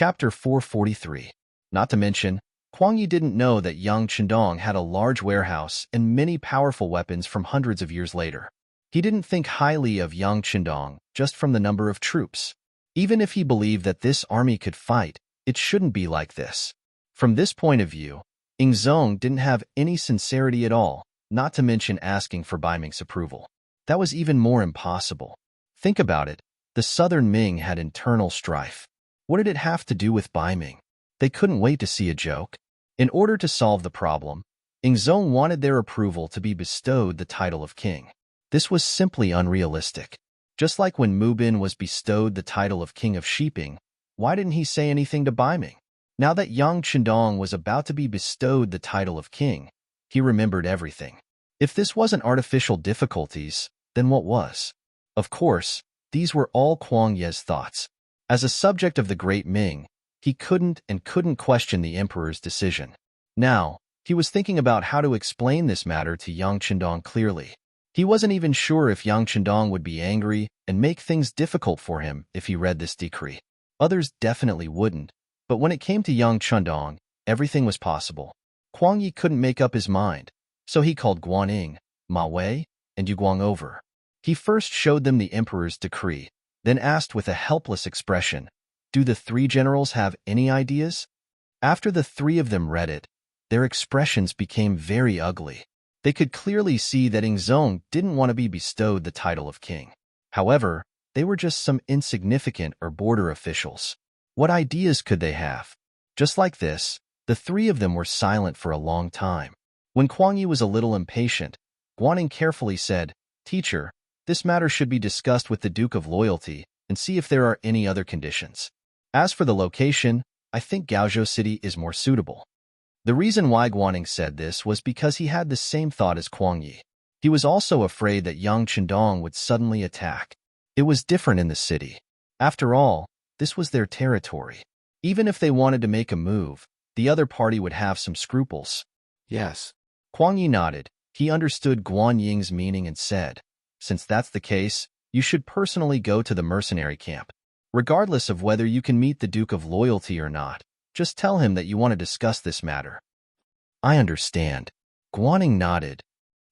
Chapter 443. Not to mention, Kuang Yi didn't know that young Chendong had a large warehouse and many powerful weapons from hundreds of years later. He didn't think highly of young Chendong just from the number of troops. Even if he believed that this army could fight, it shouldn't be like this. From this point of view, Ingzong didn't have any sincerity at all, not to mention asking for Bai Ming's approval. That was even more impossible. Think about it. The southern Ming had internal strife. What did it have to do with Bai Ming? They couldn't wait to see a joke. In order to solve the problem, Ingzong wanted their approval to be bestowed the title of king. This was simply unrealistic. Just like when Mu Bin was bestowed the title of king of Shiping, why didn't he say anything to Bai Ming? Now that young Chendong was about to be bestowed the title of king, he remembered everything. If this wasn't artificial difficulties, then what was? Of course, these were all Kuang Ye's thoughts. As a subject of the Great Ming, he couldn't question the emperor's decision. Now, he was thinking about how to explain this matter to young Chendong clearly. He wasn't even sure if young Chendong would be angry and make things difficult for him if he read this decree. Others definitely wouldn't, but when it came to young Chendong, everything was possible. Kuang Yi couldn't make up his mind, so he called Guaning, Ma Wei, and Yu Guang over. He first showed them the emperor's decree, then asked with a helpless expression, "Do the three generals have any ideas?" After the three of them read it, their expressions became very ugly. They could clearly see that Ingzong didn't want to be bestowed the title of king. However, they were just some insignificant or border officials. What ideas could they have? Just like this, the three of them were silent for a long time. When Kuang Yi was a little impatient, Guaning carefully said, "Teacher, this matter should be discussed with the Duke of Loyalty and see if there are any other conditions. As for the location, I think Gaozhou City is more suitable." The reason why Guaning said this was because he had the same thought as Kuang Yi. He was also afraid that young Chendong would suddenly attack. It was different in the city. After all, this was their territory. Even if they wanted to make a move, the other party would have some scruples. Yes. Kuang Yi nodded. He understood Guan Ying's meaning and said, "Since that's the case, you should personally go to the mercenary camp. Regardless of whether you can meet the Duke of Loyalty or not, just tell him that you want to discuss this matter." "I understand." Guaning nodded.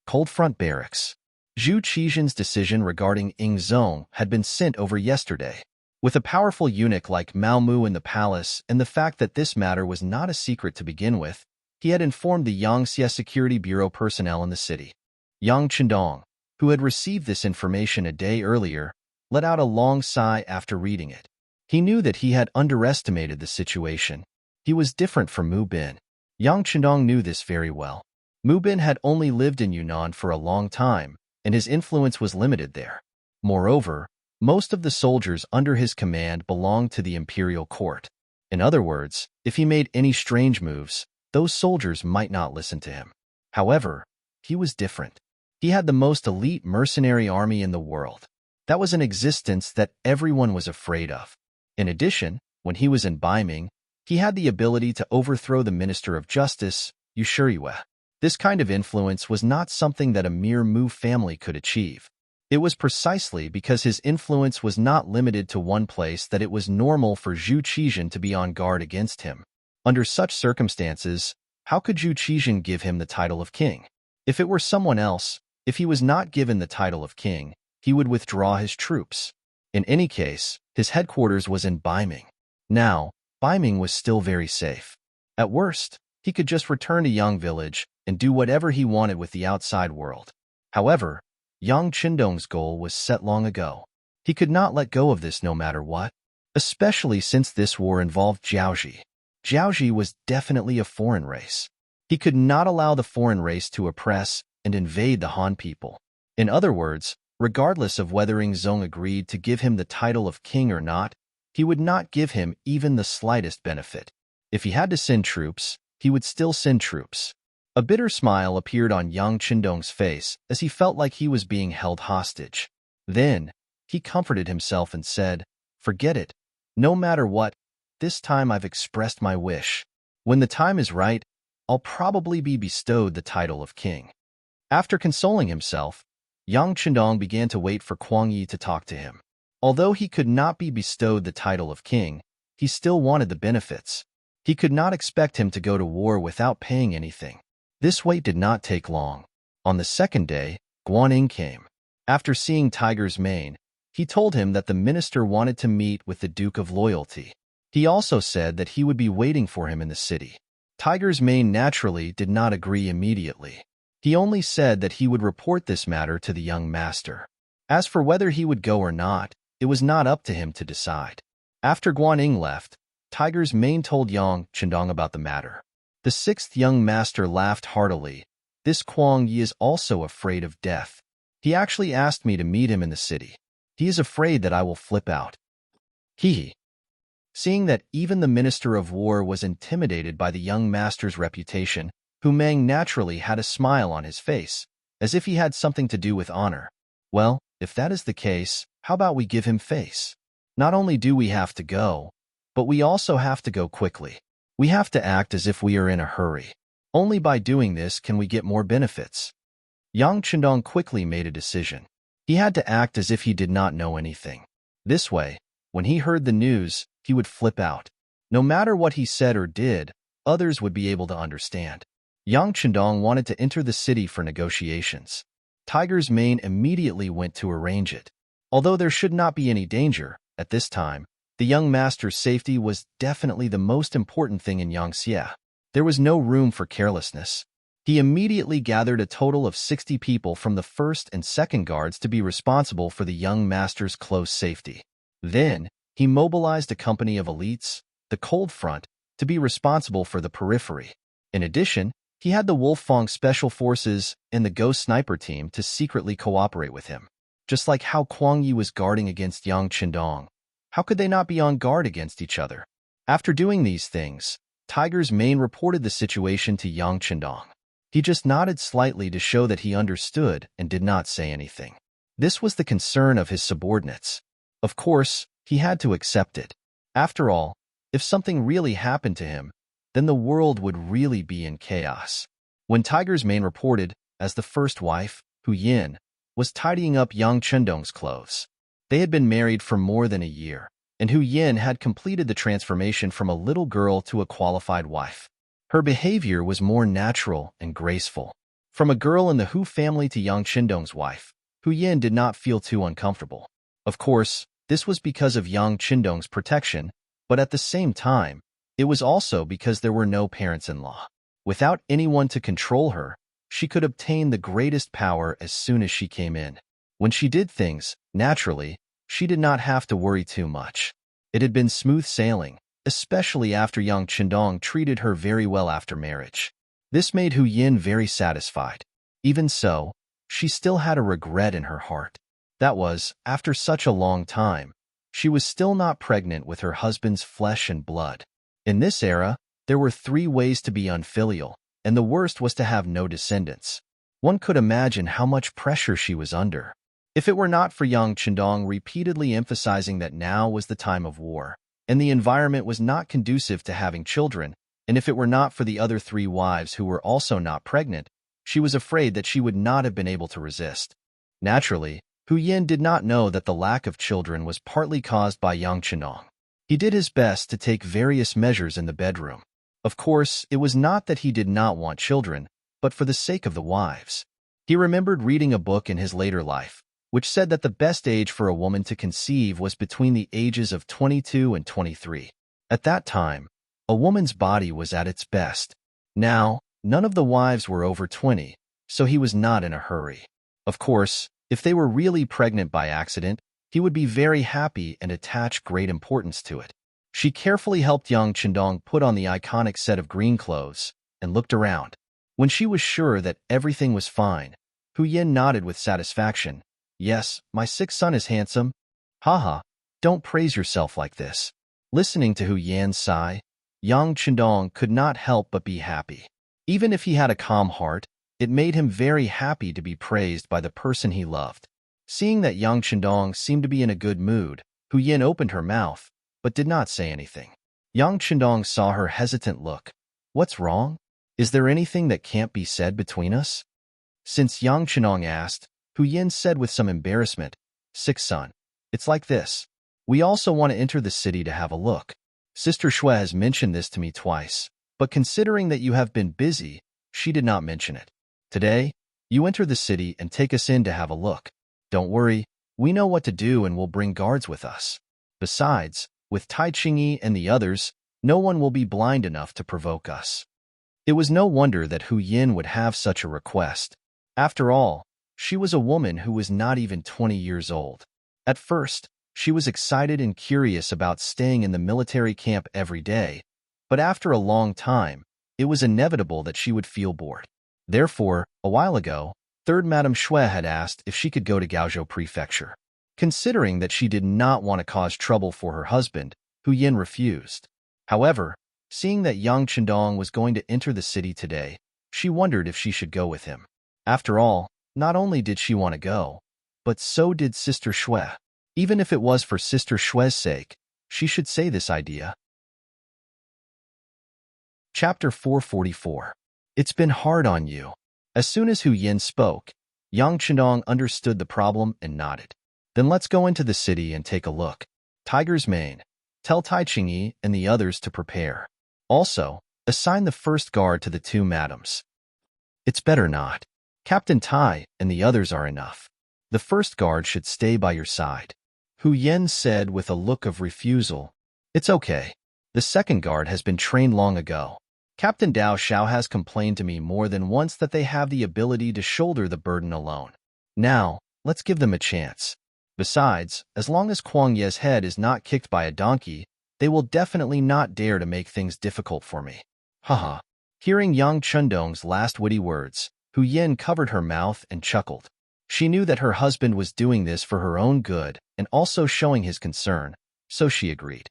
Cold Front Barracks. Zhu Qizhen's decision regarding Ingzong had been sent over yesterday. With a powerful eunuch like Mao Mu in the palace and the fact that this matter was not a secret to begin with, he had informed the Yangxie Security Bureau personnel in the city. Yang Chendong, who had received this information a day earlier, let out a long sigh after reading it. He knew that he had underestimated the situation. He was different from Mu Bin. Yang Chendong knew this very well. Mu Bin had only lived in Yunnan for a long time, and his influence was limited there. Moreover, most of the soldiers under his command belonged to the imperial court. In other words, if he made any strange moves, those soldiers might not listen to him. However, he was different. He had the most elite mercenary army in the world. That was an existence that everyone was afraid of. In addition, when he was in Bai Ming, he had the ability to overthrow the Minister of Justice, Yu Shiyue. This kind of influence was not something that a mere Mu family could achieve. It was precisely because his influence was not limited to one place that it was normal for Zhu Qizhen to be on guard against him. Under such circumstances, how could Zhu Qizhen give him the title of king? If it were someone else, if he was not given the title of king, he would withdraw his troops. In any case, his headquarters was in Bai Ming. Now, Bai Ming was still very safe. At worst, he could just return to Yang Village and do whatever he wanted with the outside world. However, Yang Chendong's goal was set long ago. He could not let go of this no matter what, especially since this war involved Jiaoji. Jiaoji was definitely a foreign race. He could not allow the foreign race to oppress and invade the Han people. In other words, regardless of whether Ingzong agreed to give him the title of king or not, he would not give him even the slightest benefit. If he had to send troops, he would still send troops. A bitter smile appeared on Yang Chendong's face as he felt like he was being held hostage. Then, he comforted himself and said, "Forget it. No matter what, this time I've expressed my wish. When the time is right, I'll probably be bestowed the title of king." After consoling himself, Yang Chendong began to wait for Kuang Yi to talk to him. Although he could not be bestowed the title of king, he still wanted the benefits. He could not expect him to go to war without paying anything. This wait did not take long. On the second day, Guan came. After seeing Tiger's mane, he told him that the minister wanted to meet with the Duke of Loyalty. He also said that he would be waiting for him in the city. Tiger's mane naturally did not agree immediately. He only said that he would report this matter to the young master. As for whether he would go or not, it was not up to him to decide. After Guan left, Tiger's mane told Yang Chendong about the matter. The sixth young master laughed heartily. This Kuang Yi is also afraid of death. He actually asked me to meet him in the city. He is afraid that I will flip out. Hee. Seeing that even the Minister of War was intimidated by the young master's reputation, Hu Meng naturally had a smile on his face, as if he had something to do with honor. Well, if that is the case, how about we give him face? Not only do we have to go, but we also have to go quickly. We have to act as if we are in a hurry. Only by doing this can we get more benefits. Yang Chendong quickly made a decision. He had to act as if he did not know anything. This way, when he heard the news, he would flip out. No matter what he said or did, others would be able to understand. Yang Chendong wanted to enter the city for negotiations. Tiger's mane immediately went to arrange it. Although there should not be any danger, at this time, the young master's safety was definitely the most important thing in Yangxia. There was no room for carelessness. He immediately gathered a total of 60 people from the first and second guards to be responsible for the young master's close safety. Then, he mobilized a company of elites, the Cold Front, to be responsible for the periphery. In addition, he had the Wolfang Special Forces and the Ghost Sniper team to secretly cooperate with him. Just like how Kuang Yi was guarding against Yang Chendong, how could they not be on guard against each other? After doing these things, Tiger's mane reported the situation to Yang Chendong. He just nodded slightly to show that he understood and did not say anything. This was the concern of his subordinates. Of course, he had to accept it. After all, if something really happened to him, then the world would really be in chaos. When Tiger's mane reported, as the first wife, Hu Yin, was tidying up Yang Chendong's clothes. They had been married for more than a year, and Hu Yin had completed the transformation from a little girl to a qualified wife. Her behavior was more natural and graceful. From a girl in the Hu family to Yang Chendong's wife, Hu Yin did not feel too uncomfortable. Of course, this was because of Yang Chendong's protection, but at the same time, it was also because there were no parents-in-law. Without anyone to control her, she could obtain the greatest power as soon as she came in. When she did things, naturally, she did not have to worry too much. It had been smooth sailing, especially after Yang Chendong treated her very well after marriage. This made Hu Yin very satisfied. Even so, she still had a regret in her heart. That was, after such a long time, she was still not pregnant with her husband's flesh and blood. In this era, there were 3 ways to be unfilial, and the worst was to have no descendants. One could imagine how much pressure she was under. If it were not for Yang Chendong repeatedly emphasizing that now was the time of war, and the environment was not conducive to having children, and if it were not for the other 3 wives who were also not pregnant, she was afraid that she would not have been able to resist. Naturally, Hu Yin did not know that the lack of children was partly caused by Yang Chendong. He did his best to take various measures in the bedroom. Of course, it was not that he did not want children, but for the sake of the wives. He remembered reading a book in his later life, which said that the best age for a woman to conceive was between the ages of 22 and 23. At that time, a woman's body was at its best. Now, none of the wives were over 20, so he was not in a hurry. Of course, if they were really pregnant by accident, he would be very happy and attach great importance to it. She carefully helped Yang Chendong put on the iconic set of green clothes and looked around. When she was sure that everything was fine, Hu Yin nodded with satisfaction. Yes, my 6th son is handsome. Haha, don't praise yourself like this. Listening to Hu Yan's sigh, Yang Chendong could not help but be happy. Even if he had a calm heart, it made him very happy to be praised by the person he loved. Seeing that Yang Chendong seemed to be in a good mood, Hu Yin opened her mouth, but did not say anything. Yang Chendong saw her hesitant look. What's wrong? Is there anything that can't be said between us? Since Yang Chendong asked, Hu Yin said with some embarrassment, 6th son, it's like this. We also want to enter the city to have a look. Sister Shui has mentioned this to me twice, but considering that you have been busy, she did not mention it. Today, you enter the city and take us in to have a look. Don't worry, we know what to do and will bring guards with us. Besides, with Tai Qingyi and the others, no one will be blind enough to provoke us. It was no wonder that Hu Yin would have such a request. After all, she was a woman who was not even 20 years old. At first, she was excited and curious about staying in the military camp every day, but after a long time, it was inevitable that she would feel bored. Therefore, a while ago, Third Madame Shui had asked if she could go to Gaozhou Prefecture. Considering that she did not want to cause trouble for her husband, Hu Yin refused. However, seeing that Yang Chendong was going to enter the city today, she wondered if she should go with him. After all, not only did she want to go, but so did Sister Shui. Even if it was for Sister Shui's sake, she should say this idea. Chapter 444. It's been hard on you. As soon as Hu Yin spoke, Yang Chendong understood the problem and nodded. Then let's go into the city and take a look. Tiger's Mane, tell Tai Qingyi and the others to prepare. Also, assign the first guard to the two madams. It's better not. Captain Tai and the others are enough. The first guard should stay by your side. Hu Yin said with a look of refusal. It's okay. The second guard has been trained long ago. Captain Dao Xiao has complained to me more than once that they have the ability to shoulder the burden alone. Now, let's give them a chance. Besides, as long as Kuang Ye's head is not kicked by a donkey, they will definitely not dare to make things difficult for me. Haha. Hearing Yang Chendong's last witty words, Hu Yin covered her mouth and chuckled. She knew that her husband was doing this for her own good and also showing his concern, so she agreed.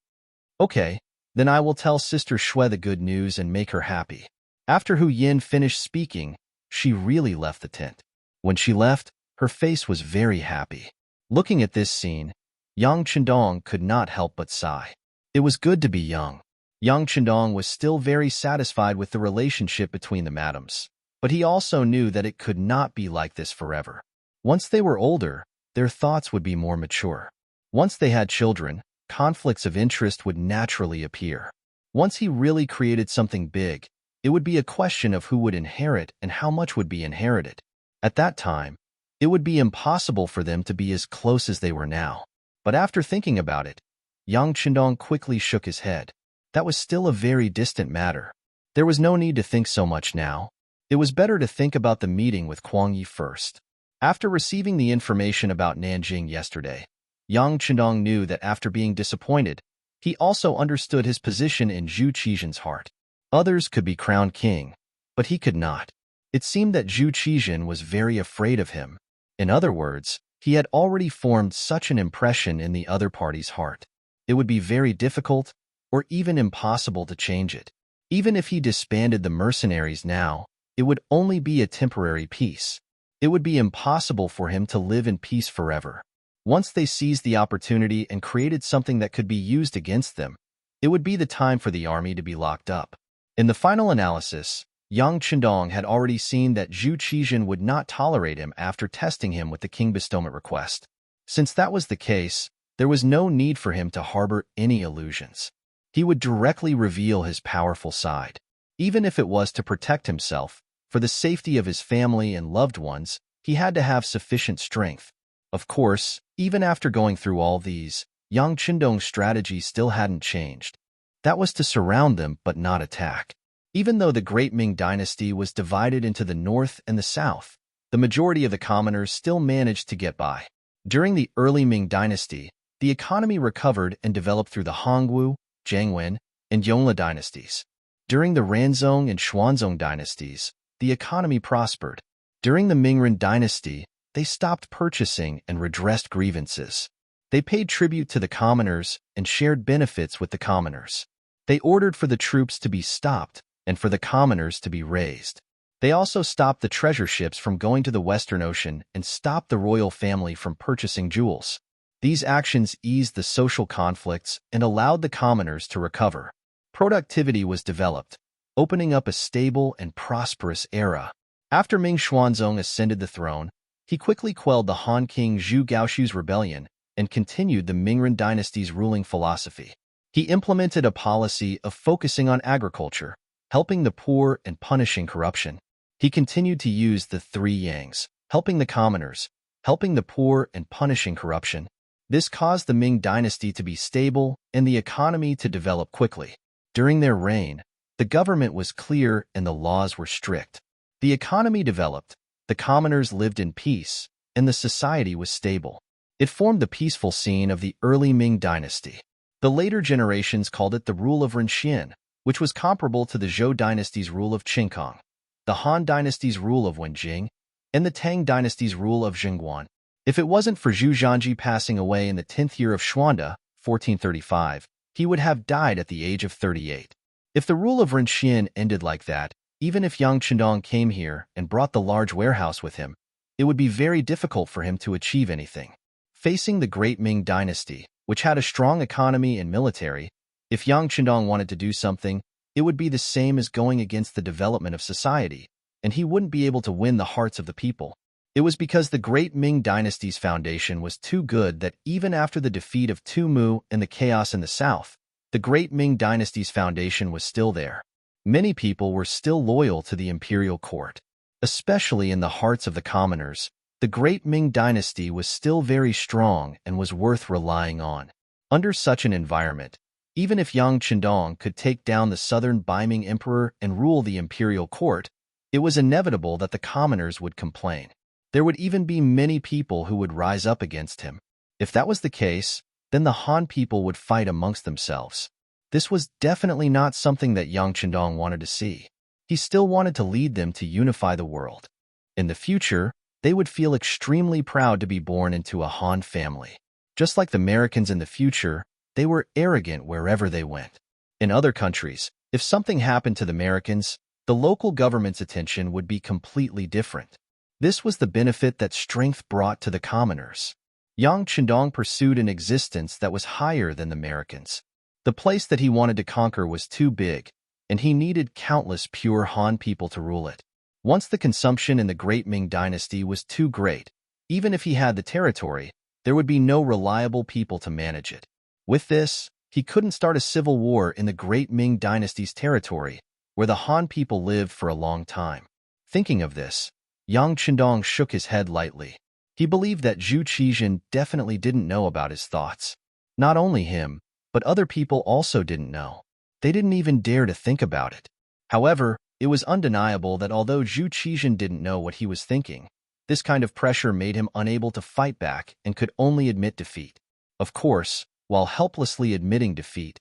Okay, then I will tell Sister Shui the good news and make her happy. After Hu Yin finished speaking, she really left the tent. When she left, her face was very happy. Looking at this scene, Yang Chendong could not help but sigh. It was good to be young. Yang Chendong was still very satisfied with the relationship between the madams, but he also knew that it could not be like this forever. Once they were older, their thoughts would be more mature. Once they had children, conflicts of interest would naturally appear. Once he really created something big, it would be a question of who would inherit and how much would be inherited. At that time, it would be impossible for them to be as close as they were now. But after thinking about it, Yang Chendong quickly shook his head. That was still a very distant matter. There was no need to think so much now. It was better to think about the meeting with Kuang Yi first. After receiving the information about Nanjing yesterday, Yang Chendong knew that after being disappointed, he also understood his position in Zhu Qizhen's heart. Others could be crowned king, but he could not. It seemed that Zhu Qizhen was very afraid of him. In other words, he had already formed such an impression in the other party's heart. It would be very difficult, or even impossible to change it. Even if he disbanded the mercenaries now, it would only be a temporary peace. It would be impossible for him to live in peace forever. Once they seized the opportunity and created something that could be used against them, it would be the time for the army to be locked up. In the final analysis, Yang Chendong had already seen that Zhu Qizhen would not tolerate him after testing him with the king bestowment request. Since that was the case, there was no need for him to harbor any illusions. He would directly reveal his powerful side. Even if it was to protect himself, for the safety of his family and loved ones, he had to have sufficient strength. Of course, even after going through all these, Yang Chendong's strategy still hadn't changed. That was to surround them but not attack. Even though the Great Ming dynasty was divided into the north and the south, the majority of the commoners still managed to get by. During the early Ming dynasty, the economy recovered and developed through the Hongwu, Jiangwen, and Yongle dynasties. During the Ranzong and Xuanzong dynasties, the economy prospered. During the Mingren dynasty, they stopped purchasing and redressed grievances. They paid tribute to the commoners and shared benefits with the commoners. They ordered for the troops to be stopped and for the commoners to be raised. They also stopped the treasure ships from going to the Western Ocean and stopped the royal family from purchasing jewels. These actions eased the social conflicts and allowed the commoners to recover. Productivity was developed, opening up a stable and prosperous era. After Ming Xuanzong ascended the throne, he quickly quelled the Han King Zhu Gaoshu's rebellion and continued the Mingren dynasty's ruling philosophy. He implemented a policy of focusing on agriculture, helping the poor and punishing corruption. He continued to use the three yangs, helping the commoners, helping the poor and punishing corruption. This caused the Ming dynasty to be stable and the economy to develop quickly. During their reign, the government was clear and the laws were strict. The economy developed, the commoners lived in peace, and the society was stable. It formed the peaceful scene of the early Ming dynasty. The later generations called it the rule of Renxian, which was comparable to the Zhou dynasty's rule of Qingkong, the Han dynasty's rule of Wenjing, and the Tang dynasty's rule of Jingguan. If it wasn't for Zhu Zhanji passing away in the 10th year of Xuanda, 1435, he would have died at the age of 38. If the rule of Renxian ended like that, even if Yang Chendong came here and brought the large warehouse with him, it would be very difficult for him to achieve anything. Facing the great Ming dynasty, which had a strong economy and military, if Yang Chendong wanted to do something, it would be the same as going against the development of society, and he wouldn't be able to win the hearts of the people. It was because the great Ming dynasty's foundation was too good that even after the defeat of Tu Mu and the chaos in the south, the great Ming dynasty's foundation was still there. Many people were still loyal to the imperial court. Especially in the hearts of the commoners, the great Ming dynasty was still very strong and was worth relying on. Under such an environment, even if Yang Chendong could take down the southern Baiming emperor and rule the imperial court, it was inevitable that the commoners would complain. There would even be many people who would rise up against him. If that was the case, then the Han people would fight amongst themselves. This was definitely not something that Yang Chendong wanted to see. He still wanted to lead them to unify the world. In the future, they would feel extremely proud to be born into a Han family. Just like the Americans in the future, they were arrogant wherever they went. In other countries, if something happened to the Americans, the local government's attention would be completely different. This was the benefit that strength brought to the commoners. Yang Chendong pursued an existence that was higher than the Americans. The place that he wanted to conquer was too big, and he needed countless pure Han people to rule it. Once the consumption in the great Ming dynasty was too great, even if he had the territory, there would be no reliable people to manage it. With this, he couldn't start a civil war in the great Ming dynasty's territory, where the Han people lived for a long time. Thinking of this, Yang Chendong shook his head lightly. He believed that Zhu Qizhen definitely didn't know about his thoughts. Not only him, but other people also didn't know. They didn't even dare to think about it. However, it was undeniable that although Zhu Qizhen didn't know what he was thinking, this kind of pressure made him unable to fight back and could only admit defeat. Of course, while helplessly admitting defeat,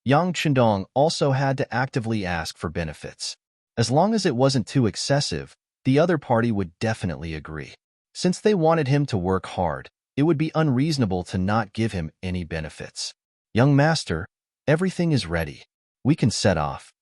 Yang Chendong also had to actively ask for benefits. As long as it wasn't too excessive, the other party would definitely agree. Since they wanted him to work hard, it would be unreasonable to not give him any benefits. Young master, everything is ready. We can set off.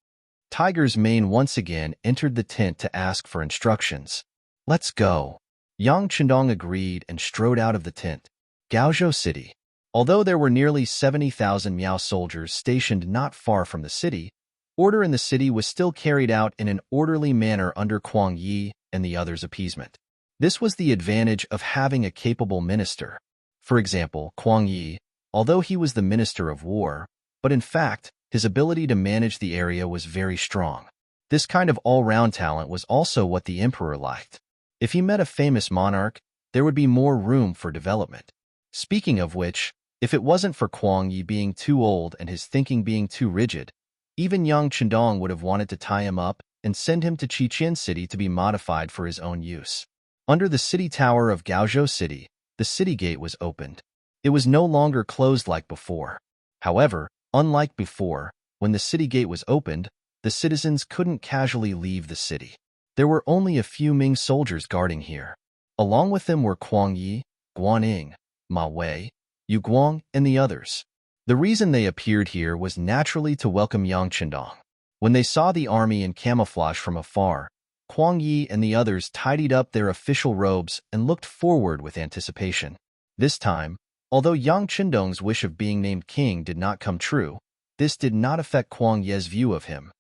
Tiger's mane once again entered the tent to ask for instructions. Let's go. Yang Chendong agreed and strode out of the tent. Gaozhou City. Although there were nearly 70,000 Miao soldiers stationed not far from the city, order in the city was still carried out in an orderly manner under Kuang Yi and the others' appeasement. This was the advantage of having a capable minister. For example, Kuang Yi, although he was the minister of war, but in fact, his ability to manage the area was very strong. This kind of all-round talent was also what the emperor liked. If he met a famous monarch, there would be more room for development. Speaking of which, if it wasn't for Kuang Yi being too old and his thinking being too rigid, even Yang Chendong would have wanted to tie him up and send him to Qiqian City to be modified for his own use. Under the city tower of Gaozhou City, the city gate was opened. It was no longer closed like before. However, unlike before, when the city gate was opened, the citizens couldn't casually leave the city. There were only a few Ming soldiers guarding here. Along with them were Kuang Yi, Guaning, Ma Wei, Yu Guang, and the others. The reason they appeared here was naturally to welcome Yang Chendong. When they saw the army in camouflage from afar, Kuang Yi and the others tidied up their official robes and looked forward with anticipation. This time, although Yang Chendong's wish of being named king did not come true, this did not affect Kuang Ye's view of him.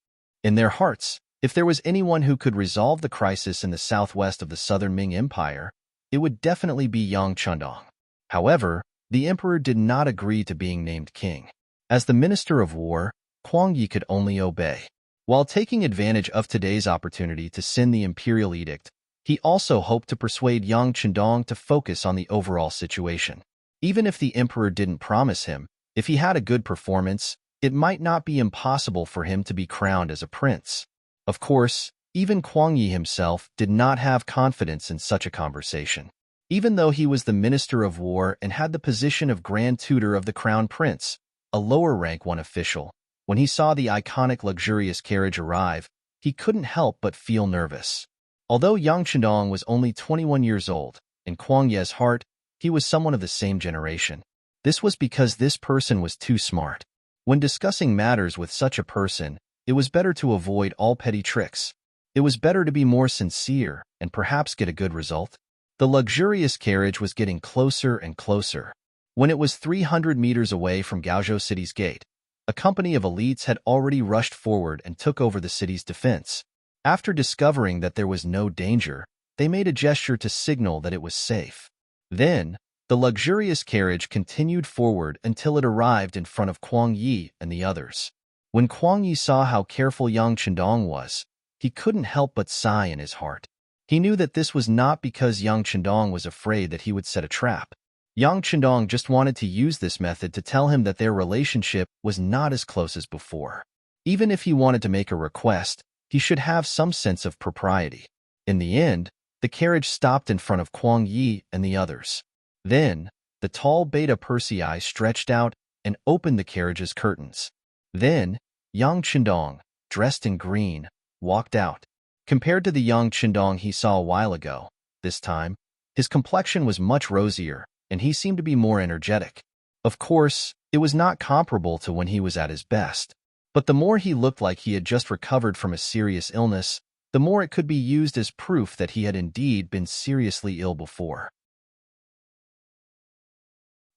In their hearts, if there was anyone who could resolve the crisis in the southwest of the southern Ming Empire, it would definitely be Yang Chendong. However, the emperor did not agree to being named king. As the Minister of War, Kuang Yi could only obey. While taking advantage of today's opportunity to send the imperial edict, he also hoped to persuade Yang Chendong to focus on the overall situation. Even if the emperor didn't promise him, if he had a good performance, it might not be impossible for him to be crowned as a prince. Of course, even Kuang Yi himself did not have confidence in such a conversation. Even though he was the Minister of War and had the position of Grand Tutor of the Crown Prince, a lower rank one official, when he saw the iconic luxurious carriage arrive, he couldn't help but feel nervous. Although Yang Chendong was only 21 years old, in Kuang Ye's heart, he was someone of the same generation. This was because this person was too smart. When discussing matters with such a person, it was better to avoid all petty tricks. It was better to be more sincere and perhaps get a good result. The luxurious carriage was getting closer and closer. When it was 300 meters away from Gaozhou City's gate, a company of elites had already rushed forward and took over the city's defense. After discovering that there was no danger, they made a gesture to signal that it was safe. Then, the luxurious carriage continued forward until it arrived in front of Kuang Yi and the others. When Kuang Yi saw how careful Yang Chendong was, he couldn't help but sigh in his heart. He knew that this was not because Yang Chendong was afraid that he would set a trap. Yang Chendong just wanted to use this method to tell him that their relationship was not as close as before. Even if he wanted to make a request, he should have some sense of propriety. In the end, the carriage stopped in front of Kuang Yi and the others. Then, the tall Beta Persei stretched out and opened the carriage's curtains. Then, Yang Chendong, dressed in green, walked out. Compared to the Yang Chendong he saw a while ago, this time, his complexion was much rosier, and he seemed to be more energetic. Of course, it was not comparable to when he was at his best. But the more he looked like he had just recovered from a serious illness, the more it could be used as proof that he had indeed been seriously ill before.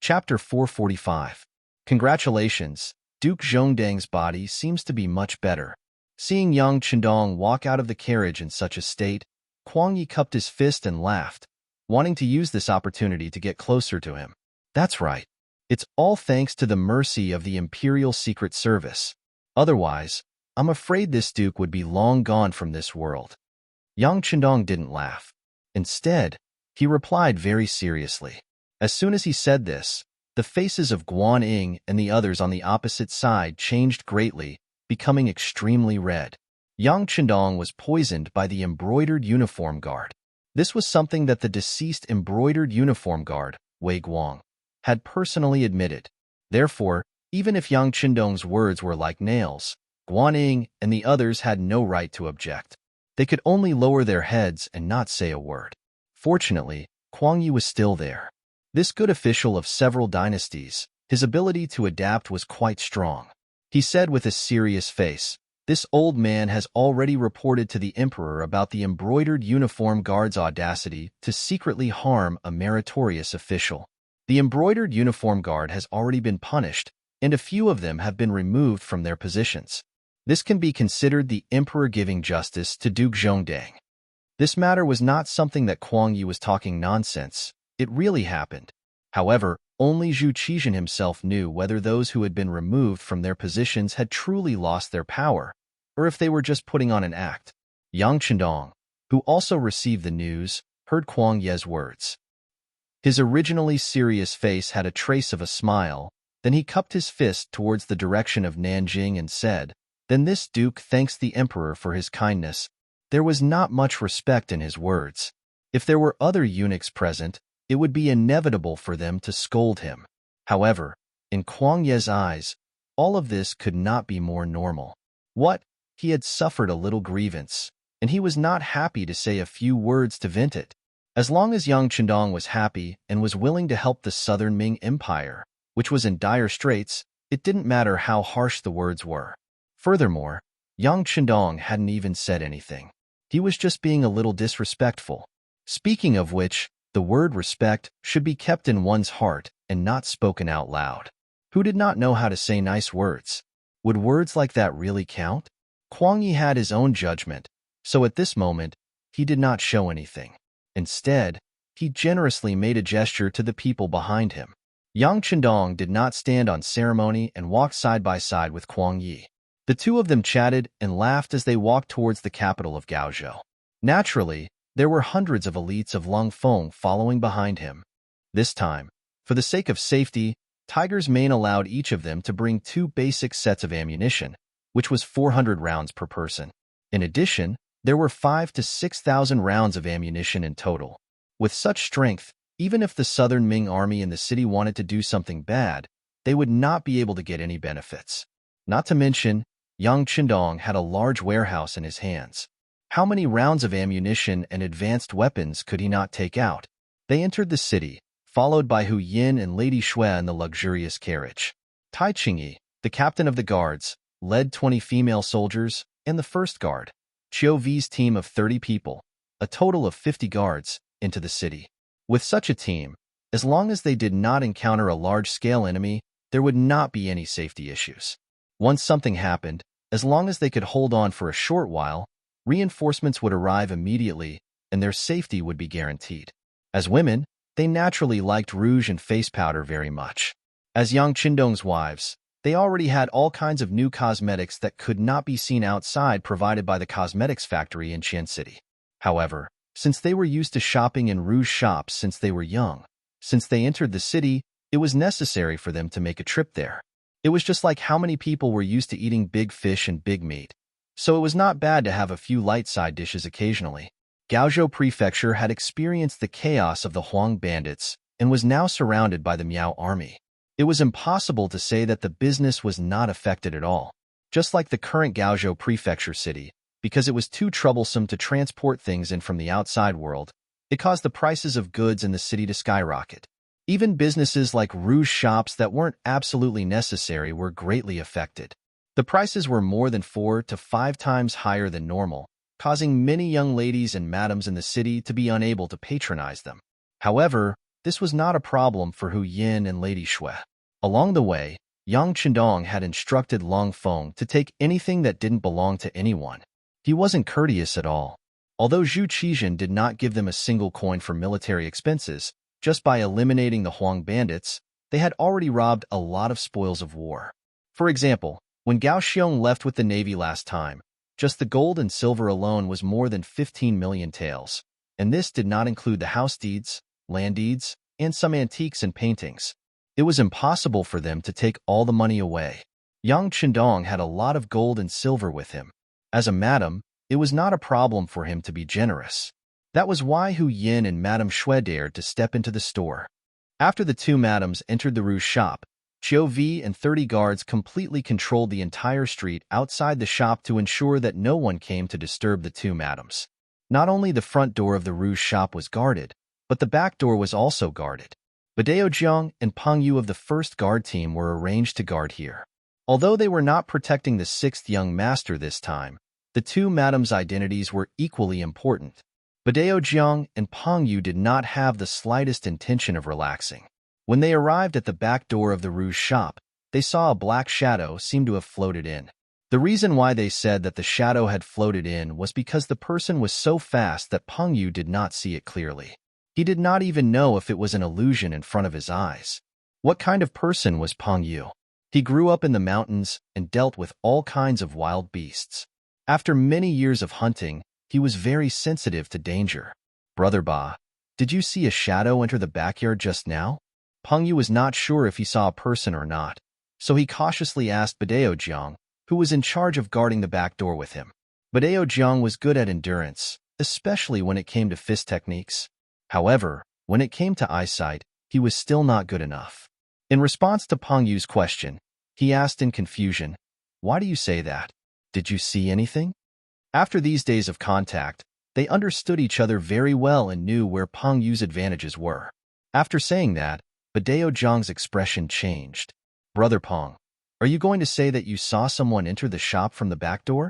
Chapter 445. Congratulations, Duke Zhongdang's body seems to be much better. Seeing Yang Chendong walk out of the carriage in such a state, Kuang Yi cupped his fist and laughed, wanting to use this opportunity to get closer to him. That's right. It's all thanks to the mercy of the Imperial Secret Service. Otherwise, I'm afraid this duke would be long gone from this world. Yang Chendong didn't laugh. Instead, he replied very seriously. As soon as he said this, the faces of Guan Ying and the others on the opposite side changed greatly, becoming extremely red. Yang Chendong was poisoned by the embroidered uniform guard. This was something that the deceased embroidered uniform guard, Wei Guang, had personally admitted. Therefore, even if Yang Chendong's words were like nails, Guan Ying and the others had no right to object. They could only lower their heads and not say a word. Fortunately, Kuang Yi was still there. This good official of several dynasties, his ability to adapt was quite strong. He said with a serious face, "This old man has already reported to the emperor about the embroidered uniform guard's audacity to secretly harm a meritorious official. The embroidered uniform guard has already been punished, and a few of them have been removed from their positions. This can be considered the emperor giving justice to Duke Zhongdang." This matter was not something that Kuang Yi was talking nonsense. It really happened. However, only Zhu Qizhen himself knew whether those who had been removed from their positions had truly lost their power, or if they were just putting on an act. Yang Chendong, who also received the news, heard Kuang Ye's words. His originally serious face had a trace of a smile. Then he cupped his fist towards the direction of Nanjing and said, "Then this duke thanks the emperor for his kindness." There was not much respect in his words. If there were other eunuchs present, it would be inevitable for them to scold him. However, in Kuang Ye's eyes, all of this could not be more normal. What? He had suffered a little grievance, and he was not happy to say a few words to vent it. As long as Yang Chendong was happy and was willing to help the southern Ming Empire, which was in dire straits, it didn't matter how harsh the words were. Furthermore, Yang Chendong hadn't even said anything. He was just being a little disrespectful. Speaking of which, the word respect should be kept in one's heart and not spoken out loud. Who did not know how to say nice words? Would words like that really count? Kuang Yi had his own judgment, so at this moment, he did not show anything. Instead, he generously made a gesture to the people behind him. Yang Chendong did not stand on ceremony and walked side by side with Kuang Yi. The two of them chatted and laughed as they walked towards the capital of Gaozhou. Naturally, there were hundreds of elites of Lung Feng following behind him. This time, for the sake of safety, Tiger's Mane allowed each of them to bring 2 basic sets of ammunition, which was 400 rounds per person. In addition, there were 5,000 to 6,000 rounds of ammunition in total. With such strength, even if the southern Ming army in the city wanted to do something bad, they would not be able to get any benefits. Not to mention, Yang Chendong had a large warehouse in his hands. How many rounds of ammunition and advanced weapons could he not take out? They entered the city, followed by Hu Yin and Lady Xue in the luxurious carriage. Tai Qingyi, the captain of the guards, led 20 female soldiers and the first guard, Qiu V's team of 30 people, a total of 50 guards, into the city. With such a team, as long as they did not encounter a large-scale enemy, there would not be any safety issues. Once something happened, as long as they could hold on for a short while, reinforcements would arrive immediately and their safety would be guaranteed. As women, they naturally liked rouge and face powder very much. As Yang Chendong's wives, they already had all kinds of new cosmetics that could not be seen outside provided by the cosmetics factory in Qian City. However, since they were used to shopping in rouge shops since they were young, since they entered the city, it was necessary for them to make a trip there. It was just like how many people were used to eating big fish and big meat. So it was not bad to have a few light side dishes occasionally. Gaozhou Prefecture had experienced the chaos of the Huang bandits and was now surrounded by the Miao army. It was impossible to say that the business was not affected at all, just like the current Gaozhou Prefecture city, because it was too troublesome to transport things in from the outside world. It caused the prices of goods in the city to skyrocket. Even businesses like rouge shops that weren't absolutely necessary were greatly affected. The prices were more than 4 to 5 times higher than normal, causing many young ladies and madams in the city to be unable to patronize them. However, this was not a problem for Hu Yin and Lady Xue. Along the way, Yang Chendong had instructed Lung Feng to take anything that didn't belong to anyone. He wasn't courteous at all. Although Zhu Qizhen did not give them a single coin for military expenses, just by eliminating the Huang bandits, they had already robbed a lot of spoils of war. For example, when Gao Xiong left with the navy last time, just the gold and silver alone was more than 15 million taels, and this did not include the house deeds, land deeds, and some antiques and paintings. It was impossible for them to take all the money away. Yang Chendong had a lot of gold and silver with him. As a madam, it was not a problem for him to be generous. That was why Hu Yin and Madame Xue dared to step into the store. After the two madams entered the rouge shop, Qiu V and 30 guards completely controlled the entire street outside the shop to ensure that no one came to disturb the two madams. Not only the front door of the rouge shop was guarded, but the back door was also guarded. Badao Jiang and Peng Yu of the first guard team were arranged to guard here. Although they were not protecting the sixth young master this time, the two madams' identities were equally important. Badao Jiang and Peng Yu did not have the slightest intention of relaxing. When they arrived at the back door of the rouge shop, they saw a black shadow seem to have floated in. The reason why they said that the shadow had floated in was because the person was so fast that Peng Yu did not see it clearly. He did not even know if it was an illusion in front of his eyes. What kind of person was Peng Yu? He grew up in the mountains and dealt with all kinds of wild beasts. After many years of hunting, he was very sensitive to danger. Brother Ba, did you see a shadow enter the backyard just now? Peng Yu was not sure if he saw a person or not, so he cautiously asked Badao Jiang, who was in charge of guarding the back door with him. Badao Jiang was good at endurance, especially when it came to fist techniques. However, when it came to eyesight, he was still not good enough. In response to Peng Yu's question, he asked in confusion, "Why do you say that? Did you see anything?" After these days of contact, they understood each other very well and knew where Peng Yu's advantages were. After saying that, Badao Jiang's expression changed. "Brother Peng, are you going to say that you saw someone enter the shop from the back door?"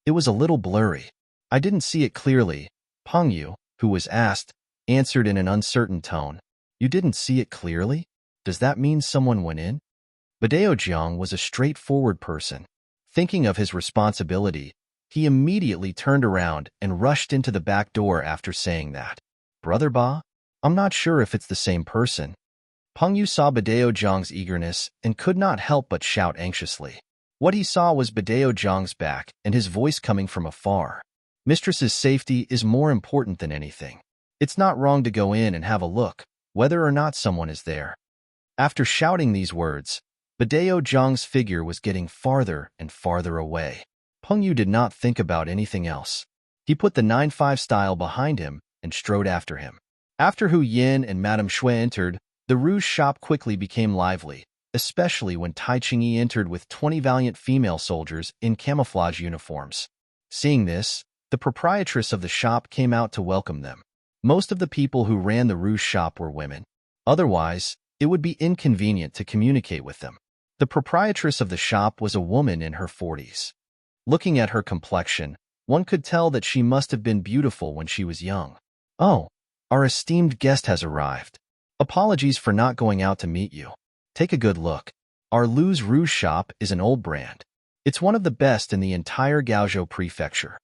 "It was a little blurry. I didn't see it clearly," Peng Yu, who was asked, answered in an uncertain tone. "You didn't see it clearly? Does that mean someone went in?" Badao Jiang was a straightforward person. Thinking of his responsibility, he immediately turned around and rushed into the back door after saying that. "Brother Ba, I'm not sure if it's the same person." Peng Yu saw Badeo Zhang's eagerness and could not help but shout anxiously. What he saw was Badeo Zhang's back and his voice coming from afar. Mistress's safety is more important than anything. It's not wrong to go in and have a look, whether or not someone is there. After shouting these words, Badeo Zhang's figure was getting farther and farther away. Peng Yu did not think about anything else. He put the 9-5 style behind him and strode after him. After Hu Yin and Madame Shui entered, the rouge shop quickly became lively, especially when Tai Chingyi entered with 20 valiant female soldiers in camouflage uniforms. Seeing this, the proprietress of the shop came out to welcome them. Most of the people who ran the rouge shop were women. Otherwise, it would be inconvenient to communicate with them. The proprietress of the shop was a woman in her 40s. Looking at her complexion, one could tell that she must have been beautiful when she was young. "Oh, our esteemed guest has arrived. Apologies for not going out to meet you. Take a good look. Our Lu's Rouge shop is an old brand. It's one of the best in the entire Gaozhou prefecture."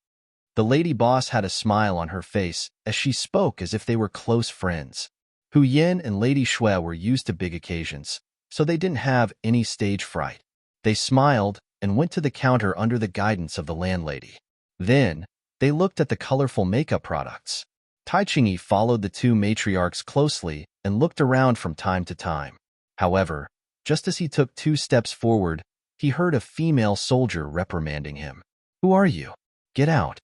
The lady boss had a smile on her face as she spoke as if they were close friends. Hu Yin and Lady Shui were used to big occasions, so they didn't have any stage fright. They smiled and went to the counter under the guidance of the landlady. Then, they looked at the colorful makeup products. Tai Chingyi followed the two matriarchs closely and looked around from time to time. However, just as he took 2 steps forward, he heard a female soldier reprimanding him. "Who are you? Get out."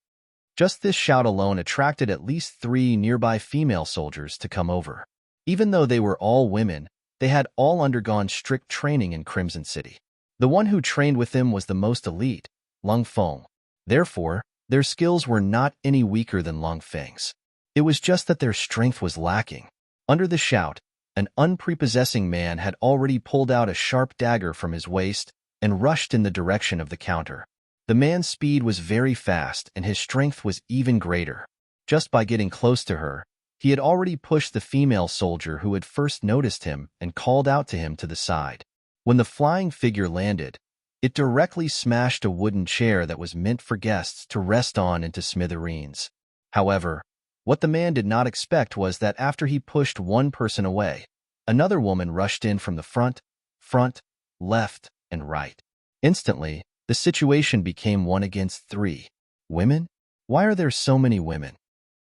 Just this shout alone attracted at least 3 nearby female soldiers to come over. Even though they were all women, they had all undergone strict training in Crimson City. The one who trained with them was the most elite, Lung Feng. Therefore, their skills were not any weaker than Lung Feng's. It was just that their strength was lacking. Under the shout, an unprepossessing man had already pulled out a sharp dagger from his waist and rushed in the direction of the counter. The man's speed was very fast and his strength was even greater. Just by getting close to her, he had already pushed the female soldier who had first noticed him and called out to him to the side. When the flying figure landed, it directly smashed a wooden chair that was meant for guests to rest on into smithereens. However, what the man did not expect was that after he pushed one person away, another woman rushed in from the front, left, and right. Instantly, the situation became 1 against 3. Women? Why are there so many women?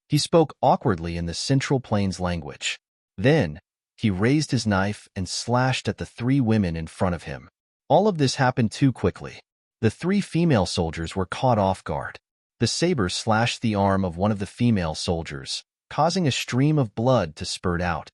He spoke awkwardly in the Central Plains language. Then, he raised his knife and slashed at the 3 women in front of him. All of this happened too quickly. The 3 female soldiers were caught off guard. The saber slashed the arm of one of the female soldiers, causing a stream of blood to spurt out.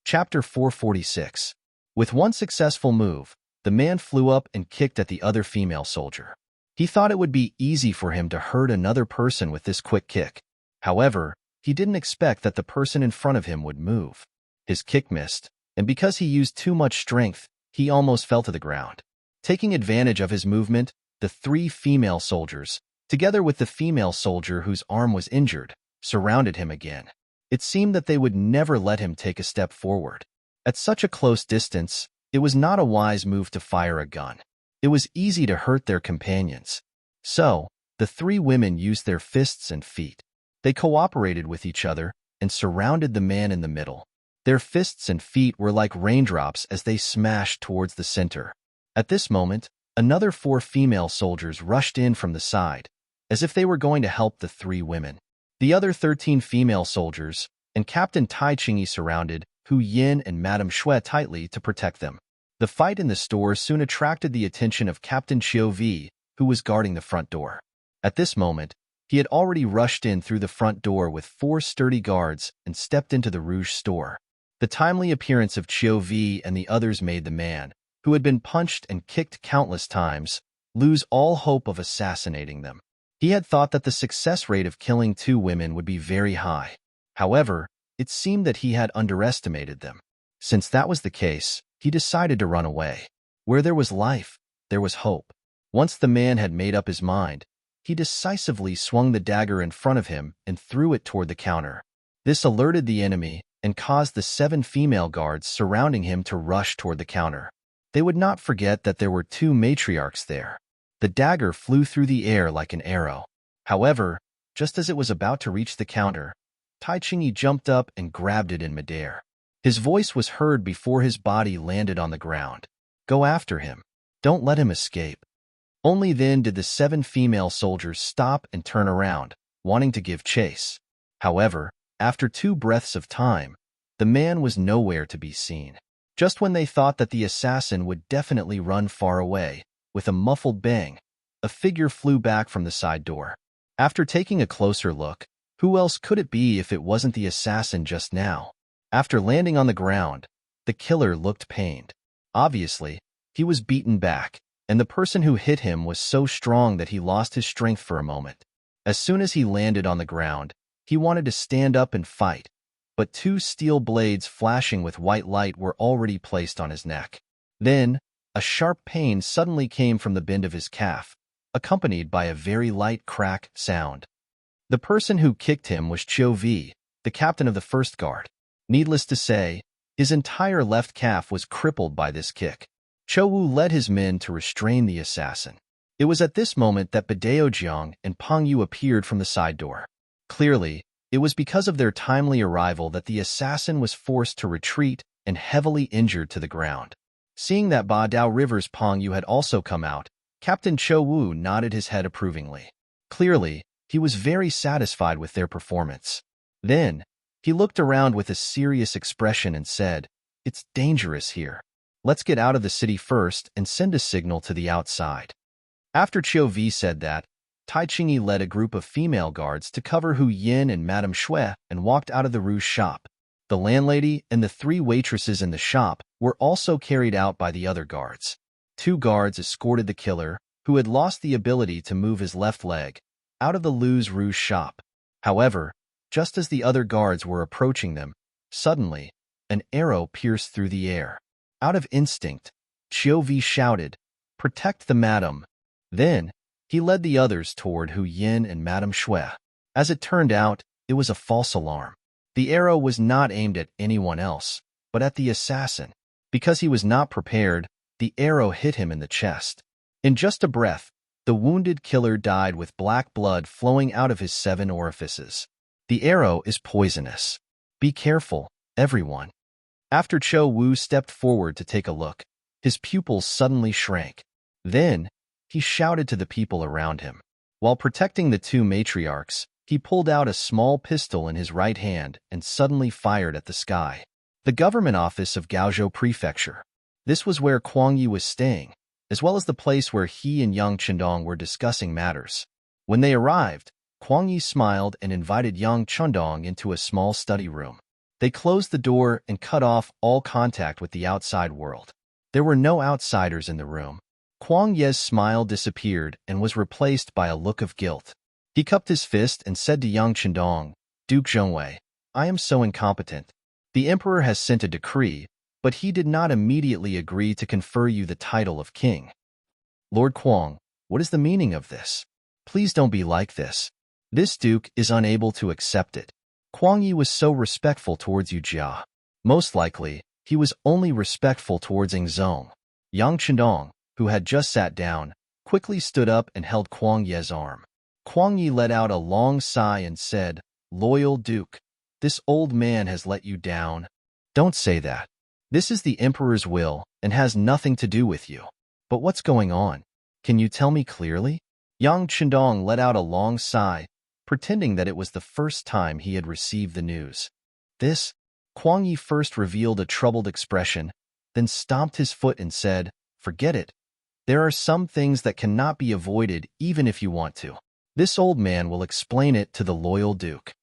Chapter 446. With one successful move, the man flew up and kicked at the other female soldier. He thought it would be easy for him to hurt another person with this quick kick. However, he didn't expect that the person in front of him would move. His kick missed, and because he used too much strength, he almost fell to the ground. Taking advantage of his movement, the 3 female soldiers, together with the female soldier whose arm was injured, surrounded him again. It seemed that they would never let him take a step forward. At such a close distance, it was not a wise move to fire a gun. It was easy to hurt their companions. So, the 3 women used their fists and feet. They cooperated with each other and surrounded the man in the middle. Their fists and feet were like raindrops as they smashed towards the center. At this moment, another 4 female soldiers rushed in from the side, as if they were going to help the 3 women. The other 13 female soldiers and Captain Tai Chingyi surrounded Hu Yin and Madame Shui tightly to protect them. The fight in the store soon attracted the attention of Captain Qiu Vi, who was guarding the front door. At this moment, he had already rushed in through the front door with 4 sturdy guards and stepped into the Rouge store. The timely appearance of Qiu Vi and the others made the man, who had been punched and kicked countless times, lose all hope of assassinating them. He had thought that the success rate of killing 2 women would be very high. However, it seemed that he had underestimated them. Since that was the case, he decided to run away. Where there was life, there was hope. Once the man had made up his mind, he decisively swung the dagger in front of him and threw it toward the counter. This alerted the enemy and caused the 7 female guards surrounding him to rush toward the counter. They would not forget that there were 2 matriarchs there. The dagger flew through the air like an arrow. However, just as it was about to reach the counter, Tai Chingy jumped up and grabbed it in midair. His voice was heard before his body landed on the ground. Go after him. Don't let him escape. Only then did the 7 female soldiers stop and turn around, wanting to give chase. However, after 2 breaths of time, the man was nowhere to be seen. Just when they thought that the assassin would definitely run far away, with a muffled bang, a figure flew back from the side door. After taking a closer look, who else could it be if it wasn't the assassin just now? After landing on the ground, the killer looked pained. Obviously, he was beaten back, and the person who hit him was so strong that he lost his strength for a moment. As soon as he landed on the ground, he wanted to stand up and fight, but 2 steel blades flashing with white light were already placed on his neck. Then, a sharp pain suddenly came from the bend of his calf, accompanied by a very light crack sound. The person who kicked him was Chiu Vi, the captain of the first guard. Needless to say, his entire left calf was crippled by this kick. Chou Wu led his men to restrain the assassin. It was at this moment that Badao Jiang and Peng Yu appeared from the side door. Clearly, it was because of their timely arrival that the assassin was forced to retreat and heavily injured to the ground. Seeing that Badao River's Peng Yu had also come out, Captain Chou Wu nodded his head approvingly. Clearly, he was very satisfied with their performance. Then, he looked around with a serious expression and said, "It's dangerous here. Let's get out of the city first and send a signal to the outside." After Chiu Vi said that, Tai Chingy led a group of female guards to cover Hu Yin and Madame Shui and walked out of the rouge shop. The landlady and the 3 waitresses in the shop were also carried out by the other guards. 2 guards escorted the killer, who had lost the ability to move his left leg, out of the Lou's Rouge shop. However, just as the other guards were approaching them, suddenly, an arrow pierced through the air. Out of instinct, Chiu Vi shouted, "Protect the madam." Then, he led the others toward Hu Yin and Madame Shui. As it turned out, it was a false alarm. The arrow was not aimed at anyone else, but at the assassin. Because he was not prepared, the arrow hit him in the chest. In just a breath, the wounded killer died with black blood flowing out of his 7 orifices. The arrow is poisonous. Be careful, everyone. After Chou Wu stepped forward to take a look, his pupils suddenly shrank. Then, he shouted to the people around him. While protecting the 2 matriarchs, he pulled out a small pistol in his right hand and suddenly fired at the sky. The government office of Gaozhou Prefecture. This was where Kuang Yi was staying, as well as the place where he and Yang Chendong were discussing matters. When they arrived, Kuang Yi smiled and invited Yang Chendong into a small study room. They closed the door and cut off all contact with the outside world. There were no outsiders in the room. Kuang Ye's smile disappeared and was replaced by a look of guilt. He cupped his fist and said to Yang Chendong, "Duke Zhongwei, I am so incompetent. The emperor has sent a decree, but he did not immediately agree to confer you the title of king. Lord Kuang, what is the meaning of this? Please don't be like this. This duke is unable to accept it." Kuang Yi was so respectful towards Yu Jia. Most likely, he was only respectful towards Ing Zong. Yang Chendong, who had just sat down, quickly stood up and held Kuang Ye's arm. Kuang Yi let out a long sigh and said, "Loyal Duke, this old man has let you down." "Don't say that. This is the emperor's will and has nothing to do with you. But what's going on? Can you tell me clearly?" Yang Chendong let out a long sigh, pretending that it was the first time he had received the news. This, Kuang Yi first revealed a troubled expression, then stomped his foot and said, "Forget it. There are some things that cannot be avoided even if you want to. This old man will explain it to the loyal duke."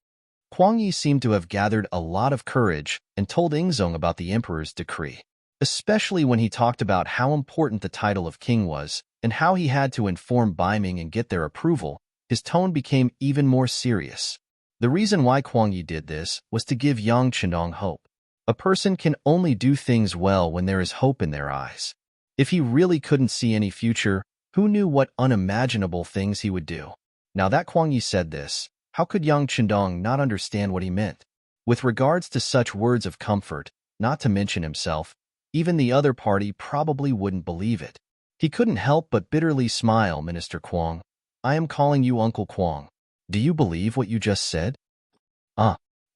Kuang Yi seemed to have gathered a lot of courage and told Ingzong about the emperor's decree, especially when he talked about how important the title of king was and how he had to inform Baiming and get their approval. His tone became even more serious. The reason why Kuang Yi did this was to give Yang Chendong hope. A person can only do things well when there is hope in their eyes. If he really couldn't see any future, who knew what unimaginable things he would do? Now that Kuang Yi said this, how could Yang Chendong not understand what he meant? With regards to such words of comfort, not to mention himself, even the other party probably wouldn't believe it. He couldn't help but bitterly smile. "Minister Kuang, I am calling you Uncle Kuang. Do you believe what you just said?"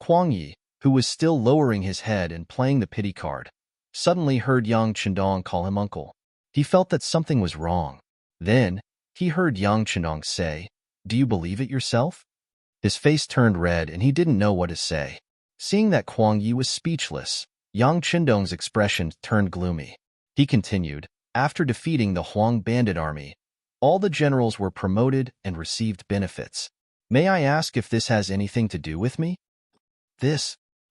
Kuang Yi, who was still lowering his head and playing the pity card, suddenly heard Yang Chendong call him uncle. He felt that something was wrong. Then, he heard Yang Chendong say, "Do you believe it yourself?" His face turned red and he didn't know what to say. Seeing that Kuang Yi was speechless, Yang Chendong's expression turned gloomy. He continued, "After defeating the Huang bandit army, all the generals were promoted and received benefits. May I ask if this has anything to do with me?"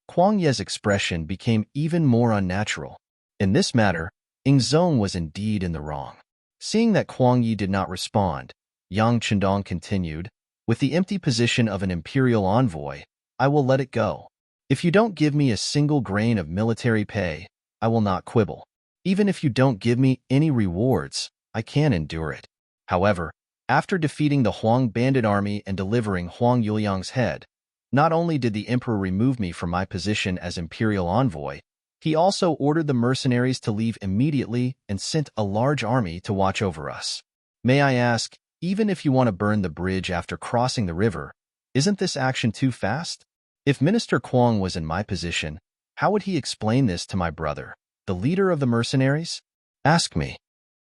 Kuang Ye's expression became even more unnatural. In this matter, Ing Zong was indeed in the wrong. Seeing that Kuang Yi did not respond, Yang Chendong continued, "With the empty position of an imperial envoy, I will let it go. If you don't give me a single grain of military pay, I will not quibble. Even if you don't give me any rewards, I can endure it. However, after defeating the Huang bandit army and delivering Huang Yuliang's head, not only did the emperor remove me from my position as imperial envoy, he also ordered the mercenaries to leave immediately and sent a large army to watch over us. May I ask, even if you want to burn the bridge after crossing the river, isn't this action too fast? If Minister Kuang was in my position, how would he explain this to my brother, the leader of the mercenaries? Ask me."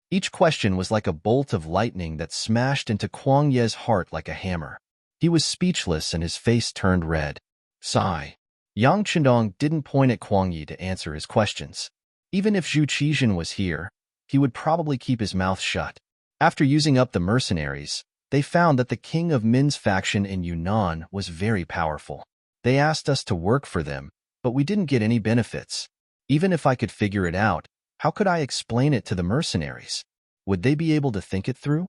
Each question was like a bolt of lightning that smashed into Kuang Ye's heart like a hammer. He was speechless and his face turned red. Sigh. Yang Chendong didn't point at Kuang Yi to answer his questions. Even if Zhu Qizhen was here, he would probably keep his mouth shut. After using up the mercenaries, they found that the king of Min's faction in Yunnan was very powerful. They asked us to work for them, but we didn't get any benefits. Even if I could figure it out, how could I explain it to the mercenaries? Would they be able to think it through?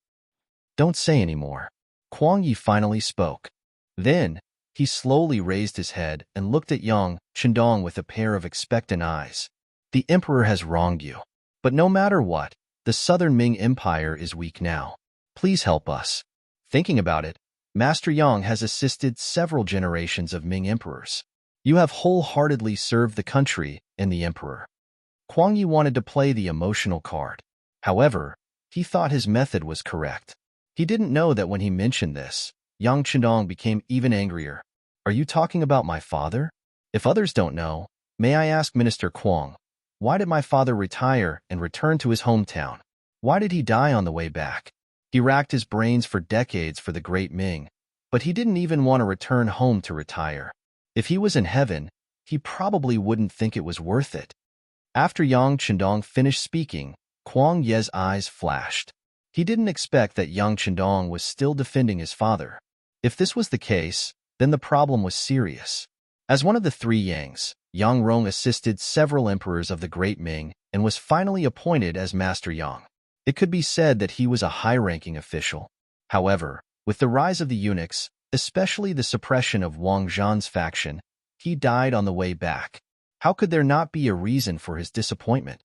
Don't say any more. Kuang Yi finally spoke. Then, he slowly raised his head and looked at Yang Chendong with a pair of expectant eyes. The emperor has wronged you. But no matter what, the southern Ming Empire is weak now. Please help us. Thinking about it, Master Yang has assisted several generations of Ming emperors. You have wholeheartedly served the country and the emperor. Kuang Yi wanted to play the emotional card. However, he thought his method was correct. He didn't know that when he mentioned this, Yang Chendong became even angrier. Are you talking about my father? If others don't know, may I ask Minister Kuang, why did my father retire and return to his hometown? Why did he die on the way back? He racked his brains for decades for the great Ming, but he didn't even want to return home to retire. If he was in heaven, he probably wouldn't think it was worth it. After Yang Chendong finished speaking, Kuang Ye's eyes flashed. He didn't expect that Yang Chendong was still defending his father. If this was the case, then the problem was serious. As one of the three Yangs, Yang Rong assisted several emperors of the Great Ming and was finally appointed as Master Yang. It could be said that he was a high-ranking official. However, with the rise of the eunuchs, especially the suppression of Wang Zhan's faction, he died on the way back. How could there not be a reason for his disappointment?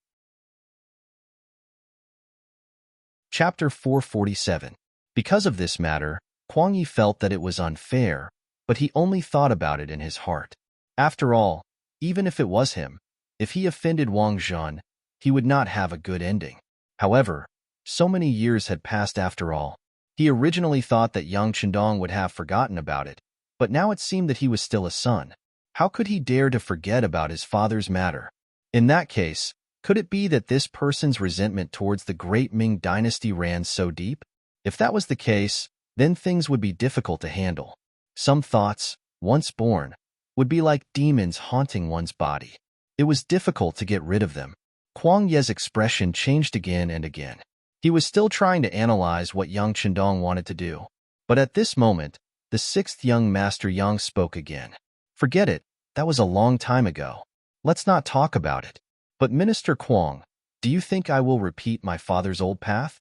Chapter 447. Because of this matter, Kuang Yi felt that it was unfair, but he only thought about it in his heart. After all, even if it was him, if he offended Wang Zhan, he would not have a good ending. However, so many years had passed after all. He originally thought that Yang Chendong would have forgotten about it, but now it seemed that he was still a son. How could he dare to forget about his father's matter? In that case, could it be that this person's resentment towards the great Ming dynasty ran so deep? If that was the case, then things would be difficult to handle. Some thoughts, once born, would be like demons haunting one's body. It was difficult to get rid of them. Kuang Ye's expression changed again and again. He was still trying to analyze what Yang Chendong wanted to do. But at this moment, the sixth young Master Yang spoke again. Forget it, that was a long time ago. Let's not talk about it. But Minister Kuang, do you think I will repeat my father's old path?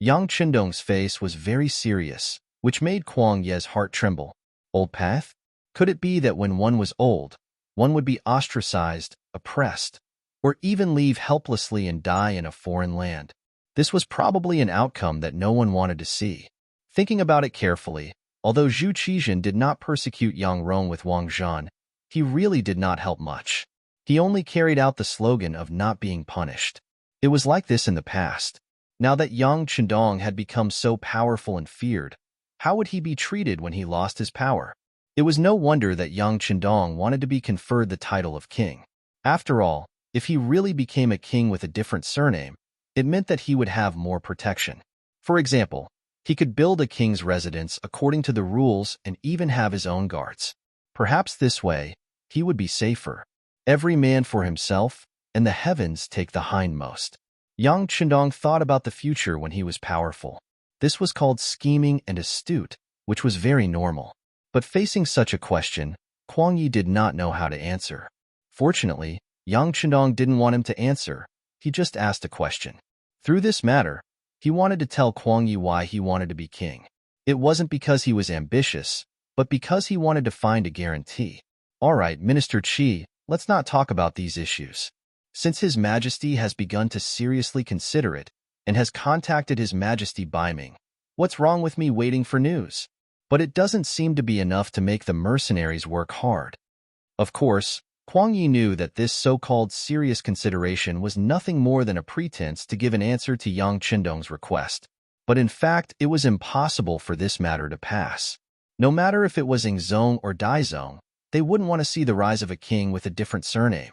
Yang Chendong's face was very serious, which made Kuang Ye's heart tremble. Old path? Could it be that when one was old, one would be ostracized, oppressed, or even leave helplessly and die in a foreign land? This was probably an outcome that no one wanted to see. Thinking about it carefully, although Zhu Qizhen did not persecute Yang Rong with Wang Zhan, he really did not help much. He only carried out the slogan of not being punished. It was like this in the past. Now that Yang Chendong had become so powerful and feared, how would he be treated when he lost his power? It was no wonder that Yang Qindong wanted to be conferred the title of king. After all, if he really became a king with a different surname, it meant that he would have more protection. For example, he could build a king's residence according to the rules and even have his own guards. Perhaps this way, he would be safer. Every man for himself, and the heavens take the hindmost. Yang Qindong thought about the future when he was powerful. This was called scheming and astute, which was very normal. But facing such a question, Kuang Yi did not know how to answer. Fortunately, Yang Qindong didn't want him to answer. He just asked a question. Through this matter, he wanted to tell Kuang Yi why he wanted to be king. It wasn't because he was ambitious, but because he wanted to find a guarantee. All right, Minister Qi, let's not talk about these issues. Since His Majesty has begun to seriously consider it and has contacted His Majesty by Ming, what's wrong with me waiting for news? But it doesn't seem to be enough to make the mercenaries work hard. Of course, Kuang Yi knew that this so-called serious consideration was nothing more than a pretense to give an answer to Yang Qindong's request. But in fact, it was impossible for this matter to pass. No matter if it was Ingzong or Daizong, they wouldn't want to see the rise of a king with a different surname.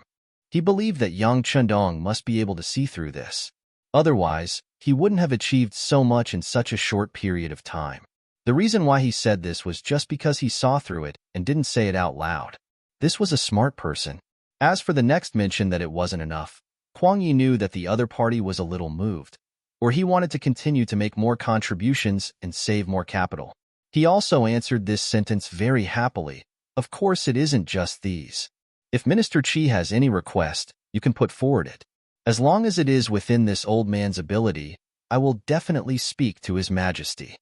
He believed that Yang Qindong must be able to see through this. Otherwise, he wouldn't have achieved so much in such a short period of time. The reason why he said this was just because he saw through it and didn't say it out loud. This was a smart person. As for the next mention that it wasn't enough, Kuang Yi knew that the other party was a little moved, or he wanted to continue to make more contributions and save more capital. He also answered this sentence very happily. Of course, it isn't just these. If Minister Qi has any request, you can put forward it. As long as it is within this old man's ability, I will definitely speak to His Majesty.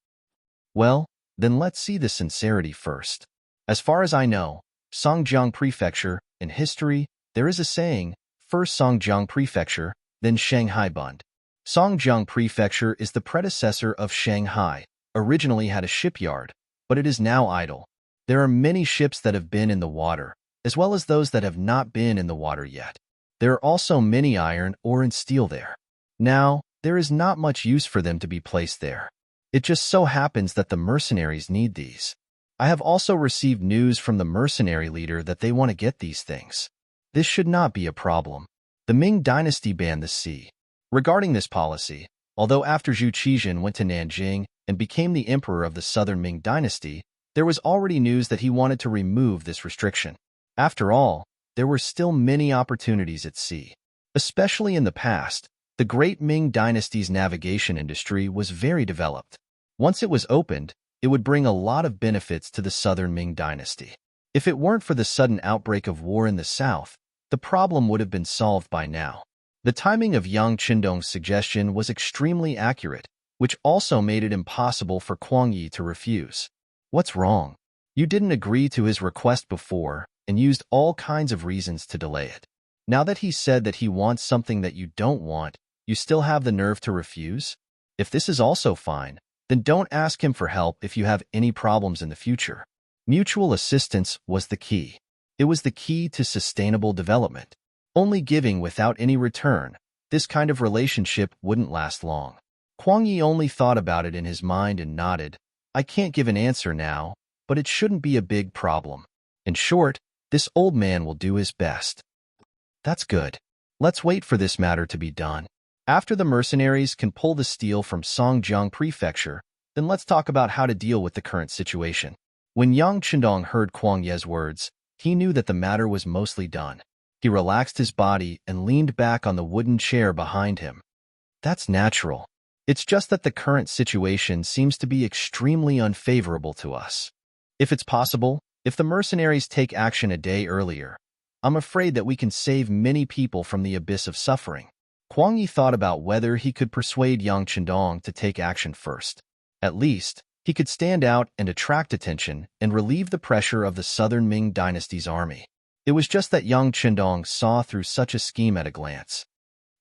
Well, then let's see the sincerity first. As far as I know, Songjiang Prefecture, in history, there is a saying, first Songjiang Prefecture, then Shanghai Bund. Songjiang Prefecture is the predecessor of Shanghai, originally had a shipyard, but it is now idle. There are many ships that have been in the water, as well as those that have not been in the water yet. There are also many iron ore and steel there. Now, there is not much use for them to be placed there. It just so happens that the mercenaries need these. I have also received news from the mercenary leader that they want to get these things. This should not be a problem. The Ming dynasty banned the sea. Regarding this policy, although after Zhu Qizhen went to Nanjing and became the emperor of the southern Ming dynasty, there was already news that he wanted to remove this restriction. After all, there were still many opportunities at sea. Especially in the past, the great Ming dynasty's navigation industry was very developed. Once it was opened, it would bring a lot of benefits to the southern Ming dynasty. If it weren't for the sudden outbreak of war in the south, the problem would have been solved by now. The timing of Yang Qindong's suggestion was extremely accurate, which also made it impossible for Kuang Yi to refuse. What's wrong? You didn't agree to his request before and used all kinds of reasons to delay it. Now that he said that he wants something that you don't want, you still have the nerve to refuse? If this is also fine, then don't ask him for help if you have any problems in the future. Mutual assistance was the key. It was the key to sustainable development. Only giving without any return, this kind of relationship wouldn't last long. Kuang Yi only thought about it in his mind and nodded. I can't give an answer now, but it shouldn't be a big problem. In short, this old man will do his best. That's good. Let's wait for this matter to be done. After the mercenaries can pull the steel from Songjiang Prefecture, then let's talk about how to deal with the current situation. When Yang Qindong heard Kuang Ye's words, he knew that the matter was mostly done. He relaxed his body and leaned back on the wooden chair behind him. That's natural. It's just that the current situation seems to be extremely unfavorable to us. If it's possible, if the mercenaries take action a day earlier, I'm afraid that we can save many people from the abyss of suffering. Kuang Yi thought about whether he could persuade Yang Qindong to take action first. At least, he could stand out and attract attention and relieve the pressure of the southern Ming dynasty's army. It was just that Yang Qindong saw through such a scheme at a glance.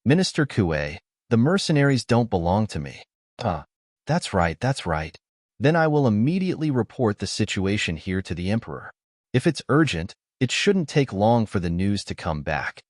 Minister Kue, the mercenaries don't belong to me. That's right. Then I will immediately report the situation here to the emperor. If it's urgent, it shouldn't take long for the news to come back.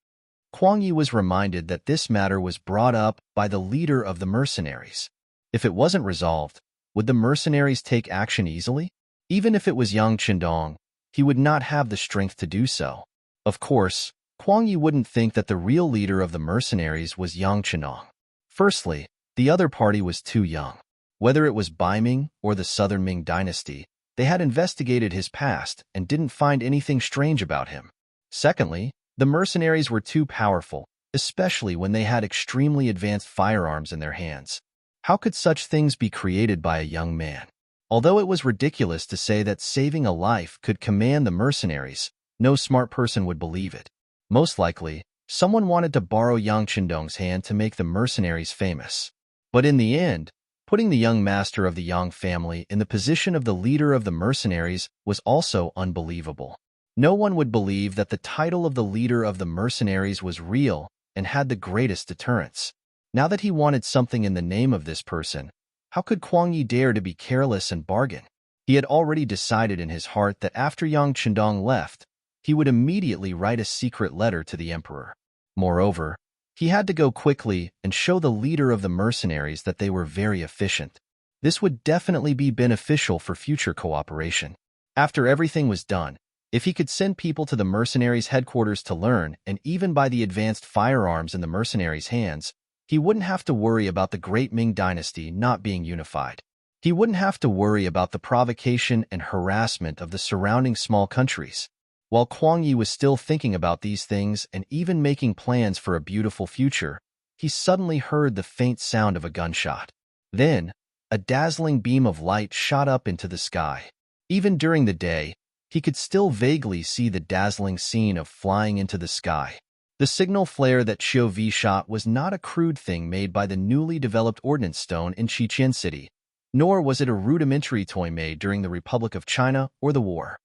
Kuang Yi was reminded that this matter was brought up by the leader of the mercenaries. If it wasn't resolved, would the mercenaries take action easily? Even if it was Yang Qindong, he would not have the strength to do so. Of course, Kuang Yi wouldn't think that the real leader of the mercenaries was Yang Chenong. Firstly, the other party was too young. Whether it was Ming or the Southern Ming dynasty, they had investigated his past and didn't find anything strange about him. Secondly, the mercenaries were too powerful, especially when they had extremely advanced firearms in their hands. How could such things be created by a young man? Although it was ridiculous to say that saving a life could command the mercenaries, no smart person would believe it. Most likely, someone wanted to borrow Yang Chendong's hand to make the mercenaries famous. But in the end, putting the young master of the Yang family in the position of the leader of the mercenaries was also unbelievable. No one would believe that the title of the leader of the mercenaries was real and had the greatest deterrence. Now that he wanted something in the name of this person, how could Kuang Yi dare to be careless and bargain? He had already decided in his heart that after Yang Chendong left, he would immediately write a secret letter to the emperor. Moreover, he had to go quickly and show the leader of the mercenaries that they were very efficient. This would definitely be beneficial for future cooperation. After everything was done, if he could send people to the mercenaries' headquarters to learn and even buy the advanced firearms in the mercenaries' hands, he wouldn't have to worry about the great Ming dynasty not being unified. He wouldn't have to worry about the provocation and harassment of the surrounding small countries. While Kuang Yi was still thinking about these things and even making plans for a beautiful future, he suddenly heard the faint sound of a gunshot. Then, a dazzling beam of light shot up into the sky. Even during the day, he could still vaguely see the dazzling scene of flying into the sky. The signal flare that Xiao Vi shot was not a crude thing made by the newly developed ordnance stone in Qiqian City, nor was it a rudimentary toy made during the Republic of China or the war.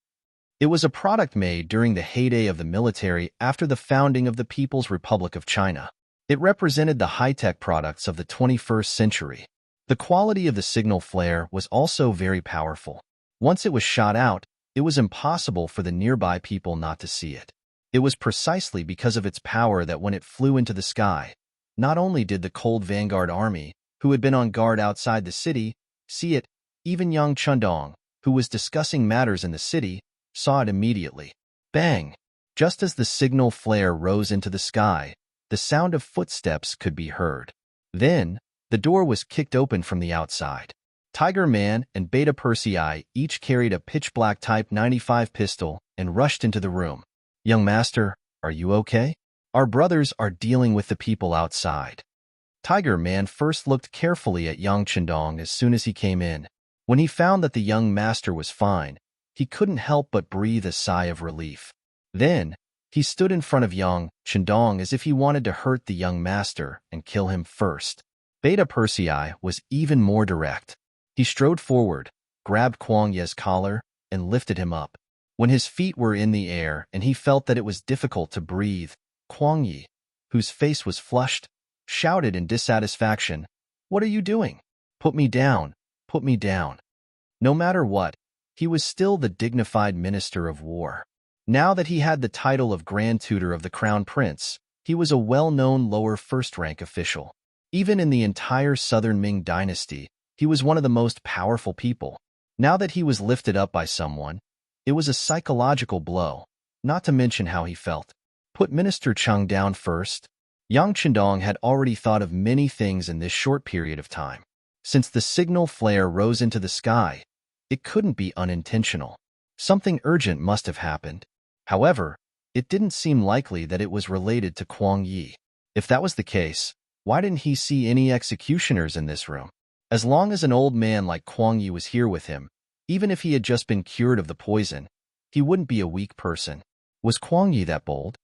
It was a product made during the heyday of the military after the founding of the People's Republic of China. It represented the high-tech products of the 21st century. The quality of the signal flare was also very powerful. Once it was shot out, it was impossible for the nearby people not to see it. It was precisely because of its power that when it flew into the sky, not only did the cold vanguard army, who had been on guard outside the city, see it, even Yang Chendong, who was discussing matters in the city, saw it immediately. Bang! Just as the signal flare rose into the sky, the sound of footsteps could be heard. Then, the door was kicked open from the outside. Tiger Man and Beta Persei each carried a pitch-black Type 95 pistol and rushed into the room. "Young master, are you okay? Our brothers are dealing with the people outside." Tiger Man first looked carefully at Yang Chendong as soon as he came in. When he found that the young master was fine, he couldn't help but breathe a sigh of relief. Then, he stood in front of Yang Chendong as if he wanted to hurt the young master and kill him first. Beta Persei was even more direct. He strode forward, grabbed Kuang Yi's collar, and lifted him up. When his feet were in the air and he felt that it was difficult to breathe, Kuang Yi, whose face was flushed, shouted in dissatisfaction, "What are you doing? Put me down, put me down." No matter what, he was still the dignified minister of war. Now that he had the title of Grand Tutor of the Crown Prince, he was a well-known lower first-rank official. Even in the entire Southern Ming dynasty, he was one of the most powerful people. Now that he was lifted up by someone, it was a psychological blow, not to mention how he felt. Put Minister Cheng down first. Yang Chendong had already thought of many things in this short period of time. Since the signal flare rose into the sky, it couldn't be unintentional. Something urgent must have happened. However, it didn't seem likely that it was related to Kuang Yi. If that was the case, why didn't he see any executioners in this room? As long as an old man like Kuang Yi was here with him, even if he had just been cured of the poison, he wouldn't be a weak person. Was Kuang Yi that bold?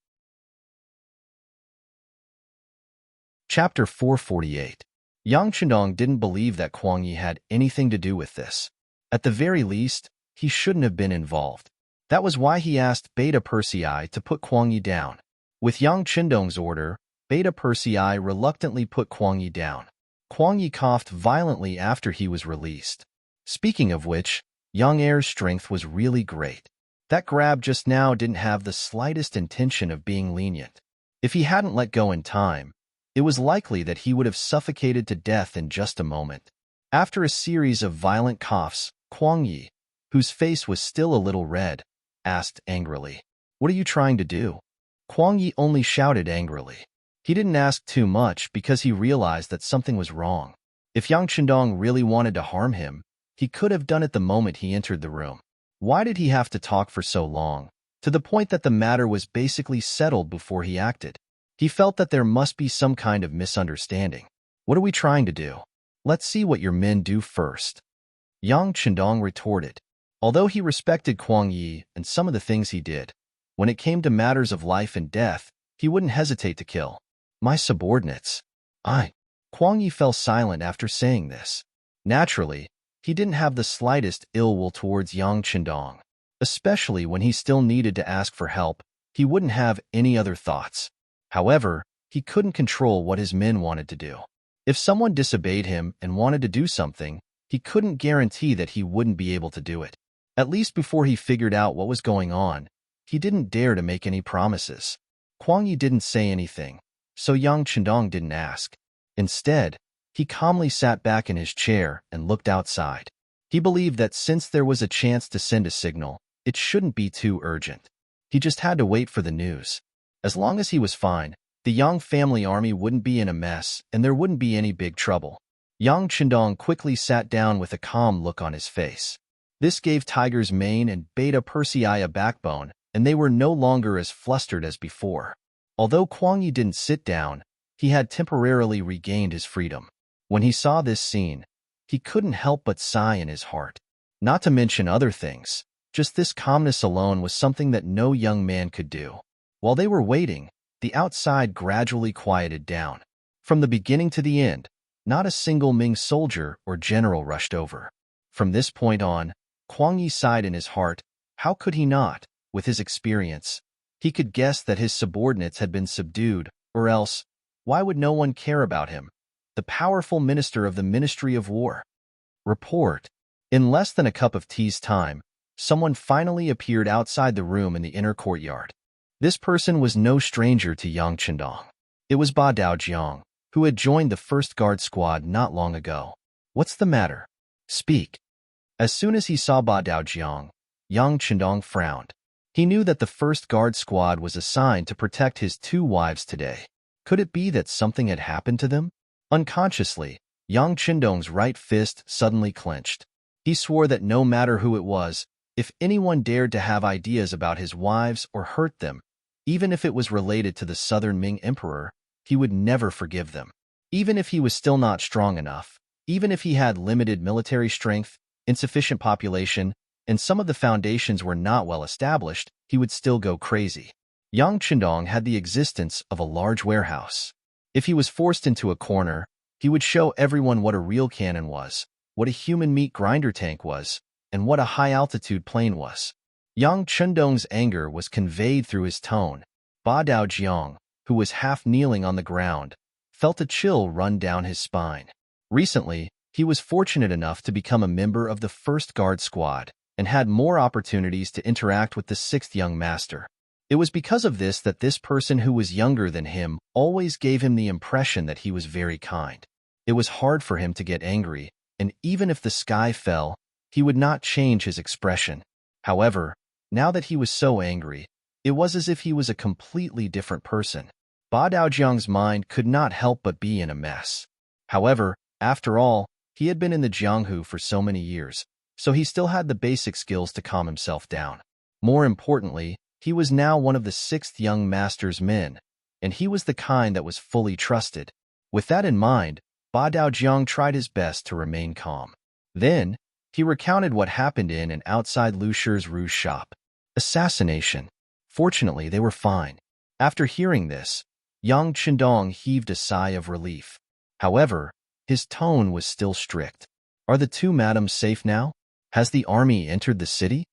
Chapter 448. Yang Chendong didn't believe that Kuang Yi had anything to do with this. At the very least, he shouldn't have been involved. That was why he asked Beta Persei to put Kuang Yi down. With Yang Chendong's order, Beta Persei reluctantly put Kuang Yi down. Kuang Yi coughed violently after he was released. Speaking of which, Yang Heir's strength was really great. That grab just now didn't have the slightest intention of being lenient. If he hadn't let go in time, it was likely that he would have suffocated to death in just a moment. After a series of violent coughs, Kuang Yi, whose face was still a little red, asked angrily. What are you trying to do? Kuang Yi only shouted angrily. He didn't ask too much because he realized that something was wrong. If Yang Chendong really wanted to harm him, he could have done it the moment he entered the room. Why did he have to talk for so long, to the point that the matter was basically settled before he acted? He felt that there must be some kind of misunderstanding. What are we trying to do? Let's see what your men do first. Yang Chendong retorted. Although he respected Kuang Yi and some of the things he did, when it came to matters of life and death, he wouldn't hesitate to kill. My subordinates. Kuang Yi fell silent after saying this. Naturally, he didn't have the slightest ill will towards Yang Chendong. Especially when he still needed to ask for help, he wouldn't have any other thoughts. However, he couldn't control what his men wanted to do. If someone disobeyed him and wanted to do something, he couldn't guarantee that he wouldn't be able to do it. At least before he figured out what was going on, he didn't dare to make any promises. Kuang Yi didn't say anything, so Yang Chendong didn't ask. Instead, he calmly sat back in his chair and looked outside. He believed that since there was a chance to send a signal, it shouldn't be too urgent. He just had to wait for the news. As long as he was fine, the Yang family army wouldn't be in a mess and there wouldn't be any big trouble. Yang Chendong quickly sat down with a calm look on his face. This gave Tiger's mane and Beta Persei a backbone, and they were no longer as flustered as before. Although Kuang Yi didn't sit down, he had temporarily regained his freedom. When he saw this scene, he couldn't help but sigh in his heart. Not to mention other things, just this calmness alone was something that no young man could do. While they were waiting, the outside gradually quieted down. From the beginning to the end, not a single Ming soldier or general rushed over. From this point on, Kuang Yi sighed in his heart. How could he not, with his experience? He could guess that his subordinates had been subdued, or else, why would no one care about him? The powerful minister of the Ministry of War. Report. In less than a cup of tea's time, someone finally appeared outside the room in the inner courtyard. This person was no stranger to Yang Chendong. It was Ba Daojiang, who had joined the first guard squad not long ago. What's the matter? Speak. As soon as he saw Ba Daojiang, Yang Chendong frowned. He knew that the first guard squad was assigned to protect his two wives today. Could it be that something had happened to them? Unconsciously, Yang Chendong's right fist suddenly clenched. He swore that no matter who it was, if anyone dared to have ideas about his wives or hurt them, even if it was related to the Southern Ming Emperor, he would never forgive them. Even if he was still not strong enough, even if he had limited military strength, insufficient population, and some of the foundations were not well established, he would still go crazy. Yang Chendong had the existence of a large warehouse. If he was forced into a corner, he would show everyone what a real cannon was, what a human meat grinder tank was, and what a high-altitude plane was. Yang Chendong's anger was conveyed through his tone. Ba Daojiang, who was half kneeling on the ground, felt a chill run down his spine. Recently, he was fortunate enough to become a member of the first guard squad and had more opportunities to interact with the sixth young master. It was because of this that this person who was younger than him always gave him the impression that he was very kind. It was hard for him to get angry, and even if the sky fell, he would not change his expression. However, now that he was so angry, it was as if he was a completely different person. Ba Daojiang's mind could not help but be in a mess. However, after all, he had been in the Jianghu for so many years, so he still had the basic skills to calm himself down. More importantly, he was now one of the sixth young master's men, and he was the kind that was fully trusted. With that in mind, Ba Daojiang tried his best to remain calm. Then, he recounted what happened in and outside Lu Shi's rouge shop. Assassination. Fortunately, they were fine. After hearing this, Yang Chendong heaved a sigh of relief. However, his tone was still strict. Are the two madams safe now? Has the army entered the city?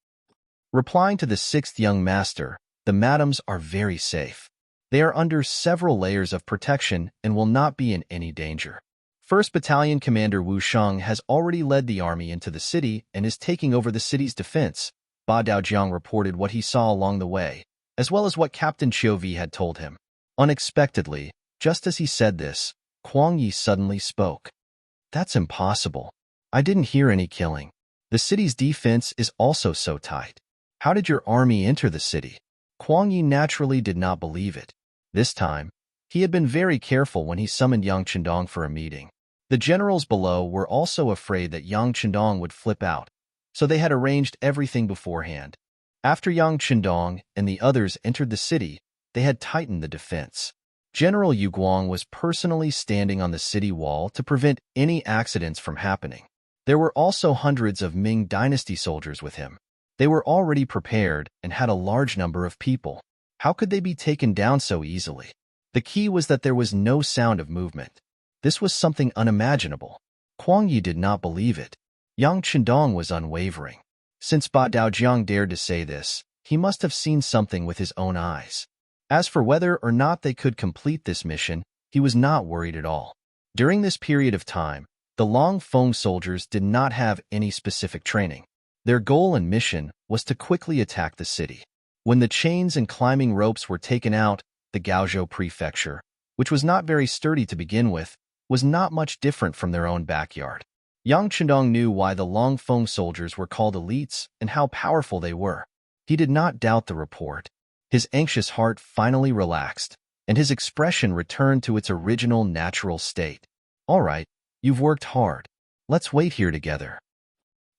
Replying to the sixth young master, the madams are very safe. They are under several layers of protection and will not be in any danger. 1st Battalion Commander Wu Shang has already led the army into the city and is taking over the city's defense. Ba Daojiang reported what he saw along the way, as well as what Captain Chiovi had told him. Unexpectedly, just as he said this, Kuang Yi suddenly spoke. That's impossible. I didn't hear any killing. The city's defense is also so tight. How did your army enter the city? Kuang Yi naturally did not believe it. This time, he had been very careful when he summoned Yang Chendong for a meeting. The generals below were also afraid that Yang Chendong would flip out, so they had arranged everything beforehand. After Yang Chendong and the others entered the city, they had tightened the defense. General Yu Guang was personally standing on the city wall to prevent any accidents from happening. There were also hundreds of Ming dynasty soldiers with him. They were already prepared and had a large number of people. How could they be taken down so easily? The key was that there was no sound of movement. This was something unimaginable. Kuang Yi did not believe it. Yang Chendong was unwavering. Since Ba Daojiang dared to say this, he must have seen something with his own eyes. As for whether or not they could complete this mission, he was not worried at all. During this period of time, the Long Feng soldiers did not have any specific training. Their goal and mission was to quickly attack the city. When the chains and climbing ropes were taken out, the Gaozhou prefecture, which was not very sturdy to begin with, was not much different from their own backyard. Yang Chendong knew why the Long Feng soldiers were called elites and how powerful they were. He did not doubt the report. His anxious heart finally relaxed, and his expression returned to its original natural state. All right, you've worked hard. Let's wait here together.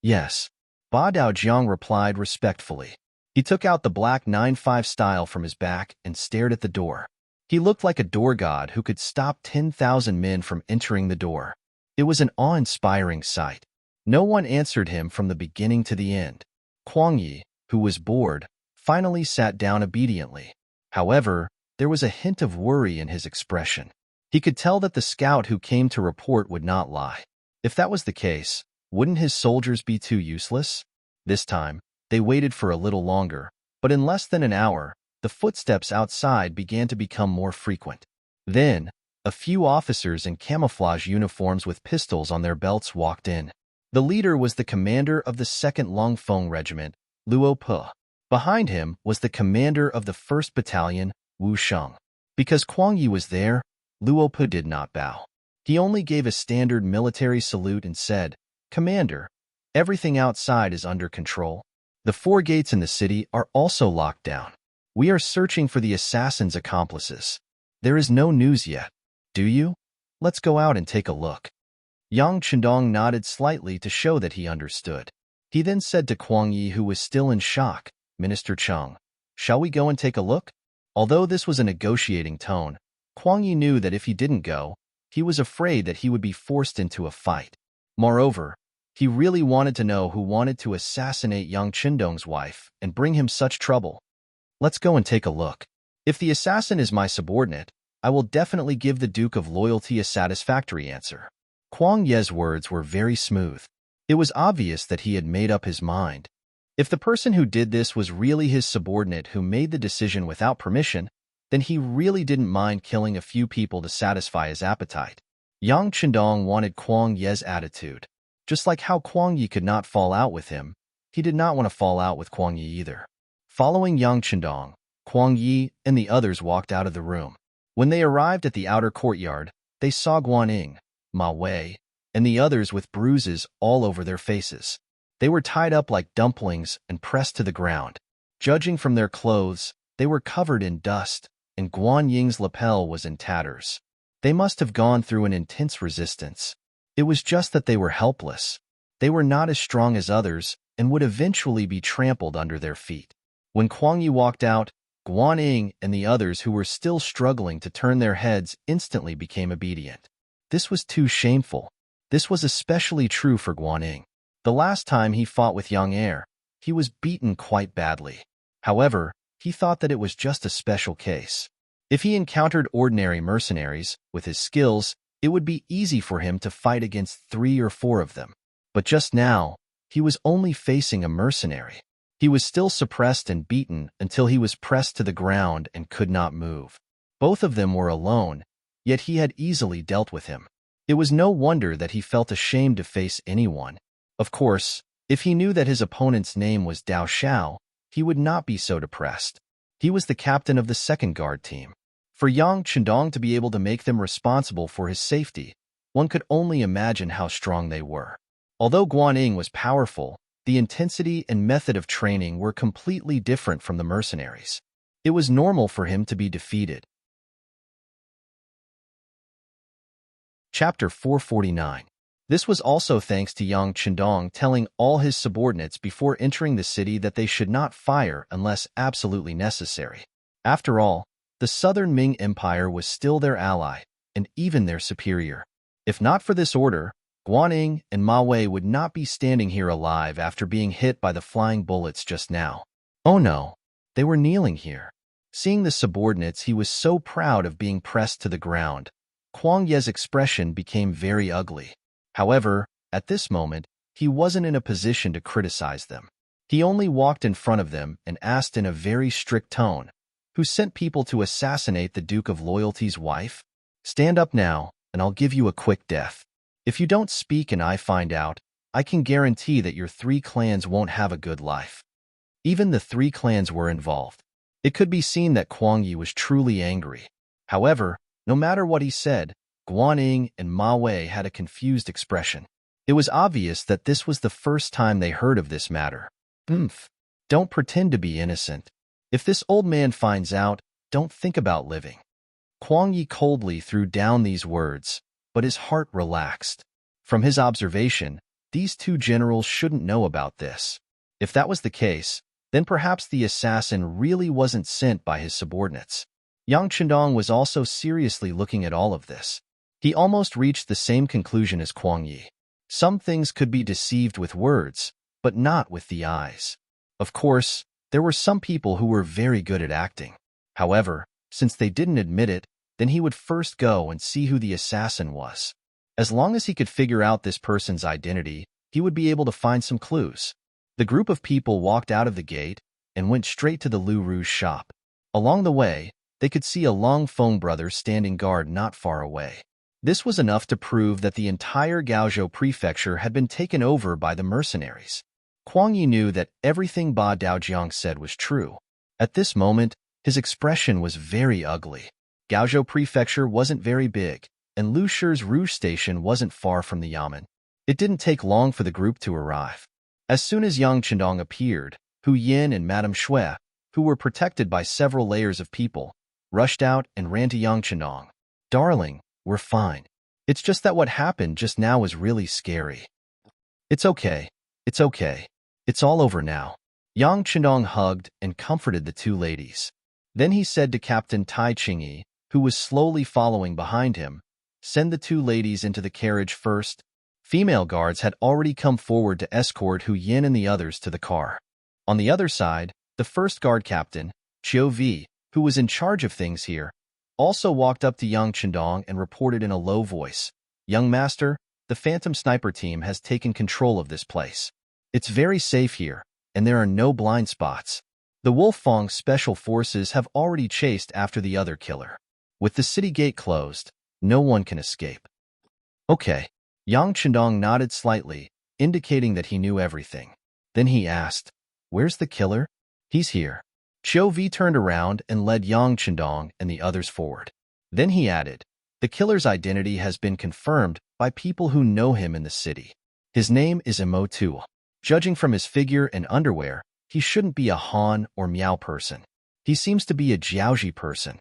Yes. Ba Daojiang replied respectfully. He took out the black 9-5 style from his back and stared at the door. He looked like a door god who could stop 10,000 men from entering the door. It was an awe-inspiring sight. No one answered him from the beginning to the end. Kuang Yi, who was bored, finally sat down obediently. However, there was a hint of worry in his expression. He could tell that the scout who came to report would not lie. If that was the case, wouldn't his soldiers be too useless? This time, they waited for a little longer, but in less than an hour, the footsteps outside began to become more frequent. Then, a few officers in camouflage uniforms with pistols on their belts walked in. The leader was the commander of the 2nd Long Feng Regiment, Luo Pe. Behind him was the commander of the 1st Battalion, Wu Sheng. Because Kuang Yi was there, Luo Pe did not bow. He only gave a standard military salute and said, "Commander, everything outside is under control. The 4 gates in the city are also locked down. We are searching for the assassin's accomplices. There is no news yet. Do you? Let's go out and take a look." Yang Chendong nodded slightly to show that he understood. He then said to Kuang Yi, who was still in shock, "Minister Cheng, shall we go and take a look?" Although this was a negotiating tone, Kuang Yi knew that if he didn't go, he was afraid that he would be forced into a fight. Moreover, he really wanted to know who wanted to assassinate Yang Chendong's wife and bring him such trouble. "Let's go and take a look. If the assassin is my subordinate, I will definitely give the Duke of Loyalty a satisfactory answer." Kuang Ye's words were very smooth. It was obvious that he had made up his mind. If the person who did this was really his subordinate who made the decision without permission, then he really didn't mind killing a few people to satisfy his appetite. Yang Chendong wanted Kuang Ye's attitude. Just like how Kuang Yi could not fall out with him, he did not want to fall out with Kuang Yi either. Following Yang Chendong, Kuang Yi and the others walked out of the room. When they arrived at the outer courtyard, they saw Guaning, Ma Wei, and the others with bruises all over their faces. They were tied up like dumplings and pressed to the ground. Judging from their clothes, they were covered in dust, and Guan Ying's lapel was in tatters. They must have gone through an intense resistance. It was just that they were helpless. They were not as strong as others and would eventually be trampled under their feet. When Kuang Yi walked out, Guan Ying and the others who were still struggling to turn their heads instantly became obedient. This was too shameful. This was especially true for Guan Ying. The last time he fought with Yang Er, he was beaten quite badly. However, he thought that it was just a special case. If he encountered ordinary mercenaries, with his skills, it would be easy for him to fight against 3 or 4 of them. But just now, he was only facing a mercenary. He was still suppressed and beaten until he was pressed to the ground and could not move. Both of them were alone, yet he had easily dealt with him. It was no wonder that he felt ashamed to face anyone. Of course, if he knew that his opponent's name was Dao Xiao, he would not be so depressed. He was the captain of the 2nd Guard team. For Yang Chendong to be able to make them responsible for his safety, one could only imagine how strong they were. Although Guan Ying was powerful, the intensity and method of training were completely different from the mercenaries. It was normal for him to be defeated. Chapter 449. This was also thanks to Yang Chendong telling all his subordinates before entering the city that they should not fire unless absolutely necessary. After all, the southern Ming Empire was still their ally, and even their superior. If not for this order, Guanyin and Ma Wei would not be standing here alive after being hit by the flying bullets just now. Oh no, they were kneeling here. Seeing the subordinates, he was so proud of being pressed to the ground. Kuang Ye's expression became very ugly. However, at this moment, he wasn't in a position to criticize them. He only walked in front of them and asked in a very strict tone, "Who sent people to assassinate the Duke of Loyalty's wife? Stand up now, and I'll give you a quick death. If you don't speak and I find out, I can guarantee that your 3 clans won't have a good life." Even the 3 clans were involved. It could be seen that Kuang Yi was truly angry. However, no matter what he said, Guanyin and Ma Wei had a confused expression. It was obvious that this was the first time they heard of this matter. Don't pretend to be innocent. If this old man finds out, don't think about living. Kuang Yi coldly threw down these words, but his heart relaxed. From his observation, these 2 generals shouldn't know about this. If that was the case, then perhaps the assassin really wasn't sent by his subordinates. Yang Chendong was also seriously looking at all of this. He almost reached the same conclusion as Kuang Yi. Some things could be deceived with words, but not with the eyes. Of course, there were some people who were very good at acting. However, since they didn't admit it, then he would first go and see who the assassin was. As long as he could figure out this person's identity, he would be able to find some clues. The group of people walked out of the gate and went straight to the Lu Rouge shop. Along the way, they could see a Long Feng brother standing guard not far away. This was enough to prove that the entire Gaozhou prefecture had been taken over by the mercenaries. Kuang Yi knew that everything Ba Daojiang said was true. At this moment, his expression was very ugly. Gaozhou prefecture wasn't very big, and Lu Shi's Rouge station wasn't far from the Yamen. It didn't take long for the group to arrive. As soon as Yang Chendong appeared, Hu Yin and Madame Shui, who were protected by several layers of people, rushed out and ran to Yang Chendong. "Darling, we're fine. It's just that what happened just now was really scary." It's okay. It's all over now." Yang Chendong hugged and comforted the 2 ladies. Then he said to Captain Tai Qingyi, who was slowly following behind him, "Send the 2 ladies into the carriage first." Female guards had already come forward to escort Hu Yin and the others to the car. On the other side, the first guard captain, Chiu Vi, who was in charge of things here, also walked up to Yang Chendong and reported in a low voice, "Young master, the Phantom Sniper team has taken control of this place. It's very safe here, and there are no blind spots. The Wolfang Special Forces have already chased after the other killer. With the city gate closed, no one can escape." "Okay." Yang Chendong nodded slightly, indicating that he knew everything. Then he asked, "Where's the killer?" "He's here." Chiu Vi turned around and led Yang Chendong and the others forward. Then he added, "The killer's identity has been confirmed by people who know him in the city. His name is Imo Tu. Judging from his figure and underwear, he shouldn't be a Han or Miao person. He seems to be a Jiaoji person."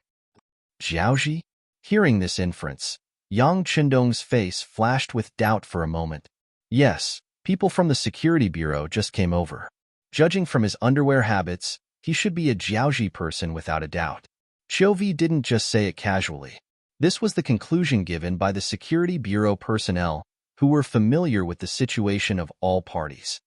Jiaoji? Hearing this inference, Yang Chendong's face flashed with doubt for a moment. Yes, people from the security bureau just came over. Judging from his underwear habits, he should be a Jiaoji person without a doubt. Chiu Vi didn't just say it casually. This was the conclusion given by the security bureau personnel who were familiar with the situation of all parties.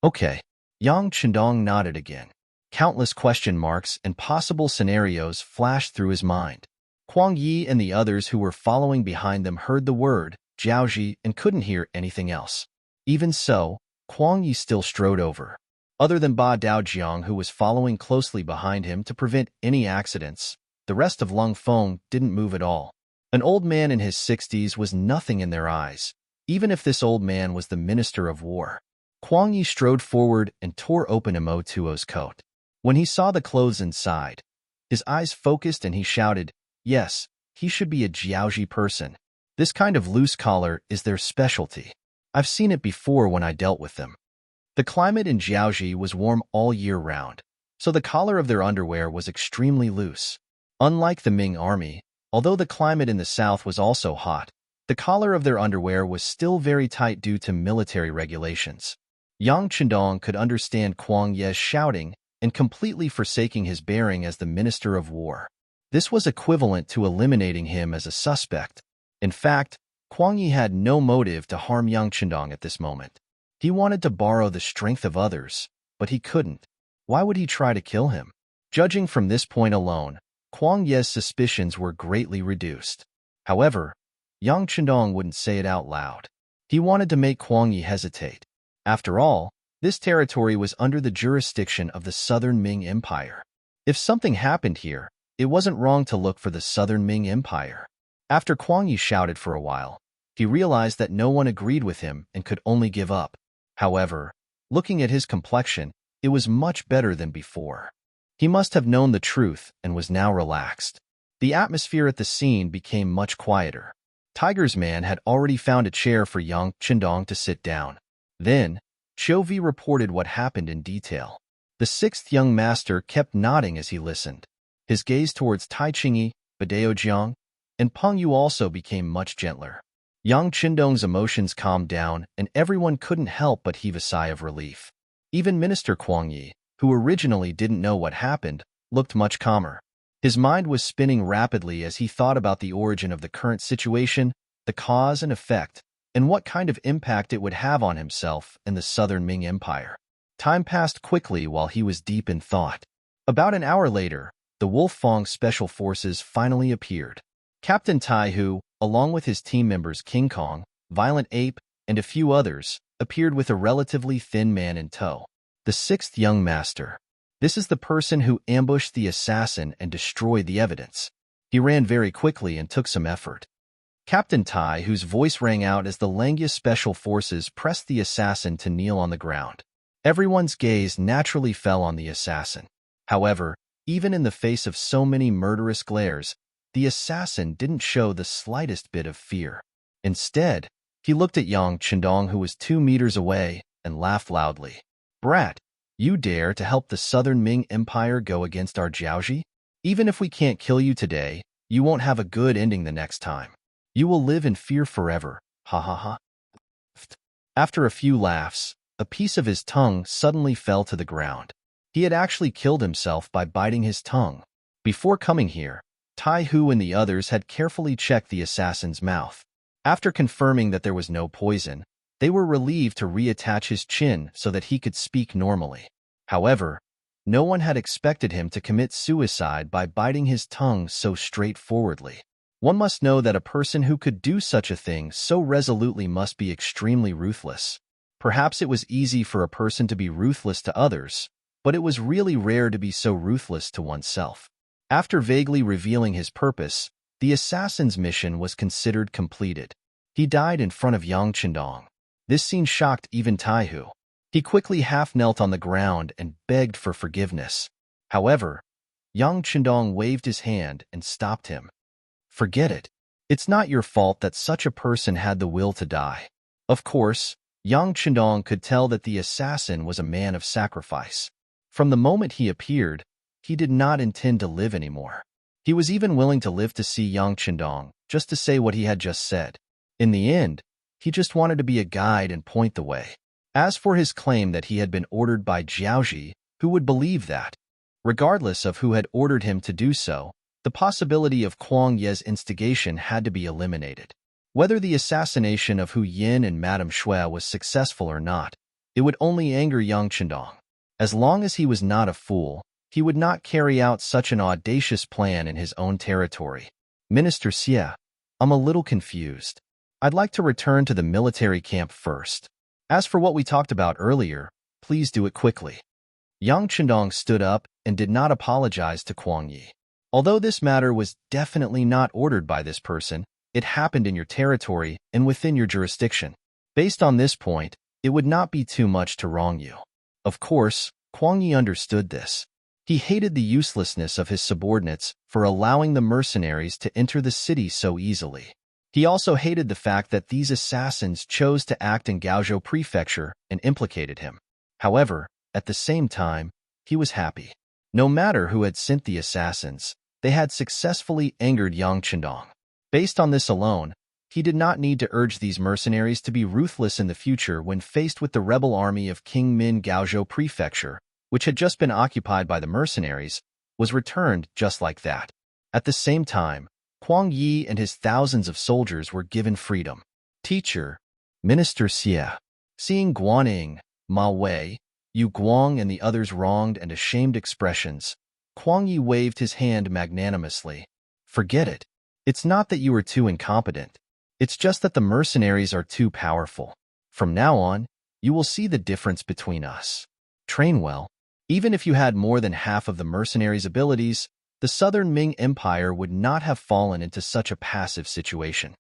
Okay. Yang Chendong nodded again. Countless question marks and possible scenarios flashed through his mind. Kuang Yi and the others who were following behind them heard the word Jiaoji and couldn't hear anything else. Even so, Kuang Yi still strode over. Other than Ba Daojiang, who was following closely behind him to prevent any accidents, the rest of Lung Feng didn't move at all. An old man in his 60s was nothing in their eyes, even if this old man was the Minister of War. Kuang Yi strode forward and tore open Imo Tuo's coat. When he saw the clothes inside, his eyes focused and he shouted, "Yes, he should be a Jiaoji person. This kind of loose collar is their specialty. I've seen it before when I dealt with them." The climate in Jiaoji was warm all year round, so the collar of their underwear was extremely loose. Unlike the Ming army, although the climate in the south was also hot, the collar of their underwear was still very tight due to military regulations. Yang Chendong could understand Kuang Ye's shouting and completely forsaking his bearing as the Minister of War. This was equivalent to eliminating him as a suspect. In fact, Kuang Yi had no motive to harm Yang Chendong at this moment. He wanted to borrow the strength of others, but he couldn't. Why would he try to kill him? Judging from this point alone, Kuang Ye's suspicions were greatly reduced. However, Yang Chendong wouldn't say it out loud. He wanted to make Kuang Yi hesitate. After all, this territory was under the jurisdiction of the Southern Ming Empire. If something happened here, it wasn't wrong to look for the Southern Ming Empire. After Kuang Yi shouted for a while, he realized that no one agreed with him and could only give up. However, looking at his complexion, it was much better than before. He must have known the truth and was now relaxed. The atmosphere at the scene became much quieter. Tiger's man had already found a chair for Yang Chendong to sit down. Then, Chauvi reported what happened in detail. The sixth young master kept nodding as he listened. His gaze towards Tai Qingyi, Badao Jiang, and Peng Yu also became much gentler. Yang Chendong's emotions calmed down, and everyone couldn't help but heave a sigh of relief. Even Minister Kuang Yi, who originally didn't know what happened, looked much calmer. His mind was spinning rapidly as he thought about the origin of the current situation, the cause and effect, and what kind of impact it would have on himself and the Southern Ming Empire. Time passed quickly while he was deep in thought. About an hour later, the Wolfang Special Forces finally appeared. Captain Tai, who, along with his team members King Kong, Violent Ape, and a few others, appeared with a relatively thin man in tow. The sixth young master. This is the person who ambushed the assassin and destroyed the evidence. He ran very quickly and took some effort. Captain Tai, whose voice rang out as the Langia Special Forces pressed the assassin to kneel on the ground. Everyone's gaze naturally fell on the assassin. However, even in the face of so many murderous glares, the assassin didn't show the slightest bit of fear. Instead, he looked at Yang Chendong, who was 2 meters away, and laughed loudly. "Brat, you dare to help the Southern Ming Empire go against our Jiaoji? Even if we can't kill you today, you won't have a good ending the next time. You will live in fear forever, ha ha ha." After a few laughs, a piece of his tongue suddenly fell to the ground. He had actually killed himself by biting his tongue. Before coming here, Tai Hu and the others had carefully checked the assassin's mouth. After confirming that there was no poison, they were relieved to reattach his chin so that he could speak normally. However, no one had expected him to commit suicide by biting his tongue so straightforwardly. One must know that a person who could do such a thing so resolutely must be extremely ruthless. Perhaps it was easy for a person to be ruthless to others, but it was really rare to be so ruthless to oneself. After vaguely revealing his purpose, the assassin's mission was considered completed. He died in front of Yang Chendong. This scene shocked even Tai Hu. He quickly half-knelt on the ground and begged for forgiveness. However, Yang Chendong waved his hand and stopped him. "Forget it. It's not your fault that such a person had the will to die." Of course, Yang Chendong could tell that the assassin was a man of sacrifice. From the moment he appeared, he did not intend to live anymore. He was even willing to live to see Yang Chendong, just to say what he had just said. In the end, he just wanted to be a guide and point the way. As for his claim that he had been ordered by Jiaoji, who would believe that? Regardless of who had ordered him to do so, the possibility of Kuang Ye's instigation had to be eliminated. Whether the assassination of Hu Yin and Madame Shui was successful or not, it would only anger Yang Chendong. As long as he was not a fool, he would not carry out such an audacious plan in his own territory. "Minister Xie, I'm a little confused. I'd like to return to the military camp first. As for what we talked about earlier, please do it quickly." Yang Chendong stood up and did not apologize to Kuang Yi. "Although this matter was definitely not ordered by this person, it happened in your territory and within your jurisdiction. Based on this point, it would not be too much to wrong you." Of course, Kuang Yi understood this. He hated the uselessness of his subordinates for allowing the mercenaries to enter the city so easily. He also hated the fact that these assassins chose to act in Gaozhou Prefecture and implicated him. However, at the same time, he was happy. No matter who had sent the assassins, they had successfully angered Yang Chendong. Based on this alone, he did not need to urge these mercenaries to be ruthless in the future when faced with the rebel army of King Min Gaozhou Prefecture, which had just been occupied by the mercenaries, was returned just like that. At the same time, Huang Yi and his thousands of soldiers were given freedom. Teacher, Minister Xie, seeing Guanyin, Ma Wei, Yu Guang and the others' wronged and ashamed expressions, Huang Yi waved his hand magnanimously. Forget it. It's not that you are too incompetent. It's just that the mercenaries are too powerful. From now on, you will see the difference between us. Train well. Even if you had more than half of the mercenaries' abilities, the Southern Ming Empire would not have fallen into such a passive situation.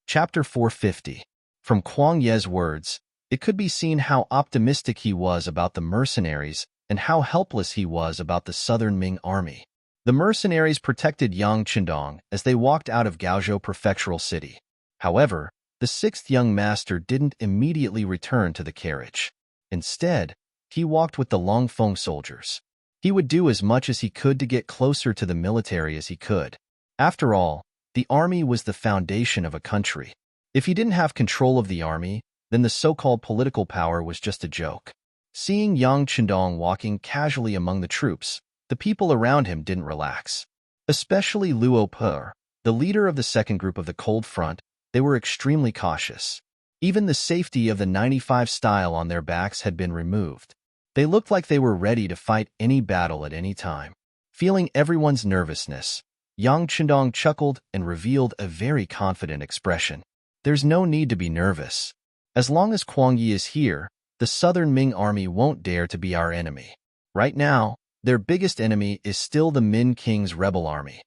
Chapter 450. From Huang Ye's words, it could be seen how optimistic he was about the mercenaries and how helpless he was about the Southern Ming army. The mercenaries protected Yang Chendong as they walked out of Gaozhou Prefectural City. However, the sixth young master didn't immediately return to the carriage. Instead, he walked with the Longfeng soldiers. He would do as much as he could to get closer to the military as he could. After all, the army was the foundation of a country. If he didn't have control of the army, then the so-called political power was just a joke. Seeing Yang Chendong walking casually among the troops, the people around him didn't relax. Especially Luo Per, the leader of the second group of the Cold Front, they were extremely cautious. Even the safety of the 95 style on their backs had been removed. They looked like they were ready to fight any battle at any time. Feeling everyone's nervousness, Yang Chendong chuckled and revealed a very confident expression. There's no need to be nervous. As long as Huang Yi is here, the Southern Ming army won't dare to be our enemy. Right now, their biggest enemy is still the Min King's rebel army.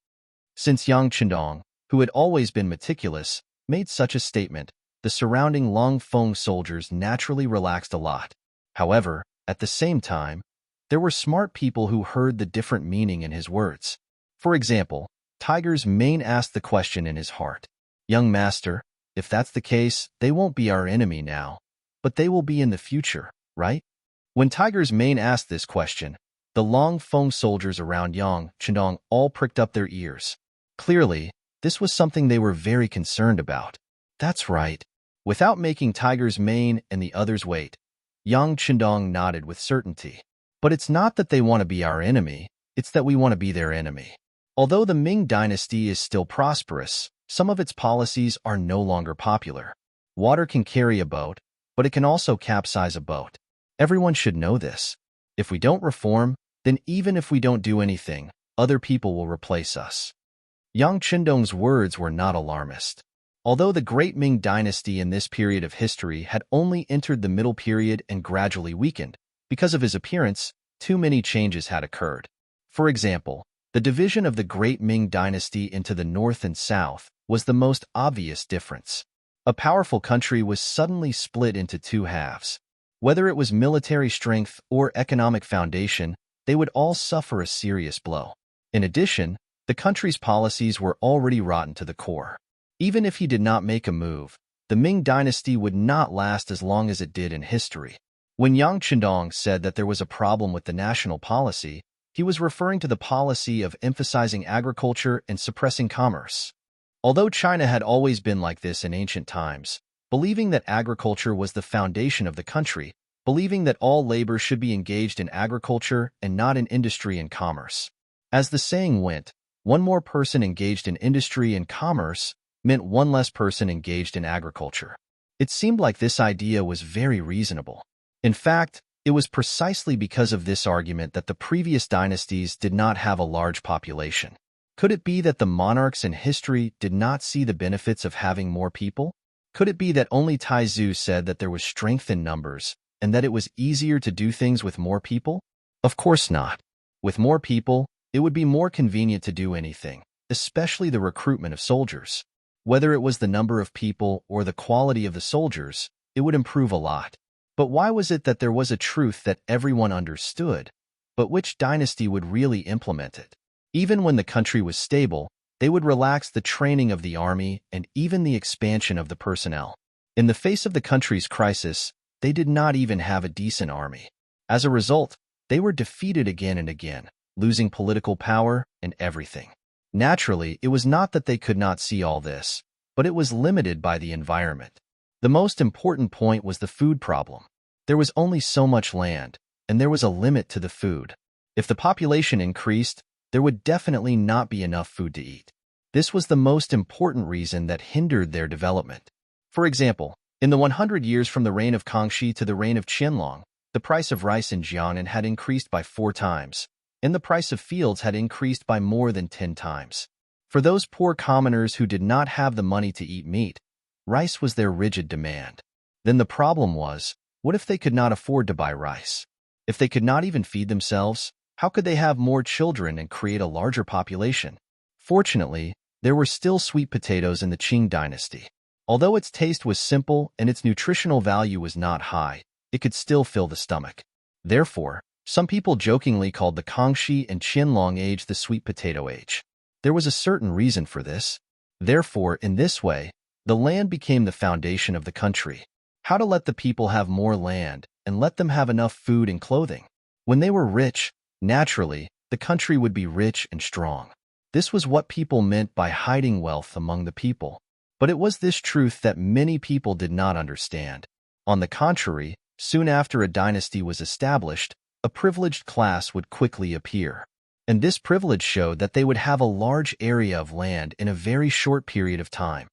Since Yang Chendong, who had always been meticulous, made such a statement, the surrounding Longfeng soldiers naturally relaxed a lot. However, at the same time, there were smart people who heard the different meaning in his words. For example, Tiger's Mane asked the question in his heart. Young master, if that's the case, they won't be our enemy now, but they will be in the future, right? When Tiger's Mane asked this question, the Longfeng soldiers around Yang Chendong all pricked up their ears. Clearly, this was something they were very concerned about. That's right. Without making Tiger's Mane and the others wait, Yang Chendong nodded with certainty. But it's not that they want to be our enemy, it's that we want to be their enemy. Although the Ming dynasty is still prosperous, some of its policies are no longer popular. Water can carry a boat, but it can also capsize a boat. Everyone should know this. If we don't reform, then even if we don't do anything, other people will replace us. Yang Chendong's words were not alarmist. Although the Great Ming dynasty in this period of history had only entered the middle period and gradually weakened, because of his appearance, too many changes had occurred. For example, the division of the Great Ming dynasty into the north and south was the most obvious difference. A powerful country was suddenly split into two halves. Whether it was military strength or economic foundation, they would all suffer a serious blow. In addition, the country's policies were already rotten to the core. Even if he did not make a move, the Ming dynasty would not last as long as it did in history. When Yang Chendong said that there was a problem with the national policy, he was referring to the policy of emphasizing agriculture and suppressing commerce. Although China had always been like this in ancient times, believing that agriculture was the foundation of the country, believing that all labor should be engaged in agriculture and not in industry and commerce. As the saying went, one more person engaged in industry and commerce meant one less person engaged in agriculture. It seemed like this idea was very reasonable. In fact, it was precisely because of this argument that the previous dynasties did not have a large population. Could it be that the monarchs in history did not see the benefits of having more people? Could it be that only Taizu said that there was strength in numbers and that it was easier to do things with more people? Of course not. With more people, it would be more convenient to do anything, especially the recruitment of soldiers. Whether it was the number of people or the quality of the soldiers, it would improve a lot. But why was it that there was a truth that everyone understood, but which dynasty would really implement it? Even when the country was stable, they would relax the training of the army and even the expansion of the personnel. In the face of the country's crisis, they did not even have a decent army. As a result, they were defeated again and again, losing political power and everything. Naturally, it was not that they could not see all this, but it was limited by the environment. The most important point was the food problem. There was only so much land, and there was a limit to the food. If the population increased, there would definitely not be enough food to eat. This was the most important reason that hindered their development. For example, in the 100 years from the reign of Kangxi to the reign of Qianlong, the price of rice in Jiangnan had increased by 4 times, and the price of fields had increased by more than 10 times. For those poor commoners who did not have the money to eat meat, rice was their rigid demand. Then the problem was, what if they could not afford to buy rice? If they could not even feed themselves, how could they have more children and create a larger population? Fortunately, there were still sweet potatoes in the Qing dynasty. Although its taste was simple and its nutritional value was not high, it could still fill the stomach. Therefore, some people jokingly called the Kangxi and Qianlong age the sweet potato age. There was a certain reason for this. Therefore, in this way, the land became the foundation of the country. How to let the people have more land and let them have enough food and clothing. When they were rich, naturally, the country would be rich and strong. This was what people meant by hiding wealth among the people. But it was this truth that many people did not understand. On the contrary, soon after a dynasty was established, a privileged class would quickly appear. And this privilege showed that they would have a large area of land in a very short period of time.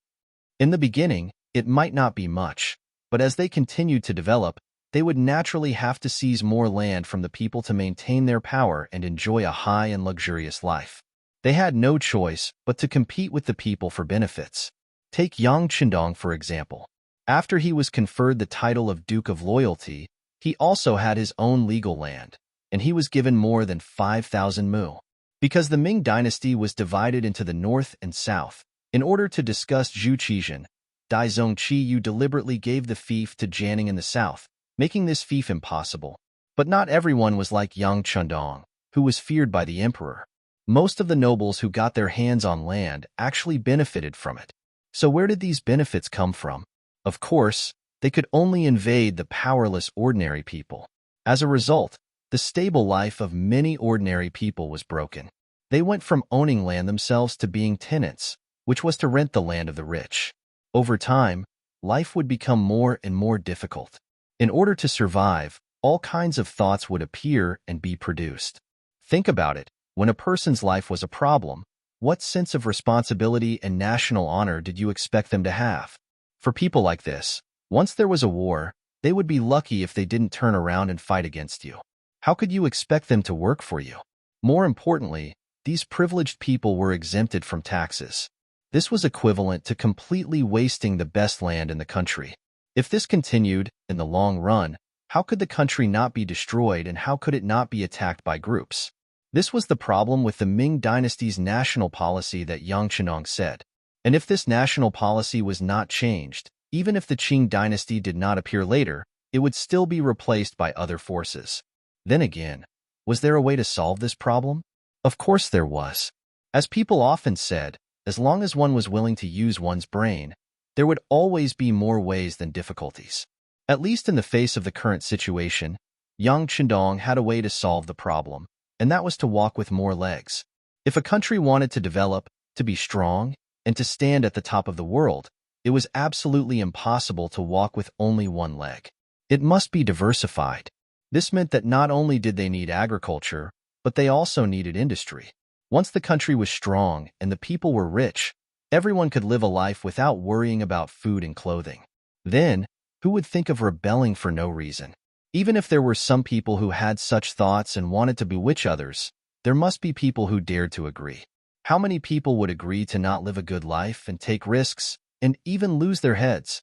In the beginning, it might not be much, but as they continued to develop, they would naturally have to seize more land from the people to maintain their power and enjoy a high and luxurious life. They had no choice but to compete with the people for benefits. Take Yang Qindong, for example. After he was conferred the title of Duke of Loyalty, he also had his own legal land, and he was given more than 5,000 mu. Because the Ming dynasty was divided into the north and south, in order to discuss Zhu Qizhen, Dai Zongqi Yu deliberately gave the fief to Jianing in the south, making this fief impossible. But not everyone was like Yang Qindong, who was feared by the emperor. Most of the nobles who got their hands on land actually benefited from it. So where did these benefits come from? Of course, they could only invade the powerless ordinary people. As a result, the stable life of many ordinary people was broken. They went from owning land themselves to being tenants, which was to rent the land of the rich. Over time, life would become more and more difficult. In order to survive, all kinds of thoughts would appear and be produced. Think about it. When a person's life was a problem, what sense of responsibility and national honor did you expect them to have? For people like this, once there was a war, they would be lucky if they didn't turn around and fight against you. How could you expect them to work for you? More importantly, these privileged people were exempted from taxes. This was equivalent to completely wasting the best land in the country. If this continued, in the long run, how could the country not be destroyed and how could it not be attacked by groups? This was the problem with the Ming dynasty's national policy that Yang Qinong said. And if this national policy was not changed, even if the Qing dynasty did not appear later, it would still be replaced by other forces. Then again, was there a way to solve this problem? Of course there was. As people often said, as long as one was willing to use one's brain, there would always be more ways than difficulties. At least in the face of the current situation, Yang Qindong had a way to solve the problem, and that was to walk with more legs. If a country wanted to develop, to be strong, and to stand at the top of the world, it was absolutely impossible to walk with only one leg. It must be diversified. This meant that not only did they need agriculture, but they also needed industry. Once the country was strong and the people were rich, everyone could live a life without worrying about food and clothing. Then, who would think of rebelling for no reason? Even if there were some people who had such thoughts and wanted to bewitch others, there must be people who dared to agree. How many people would agree to not live a good life and take risks, and even lose their heads?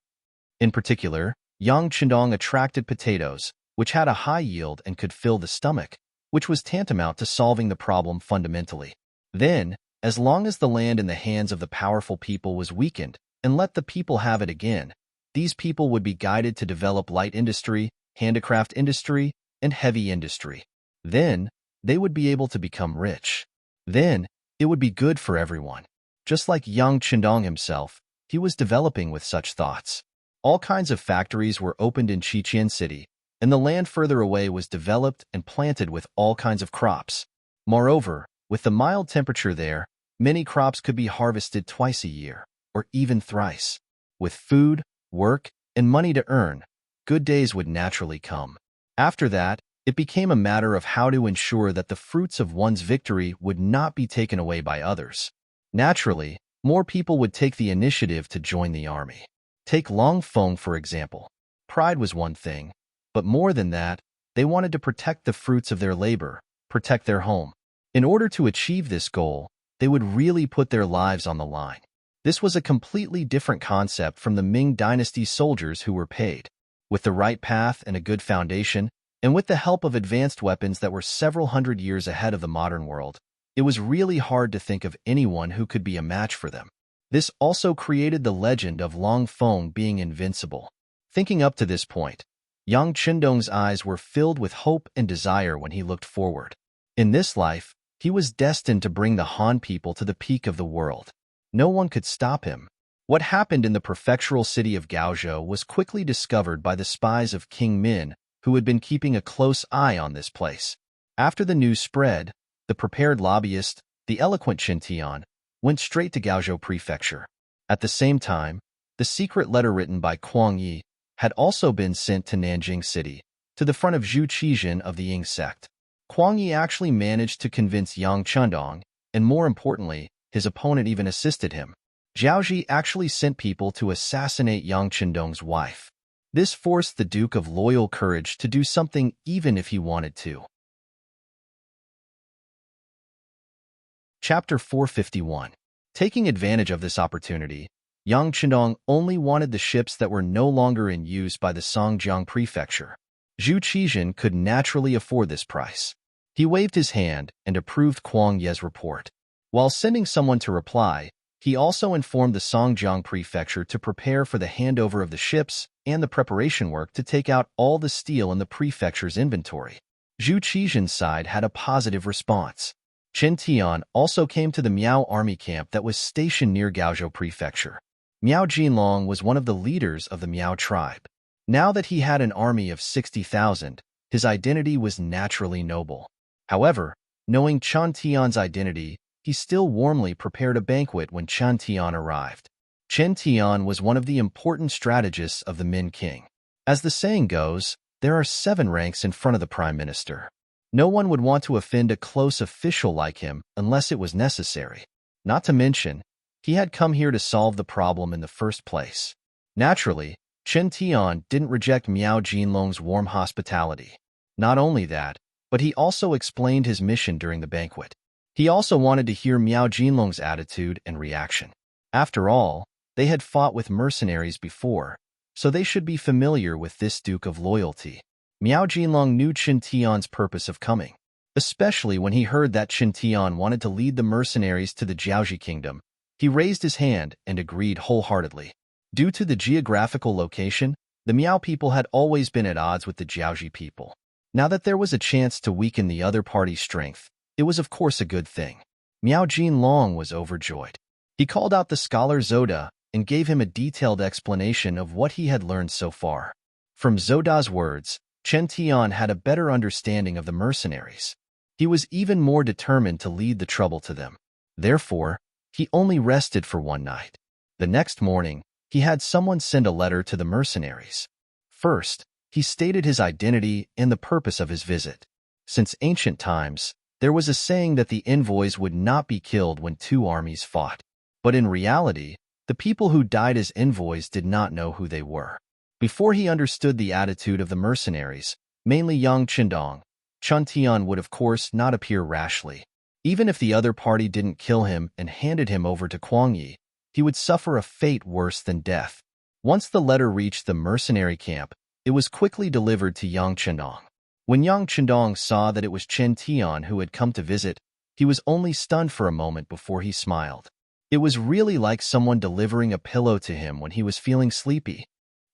In particular, Yang Qindong attracted potatoes, which had a high yield and could fill the stomach, which was tantamount to solving the problem fundamentally. Then, as long as the land in the hands of the powerful people was weakened, and let the people have it again, these people would be guided to develop light industry, handicraft industry, and heavy industry. Then, they would be able to become rich. Then, it would be good for everyone. Just like Yang Qindong himself, he was developing with such thoughts. All kinds of factories were opened in Qiqian City, and the land further away was developed and planted with all kinds of crops. Moreover, with the mild temperature there, many crops could be harvested twice a year, or even thrice. With food, work, and money to earn, good days would naturally come. After that, it became a matter of how to ensure that the fruits of one's victory would not be taken away by others. Naturally, more people would take the initiative to join the army. Take Long Feng, for example. Pride was one thing, but more than that, they wanted to protect the fruits of their labor, protect their home. In order to achieve this goal, they would really put their lives on the line. This was a completely different concept from the Ming dynasty soldiers who were paid. With the right path and a good foundation, and with the help of advanced weapons that were several hundred years ahead of the modern world, it was really hard to think of anyone who could be a match for them. This also created the legend of Long Feng being invincible. Thinking up to this point, Yang Qindong's eyes were filled with hope and desire when he looked forward. In this life, he was destined to bring the Han people to the peak of the world. No one could stop him. What happened in the prefectural city of Gaozhou was quickly discovered by the spies of King Min, who had been keeping a close eye on this place. After the news spread, the prepared lobbyist, the eloquent Qin Tian, went straight to Gaozhou Prefecture. At the same time, the secret letter written by Kuang Yi had also been sent to Nanjing City, to the front of Zhu Qijin of the Ying sect. Kuang Yi actually managed to convince Yang Chundong, and more importantly, his opponent even assisted him. Zhaoji actually sent people to assassinate Yang Qindong's wife. This forced the Duke of Loyal Courage to do something even if he wanted to. Chapter 451. Taking advantage of this opportunity, Yang Qindong only wanted the ships that were no longer in use by the Songjiang Prefecture. Zhu Qijin could naturally afford this price. He waved his hand and approved Kuang Ye's report. While sending someone to reply, he also informed the Songjiang Prefecture to prepare for the handover of the ships and the preparation work to take out all the steel in the prefecture's inventory. Zhu Qijin's side had a positive response. Qin Tian also came to the Miao army camp that was stationed near Gaozhou Prefecture. Miao Jinlong was one of the leaders of the Miao tribe. Now that he had an army of 60,000, his identity was naturally noble. However, knowing Qin Tian's identity, he still warmly prepared a banquet when Qin Tian arrived. Qin Tian was one of the important strategists of the Min King. As the saying goes, there are 7 ranks in front of the Prime Minister. No one would want to offend a close official like him unless it was necessary. Not to mention, he had come here to solve the problem in the first place. Naturally, Qin Tian didn't reject Miao Jinlong's warm hospitality. Not only that, but he also explained his mission during the banquet. He also wanted to hear Miao Jinlong's attitude and reaction. After all, they had fought with mercenaries before, so they should be familiar with this Duke of Loyalty. Miao Jinlong knew Qin Tian's purpose of coming, especially when he heard that Qin Tian wanted to lead the mercenaries to the Jiaoji kingdom. He raised his hand and agreed wholeheartedly. Due to the geographical location, the Miao people had always been at odds with the Jiaoji people. Now that there was a chance to weaken the other party's strength, it was of course a good thing. Miao Jinlong was overjoyed. He called out the scholar Zoda and gave him a detailed explanation of what he had learned so far. From Zoda's words, Qin Tian had a better understanding of the mercenaries. He was even more determined to lead the trouble to them. Therefore, he only rested for one night. The next morning, he had someone send a letter to the mercenaries. First, he stated his identity and the purpose of his visit. Since ancient times, there was a saying that the envoys would not be killed when 2 armies fought. But in reality, the people who died as envoys did not know who they were. Before he understood the attitude of the mercenaries, mainly Yang Qindong, Qin Tian would of course not appear rashly. Even if the other party didn't kill him and handed him over to Kuang Yi, he would suffer a fate worse than death. Once the letter reached the mercenary camp, it was quickly delivered to Yang Qindong. When Yang Qindong saw that it was Qin Tian who had come to visit, he was only stunned for a moment before he smiled. It was really like someone delivering a pillow to him when he was feeling sleepy.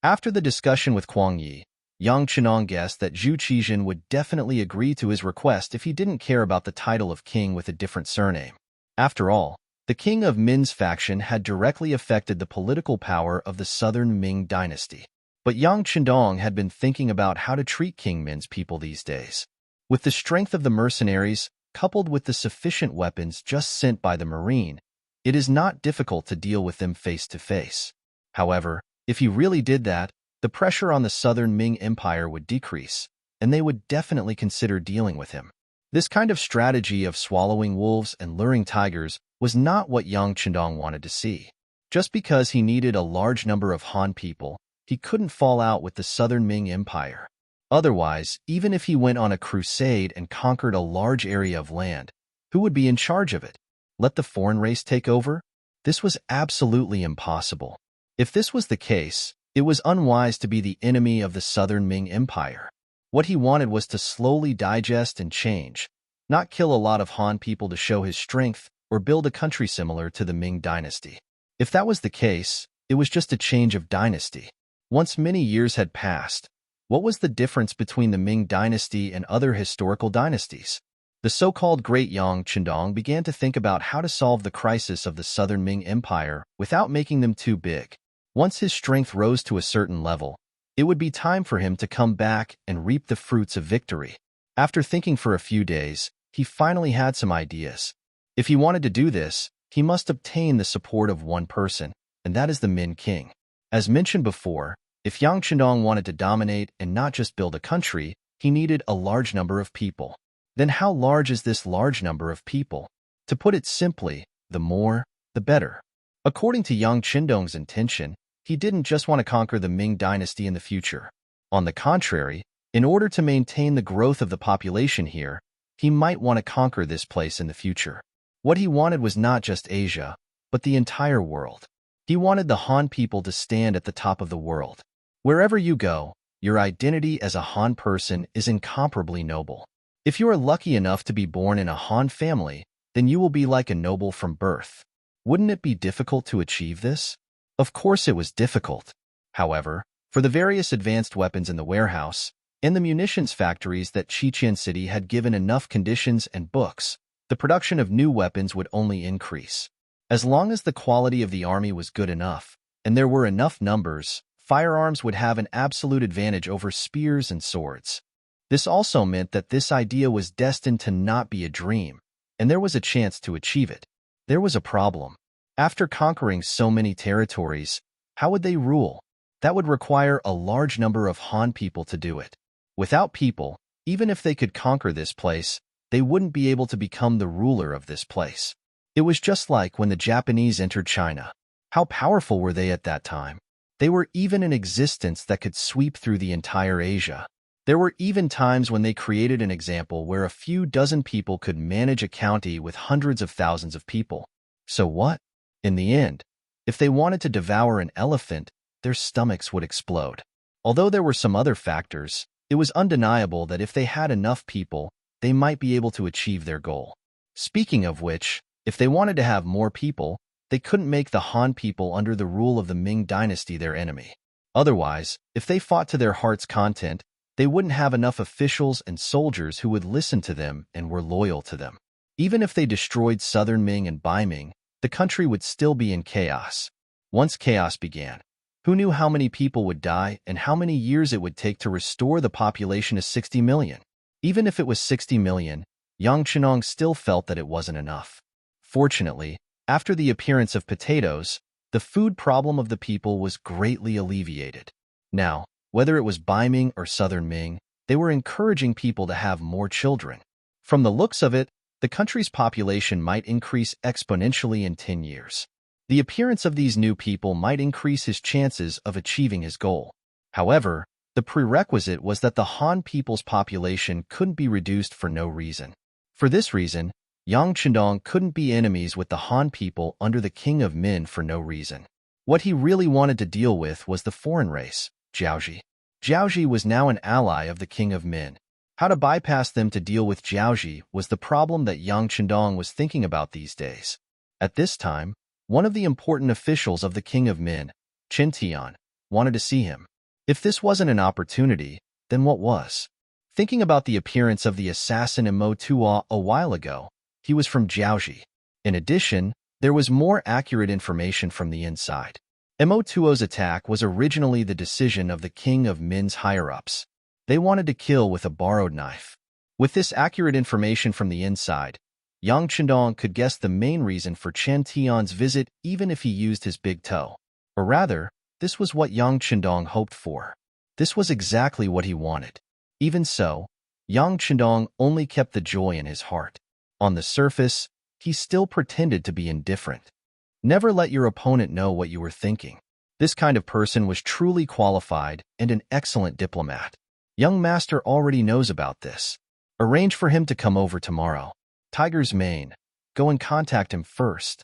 After the discussion with Kuang Yi, Yang Qindong guessed that Zhu Qijin would definitely agree to his request if he didn't care about the title of king with a different surname. After all, The king of Min's faction had directly affected the political power of the southern Ming dynasty. But Yang Qindong had been thinking about how to treat King Min's people these days. With the strength of the mercenaries, coupled with the sufficient weapons just sent by the marine, it is not difficult to deal with them face to face. However, if he really did that, the pressure on the southern Ming Empire would decrease, and they would definitely consider dealing with him. This kind of strategy of swallowing wolves and luring tigers was not what Yang Qindong wanted to see. Just because he needed a large number of Han people, he couldn't fall out with the southern Ming Empire. Otherwise, even if he went on a crusade and conquered a large area of land, who would be in charge of it? Let the foreign race take over? This was absolutely impossible. If this was the case, it was unwise to be the enemy of the southern Ming Empire. What he wanted was to slowly digest and change, not kill a lot of Han people to show his strength or build a country similar to the Ming dynasty. If that was the case, it was just a change of dynasty. Once many years had passed, what was the difference between the Ming dynasty and other historical dynasties? The so-called Great Yang Qindong began to think about how to solve the crisis of the southern Ming Empire without making them too big. Once his strength rose to a certain level, it would be time for him to come back and reap the fruits of victory. After thinking for a few days, he finally had some ideas. If he wanted to do this, he must obtain the support of one person, and that is the Min king. As mentioned before, if Yang Qindong wanted to dominate and not just build a country, he needed a large number of people. Then how large is this large number of people? To put it simply, the more, the better. According to Yang Qindong's intention, he didn't just want to conquer the Ming dynasty in the future. On the contrary, in order to maintain the growth of the population here, he might want to conquer this place in the future. What he wanted was not just Asia, but the entire world. He wanted the Han people to stand at the top of the world. Wherever you go, your identity as a Han person is incomparably noble. If you are lucky enough to be born in a Han family, then you will be like a noble from birth. Wouldn't it be difficult to achieve this? Of course it was difficult. However, for the various advanced weapons in the warehouse and the munitions factories that Qiqian City had given enough conditions and books, the production of new weapons would only increase. As long as the quality of the army was good enough, and there were enough numbers, firearms would have an absolute advantage over spears and swords. This also meant that this idea was destined to not be a dream, and there was a chance to achieve it. There was a problem. After conquering so many territories, how would they rule? That would require a large number of Han people to do it. Without people, even if they could conquer this place, they wouldn't be able to become the ruler of this place. It was just like when the Japanese entered China. How powerful were they at that time? They were even in existence that could sweep through the entire Asia. There were even times when they created an example where a few dozen people could manage a county with hundreds of thousands of people. So what? In the end, if they wanted to devour an elephant, their stomachs would explode. Although there were some other factors, it was undeniable that if they had enough people, they might be able to achieve their goal. Speaking of which, if they wanted to have more people, they couldn't make the Han people under the rule of the Ming dynasty their enemy. Otherwise, if they fought to their heart's content, they wouldn't have enough officials and soldiers who would listen to them and were loyal to them. Even if they destroyed southern Ming and Baiming, the country would still be in chaos. Once chaos began, who knew how many people would die and how many years it would take to restore the population to 60 million? Even if it was 60 million, Yang Qindong still felt that it wasn't enough. Fortunately, after the appearance of potatoes, the food problem of the people was greatly alleviated. Now, whether it was Baiming or southern Ming, they were encouraging people to have more children. From the looks of it, the country's population might increase exponentially in 10 years. The appearance of these new people might increase his chances of achieving his goal. However, the prerequisite was that the Han people's population couldn't be reduced for no reason. For this reason, Yang Qindong couldn't be enemies with the Han people under the king of Min for no reason. What he really wanted to deal with was the foreign race, Jiaoji. Jiaoji was now an ally of the king of Min. How to bypass them to deal with Jiaoji was the problem that Yang Qindong was thinking about these days. At this time, one of the important officials of the king of Min, Qin Tian, wanted to see him. If this wasn't an opportunity, then what was? Thinking about the appearance of the assassin in Mo Tua a while ago, he was from Jiaoji. In addition, There was more accurate information from the inside. Mo2O's attack was originally the decision of the King of Min's higher-ups. They wanted to kill with a borrowed knife. With this accurate information from the inside, Yang Chendong could guess the main reason for Chen Tian's visit even if he used his big toe. Or rather, this was what Yang Chendong hoped for. This was exactly what he wanted. Even so, Yang Chendong only kept the joy in his heart. On the surface, he still pretended to be indifferent. Never let your opponent know what you were thinking. This kind of person was truly qualified and an excellent diplomat. Young Master already knows about this. Arrange for him to come over tomorrow. Tiger's mane. Go and contact him first.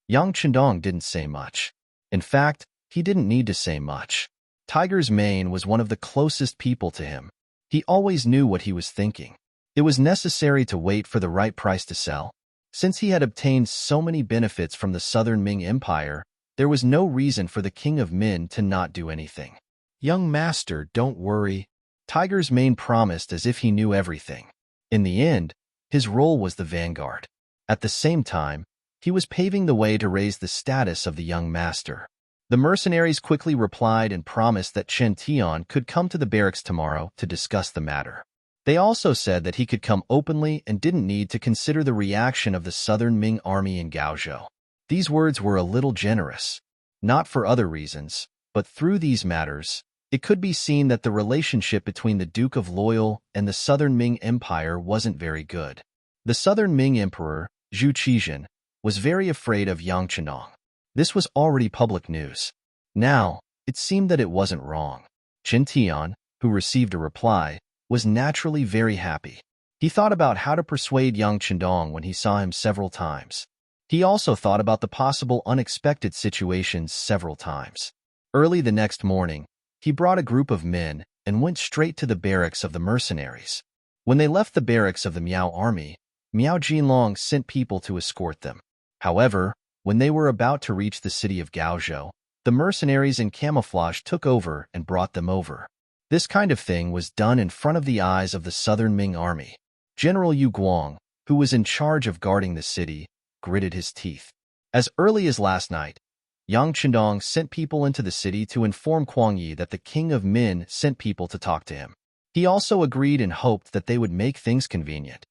Yang Chendong didn't say much. In fact, he didn't need to say much. Tiger's mane was one of the closest people to him. He always knew what he was thinking. It was necessary to wait for the right price to sell. Since he had obtained so many benefits from the Southern Ming Empire, there was no reason for the King of Min to not do anything. Young Master, don't worry. Tiger's mane promised as if he knew everything. In the end, his role was the vanguard. At the same time, he was paving the way to raise the status of the young master. The mercenaries quickly replied and promised that Chen Tian could come to the barracks tomorrow to discuss the matter. They also said that he could come openly and didn't need to consider the reaction of the Southern Ming army in Gaozhou. These words were a little generous. Not for other reasons, but through these matters, it could be seen that the relationship between the Duke of Loyal and the Southern Ming Empire wasn't very good. The Southern Ming Emperor, Zhu Qizhen, was very afraid of Yang Chendong. This was already public news. Now, it seemed that it wasn't wrong. Chen Tian, who received a reply, was naturally very happy. He thought about how to persuade Yang Chendong when he saw him several times. He also thought about the possible unexpected situations several times. Early the next morning, he brought a group of men and went straight to the barracks of the mercenaries. When they left the barracks of the Miao army, Miao Jinlong sent people to escort them. However, when they were about to reach the city of Gaozhou, the mercenaries in camouflage took over and brought them over. This kind of thing was done in front of the eyes of the Southern Ming army. General Yu Guang, who was in charge of guarding the city, gritted his teeth. As early as last night, Yang Chendong sent people into the city to inform Kuang Yi that the King of Min sent people to talk to him. He also agreed and hoped that they would make things convenient.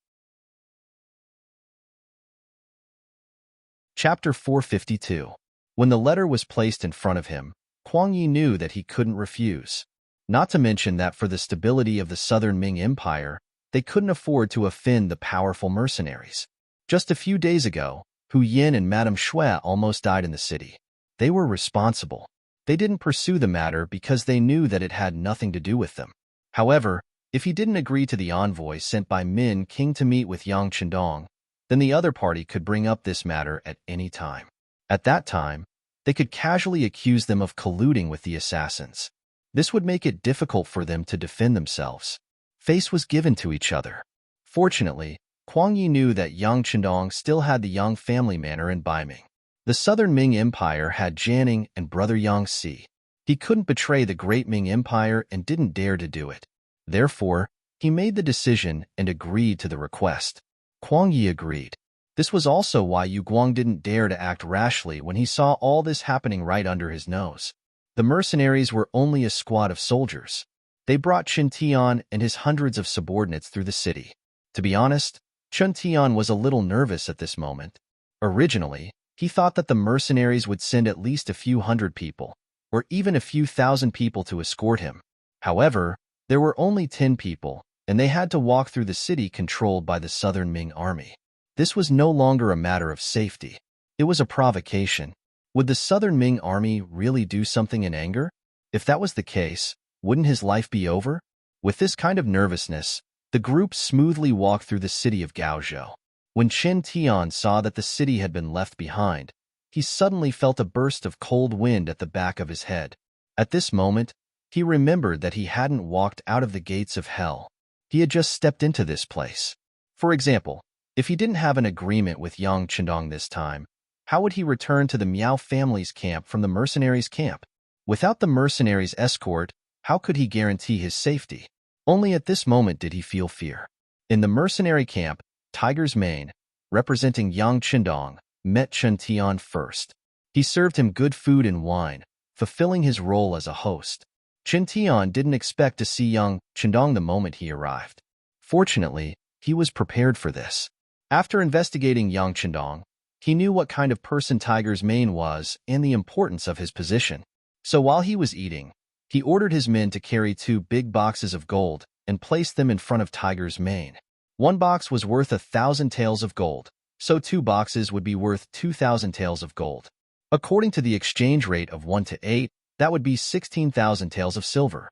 Chapter 452. When the letter was placed in front of him, Kuang Yi knew that he couldn't refuse. Not to mention that for the stability of the Southern Ming Empire, they couldn't afford to offend the powerful mercenaries. Just a few days ago, Hu Yin and Madame Xue almost died in the city. They were responsible. They didn't pursue the matter because they knew that it had nothing to do with them. However, if he didn't agree to the envoy sent by Min King to meet with Yang Chendong, then the other party could bring up this matter at any time. At that time, they could casually accuse them of colluding with the assassins. This would make it difficult for them to defend themselves. Face was given to each other. Fortunately, Kuang Yi knew that Yang Chendong still had the Yang family manor in Baiming. The Southern Ming Empire had Jianing and brother Yang Si. He couldn't betray the great Ming Empire and didn't dare to do it. Therefore, he made the decision and agreed to the request. Kuang Yi agreed. This was also why Yu Guang didn't dare to act rashly when he saw all this happening right under his nose. The mercenaries were only a squad of soldiers. They brought Chen Tian and his hundreds of subordinates through the city. To be honest, Chen Tian was a little nervous at this moment. Originally, he thought that the mercenaries would send at least a few hundred people, or even a few thousand people to escort him. However, there were only 10 people, and they had to walk through the city controlled by the Southern Ming army. This was no longer a matter of safety. It was a provocation. Would the Southern Ming army really do something in anger? If that was the case, wouldn't his life be over? With this kind of nervousness, the group smoothly walked through the city of Gaozhou. When Chen Tian saw that the city had been left behind, he suddenly felt a burst of cold wind at the back of his head. At this moment, he remembered that he hadn't walked out of the gates of hell. He had just stepped into this place. For example, if he didn't have an agreement with Yang Chendong this time, how would he return to the Miao family's camp from the mercenaries' camp? Without the mercenaries' escort, how could he guarantee his safety? Only at this moment did he feel fear. In the mercenary camp, Tiger's mane, representing Yang Chendong, met Chen Tian first. He served him good food and wine, fulfilling his role as a host. Chen Tian didn't expect to see young Chendong the moment he arrived. Fortunately, he was prepared for this. After investigating young Chendong, he knew what kind of person Tiger's mane was and the importance of his position. So while he was eating, he ordered his men to carry 2 big boxes of gold and place them in front of Tiger's mane. One box was worth 1,000 taels of gold, so 2 boxes would be worth 2,000 taels of gold. According to the exchange rate of 1 to 8, that would be 16,000 taels of silver.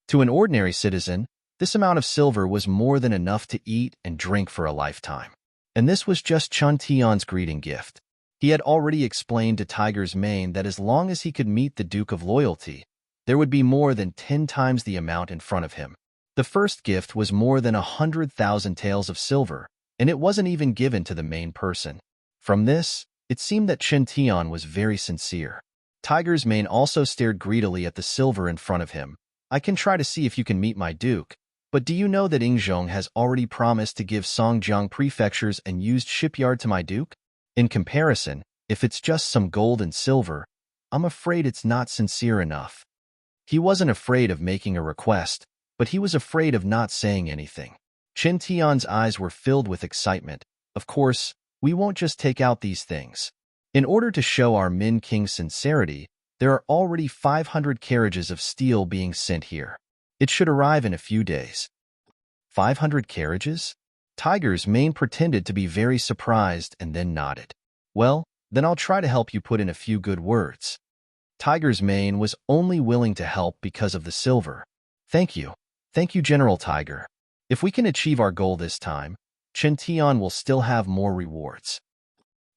To an ordinary citizen, this amount of silver was more than enough to eat and drink for a lifetime. And this was just Chen Tian's greeting gift. He had already explained to Tiger's mane that as long as he could meet the Duke of Loyalty, there would be more than 10 times the amount in front of him. The first gift was more than 100,000 taels of silver, and it wasn't even given to the main person. From this, it seemed that Chen Tian was very sincere. Tiger's mane also stared greedily at the silver in front of him. I can try to see if you can meet my duke, but do you know that Yingzhong has already promised to give Songjiang prefectures and used shipyard to my duke? In comparison, if it's just some gold and silver, I'm afraid it's not sincere enough. He wasn't afraid of making a request, but he was afraid of not saying anything. Chen Tian's eyes were filled with excitement. Of course, we won't just take out these things. In order to show our Min King's sincerity, there are already 500 carriages of steel being sent here. It should arrive in a few days. 500 carriages? Tiger's mane pretended to be very surprised and then nodded. Well, then I'll try to help you put in a few good words. Tiger's mane was only willing to help because of the silver. Thank you. Thank you, General Tiger. If we can achieve our goal this time, Chen Tian will still have more rewards.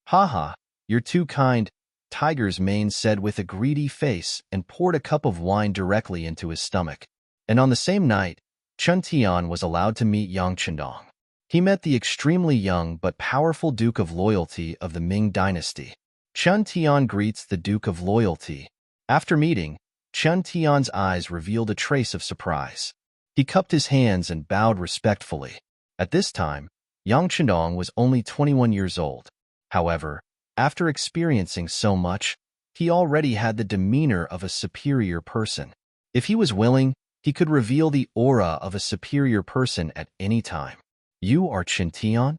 Haha, you're too kind, Tiger's mane said with a greedy face and poured a cup of wine directly into his stomach. And on the same night, Chen Tian was allowed to meet Yang Chendong. He met the extremely young but powerful Duke of Loyalty of the Ming dynasty. Chen Tian greets the Duke of Loyalty. After meeting, Chen Tian's eyes revealed a trace of surprise. He cupped his hands and bowed respectfully. At this time, Yang Chendong was only 21 years old. However, after experiencing so much, he already had the demeanor of a superior person. If he was willing, he could reveal the aura of a superior person at any time. You are Chen Tian?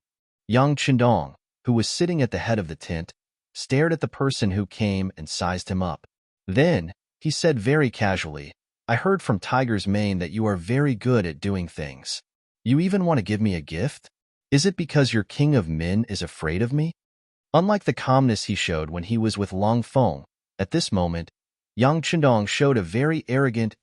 Yang Chendong, who was sitting at the head of the tent, stared at the person who came and sized him up. Then, he said very casually, I heard from Tiger's mane that you are very good at doing things. You even want to give me a gift? Is it because your king of Min is afraid of me? Unlike the calmness he showed when he was with Long Feng, at this moment, Yang Chendong showed a very arrogant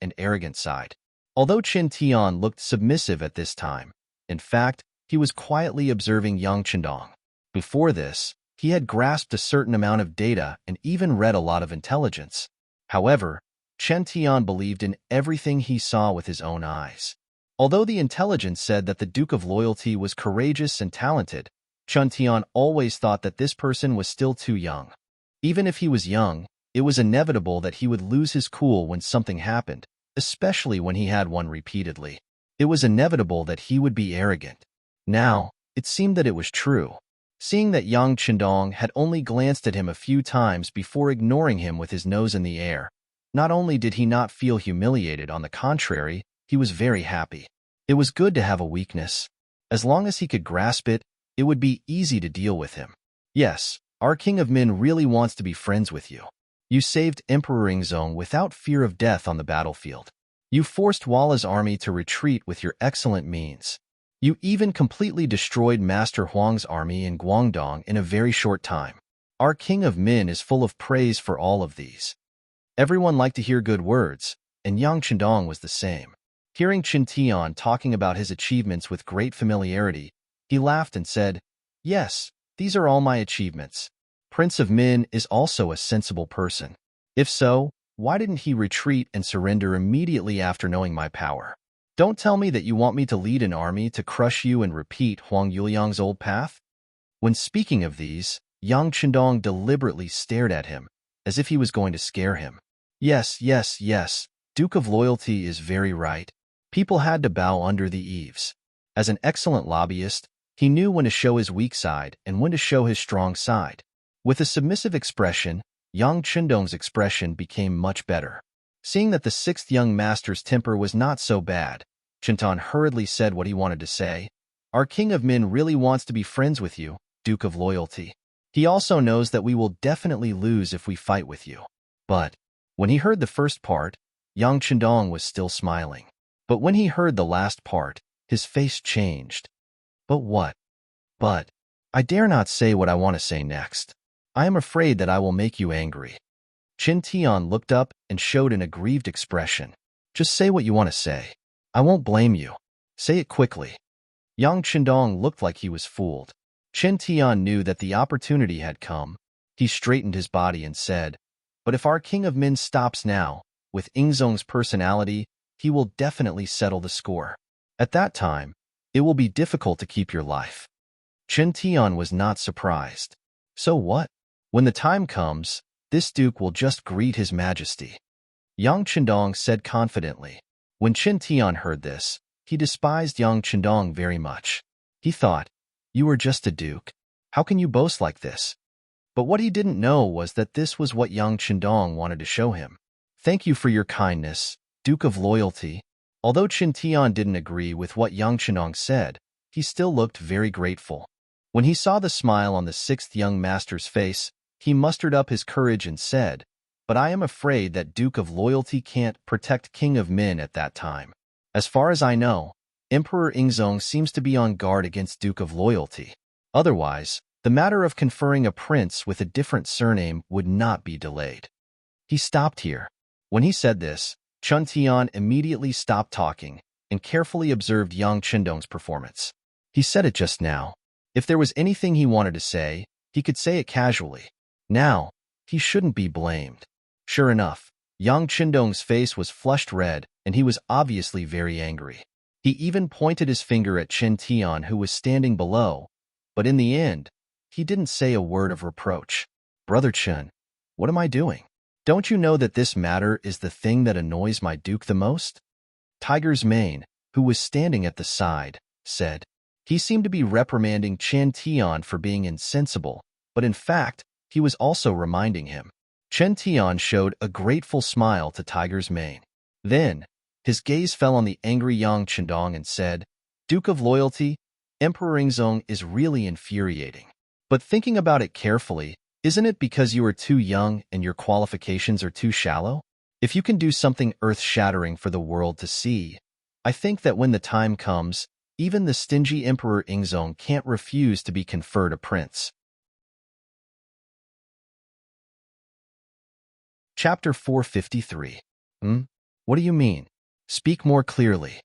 side. Although Chen Tian looked submissive at this time, in fact, he was quietly observing Yang Chendong. Before this, he had grasped a certain amount of data and even read a lot of intelligence. However, Chen Tian believed in everything he saw with his own eyes. Although the intelligence said that the Duke of Loyalty was courageous and talented, Chen Tian always thought that this person was still too young. Even if he was young, it was inevitable that he would lose his cool when something happened, especially when he had one repeatedly. It was inevitable that he would be arrogant. Now, it seemed that it was true. Seeing that Yang Chendong had only glanced at him a few times before ignoring him with his nose in the air, not only did he not feel humiliated, on the contrary, he was very happy. It was good to have a weakness. As long as he could grasp it, it would be easy to deal with him. Yes, our King of Min really wants to be friends with you. You saved Emperor Yingzhong without fear of death on the battlefield. You forced Walla's army to retreat with your excellent means. You even completely destroyed Master Huang's army in Guangdong in a very short time. Our King of Min is full of praise for all of these. Everyone liked to hear good words, and Yang Chendong was the same. Hearing Chen Tian talking about his achievements with great familiarity, he laughed and said, Yes, these are all my achievements. Prince of Min is also a sensible person. If so, why didn't he retreat and surrender immediately after knowing my power? Don't tell me that you want me to lead an army to crush you and repeat Huang Yuliang's old path? When speaking of these, Yang Chendong deliberately stared at him, as if he was going to scare him. Yes, Duke of Loyalty is very right. People had to bow under the eaves. As an excellent lobbyist, he knew when to show his weak side and when to show his strong side. With a submissive expression, Yang Chindong's expression became much better. Seeing that the sixth young master's temper was not so bad, Chintan hurriedly said what he wanted to say. Our King of Min really wants to be friends with you, Duke of Loyalty. He also knows that we will definitely lose if we fight with you. But when he heard the first part, Yang Chindong was still smiling. But when he heard the last part, his face changed. But what? But I dare not say what I want to say next. I am afraid that I will make you angry. Qin Tian looked up and showed an aggrieved expression. Just say what you want to say. I won't blame you. Say it quickly. Yang Chindong looked like he was fooled. Qin Tian knew that the opportunity had come. He straightened his body and said, but if our King of Min stops now, with Ingzong's personality, he will definitely settle the score. At that time, it will be difficult to keep your life. Qin Tian was not surprised. So what? When the time comes, this duke will just greet his majesty. Yang Chindong said confidently. When Qin Tian heard this, he despised Yang Chindong very much. He thought, you are just a duke. How can you boast like this? But what he didn't know was that this was what Yang Chindong wanted to show him. Thank you for your kindness, Duke of Loyalty. Although Qin Tian didn't agree with what Yang Chindong said, he still looked very grateful. When he saw the smile on the sixth young master's face, he mustered up his courage and said, but I am afraid that Duke of Loyalty can't protect King of Min at that time. As far as I know, Emperor Ingzong seems to be on guard against Duke of Loyalty. Otherwise, the matter of conferring a prince with a different surname would not be delayed. He stopped here. When he said this, Qin Tian immediately stopped talking and carefully observed Yang Chindong's performance. He said it just now. If there was anything he wanted to say, he could say it casually. Now, he shouldn't be blamed. Sure enough, Yang Chindong's face was flushed red, and he was obviously very angry. He even pointed his finger at Qin Tian, who was standing below, but in the end, he didn't say a word of reproach. Brother Qin, what am I doing? Don't you know that this matter is the thing that annoys my duke the most? Tiger's Mane, who was standing at the side, said. He seemed to be reprimanding Qin Tian for being insensible, but in fact, he was also reminding him. Qin Tian showed a grateful smile to Tiger's Mane. Then, his gaze fell on the angry Yang Chindong and said, Duke of Loyalty, Emperor Ingzong is really infuriating. But thinking about it carefully, isn't it because you are too young and your qualifications are too shallow? If you can do something earth-shattering for the world to see, I think that when the time comes, even the stingy Emperor Ingzong can't refuse to be conferred a prince. Chapter 453. What do you mean? Speak more clearly.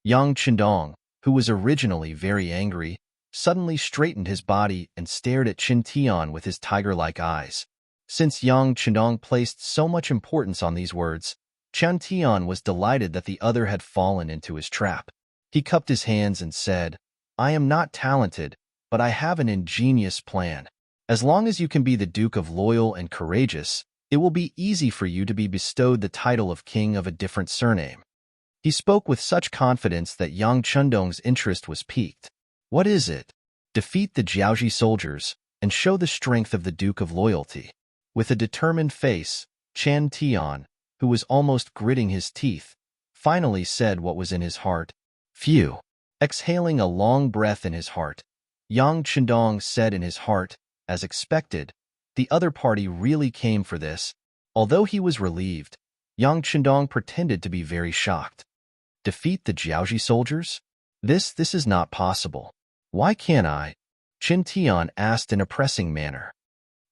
Yang Chindong, who was originally very angry, suddenly straightened his body and stared at Qin Tian with his tiger-like eyes. Since Yang Chindong placed so much importance on these words, Qin Tian was delighted that the other had fallen into his trap. He cupped his hands and said, I am not talented, but I have an ingenious plan. As long as you can be the Duke of Loyal and Courageous, it will be easy for you to be bestowed the title of king of a different surname. He spoke with such confidence that Yang Chindong's interest was piqued. What is it? Defeat the Jiaoji soldiers and show the strength of the Duke of Loyalty. With a determined face, Qin Tian, who was almost gritting his teeth, finally said what was in his heart. Phew! Exhaling a long breath in his heart, Yang Chindong said in his heart, as expected, the other party really came for this. Although he was relieved, Yang Chindong pretended to be very shocked. Defeat the Jiaoji soldiers? This is not possible. Why can't I? Qin Tian asked in a pressing manner.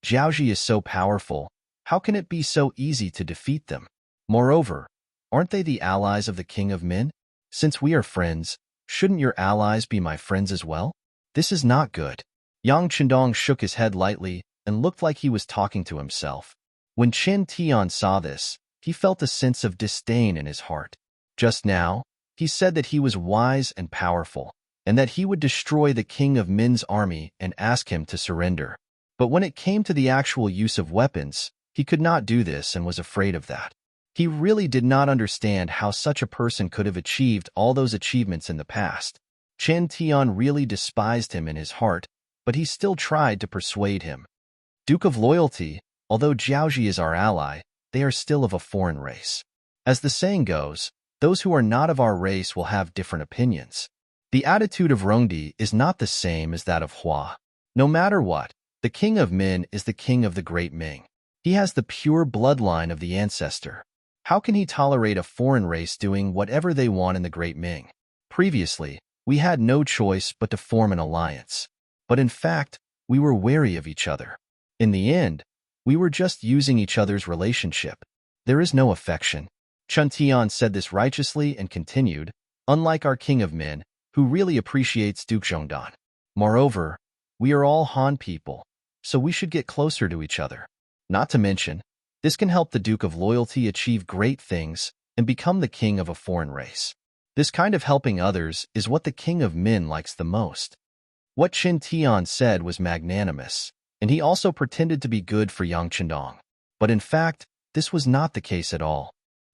Jiaoji is so powerful, how can it be so easy to defeat them? Moreover, aren't they the allies of the King of Min? Since we are friends, shouldn't your allies be my friends as well? This is not good. Yang Chindong shook his head lightly and looked like he was talking to himself. When Qin Tian saw this, he felt a sense of disdain in his heart. Just now, he said that he was wise and powerful, and that he would destroy the King of Min's army and ask him to surrender. But when it came to the actual use of weapons, he could not do this and was afraid of that. He really did not understand how such a person could have achieved all those achievements in the past. Qin Tian really despised him in his heart, but he still tried to persuade him. Duke of Loyalty, although Jiaoji is our ally, they are still of a foreign race. As the saying goes, those who are not of our race will have different opinions. The attitude of Rongdi is not the same as that of Hua. No matter what, the king of Min is the king of the great Ming. He has the pure bloodline of the ancestor. How can he tolerate a foreign race doing whatever they want in the great Ming? Previously, we had no choice but to form an alliance. But in fact, we were wary of each other. In the end, we were just using each other's relationship. There is no affection. Chun Tian said this righteously and continued, unlike our king of Min, who really appreciates Duke Zhongdan. Moreover, we are all Han people, so we should get closer to each other. Not to mention, this can help the Duke of Loyalty achieve great things and become the king of a foreign race. This kind of helping others is what the king of Min likes the most. What Qin Tian said was magnanimous, and he also pretended to be good for Yang Chendong. But in fact, this was not the case at all.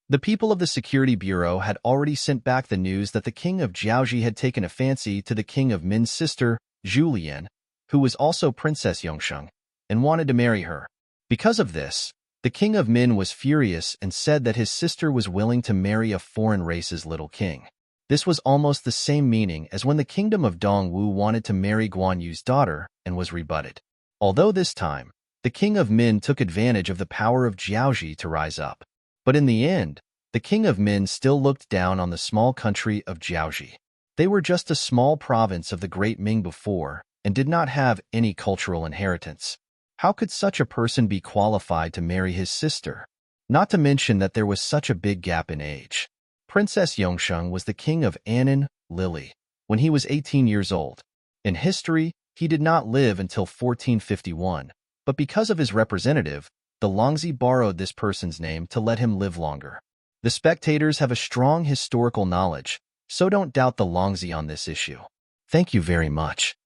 The people of the Security Bureau had already sent back the news that the king of Jiaoji had taken a fancy to the king of Min's sister, Julian, who was also Princess Yongsheng, and wanted to marry her. Because of this, the king of Min was furious and said that his sister was willing to marry a foreign race's little king. This was almost the same meaning as when the kingdom of Dongwu wanted to marry Guan Yu's daughter and was rebutted. Although this time, the king of Min took advantage of the power of Jiaoji to rise up. But in the end, the king of Min still looked down on the small country of Jiaoji. They were just a small province of the great Ming before and did not have any cultural inheritance. How could such a person be qualified to marry his sister? Not to mention that there was such a big gap in age. Princess Yongsheng was the king of Annan, Lily, when he was 18 years old. In history, he did not live until 1451, but because of his representative, the Longzi borrowed this person's name to let him live longer. The spectators have a strong historical knowledge, so don't doubt the Longzi on this issue. Thank you very much.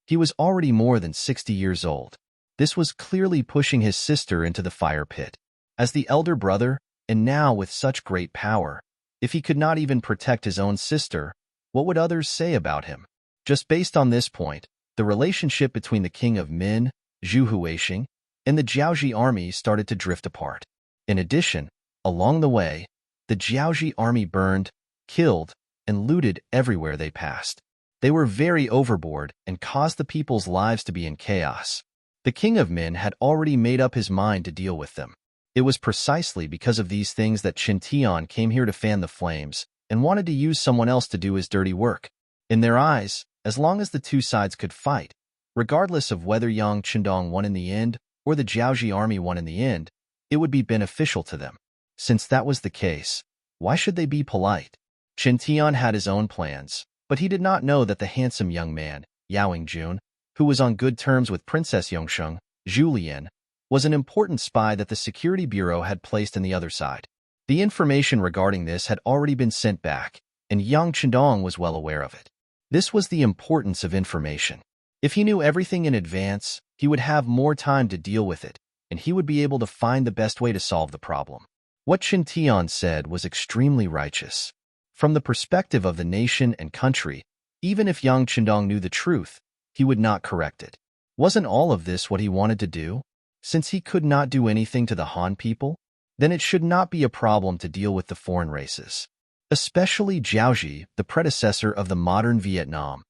He was already more than 60 years old. This was clearly pushing his sister into the fire pit. As the elder brother, and now with such great power, if he could not even protect his own sister, what would others say about him? Just based on this point, the relationship between the king of Min, Zhu Huixing, and the Jiaoji army started to drift apart. In addition, along the way, the Jiaoji army burned, killed, and looted everywhere they passed. They were very overboard and caused the people's lives to be in chaos. The king of Min had already made up his mind to deal with them. It was precisely because of these things that Qin Tian came here to fan the flames and wanted to use someone else to do his dirty work. In their eyes, as long as the two sides could fight, regardless of whether Yang Chendong won in the end or the Jiaoji army won in the end, it would be beneficial to them. Since that was the case, why should they be polite? Qin Tian had his own plans, but he did not know that the handsome young man, Yao Yingjun, who was on good terms with Princess Yongsheng, Julian, was an important spy that the Security Bureau had placed on the other side. The information regarding this had already been sent back, and Yang Chendong was well aware of it. This was the importance of information. If he knew everything in advance, he would have more time to deal with it, and he would be able to find the best way to solve the problem. What Qin Tian said was extremely righteous. From the perspective of the nation and country, even if Yang Chendong knew the truth, he would not correct it. Wasn't all of this what he wanted to do? Since he could not do anything to the Han people, then it should not be a problem to deal with the foreign races. Especially Jiaoji, the predecessor of the modern Vietnam.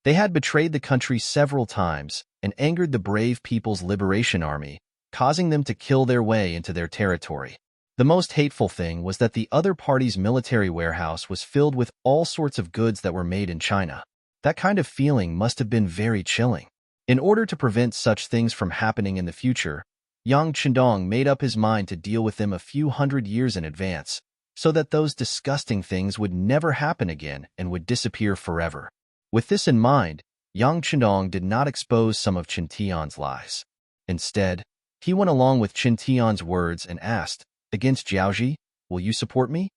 They had betrayed the country several times and angered the brave People's Liberation Army, causing them to kill their way into their territory. The most hateful thing was that the other party's military warehouse was filled with all sorts of goods that were made in China. That kind of feeling must have been very chilling. In order to prevent such things from happening in the future, Yang Chendong made up his mind to deal with them a few hundred years in advance, so that those disgusting things would never happen again and would disappear forever. With this in mind, Yang Chendong did not expose some of Qin Tian's lies. Instead, he went along with Qin Tian's words and asked, "Against Jiaoji, will you support me?"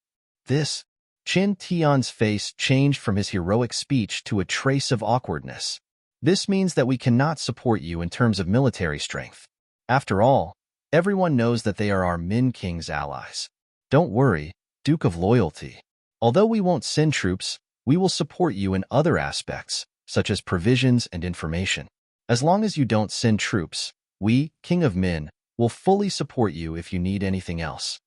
Qin Tian's face changed from his heroic speech to a trace of awkwardness. "This means that we cannot support you in terms of military strength. After all, everyone knows that they are our Min King's allies. Don't worry, Duke of Loyalty. Although we won't send troops, we will support you in other aspects, such as provisions and information. As long as you don't send troops, We, King of Min, will fully support you if you need anything else."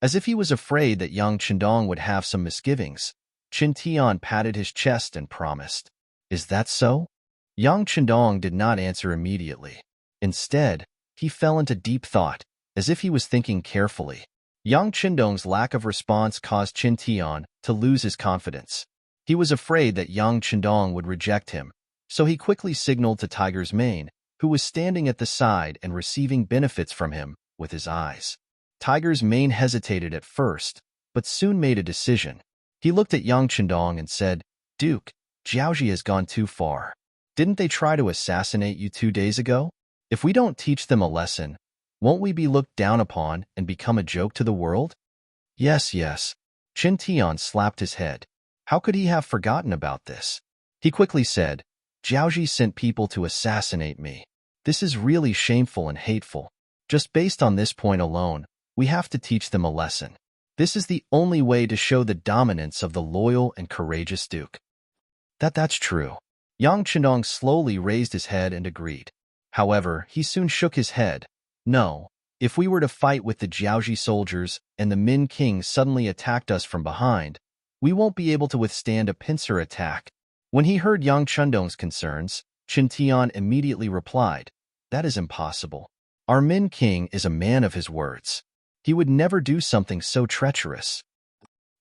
As if he was afraid that young Chendong would have some misgivings, Qin Tian patted his chest and promised. "Is that so?" Young Chendong did not answer immediately. Instead, he fell into deep thought, as if he was thinking carefully. Young Chendong's lack of response caused Qin Tian to lose his confidence. He was afraid that young Chendong would reject him, so he quickly signaled to Tiger's Mane, who was standing at the side and receiving benefits from him, with his eyes. Tiger's Mane hesitated at first, but soon made a decision. He looked at young Chendong and said, "Duke, Jiaoji has gone too far. Didn't they try to assassinate you 2 days ago? If we don't teach them a lesson, won't we be looked down upon and become a joke to the world?" Yes. Qin Tian slapped his head. How could he have forgotten about this? He quickly said, "Jiaoji sent people to assassinate me. This is really shameful and hateful. Just based on this point alone, we have to teach them a lesson. This is the only way to show the dominance of the loyal and courageous Duke." That's true. Yang Chendong slowly raised his head and agreed. However, he soon shook his head. "No, if we were to fight with the Jiaoji soldiers and the Min King suddenly attacked us from behind, we won't be able to withstand a pincer attack." When he heard Yang Chendong's concerns, Qin Tian immediately replied, "That is impossible. Our Min King is a man of his words. He would never do something so treacherous.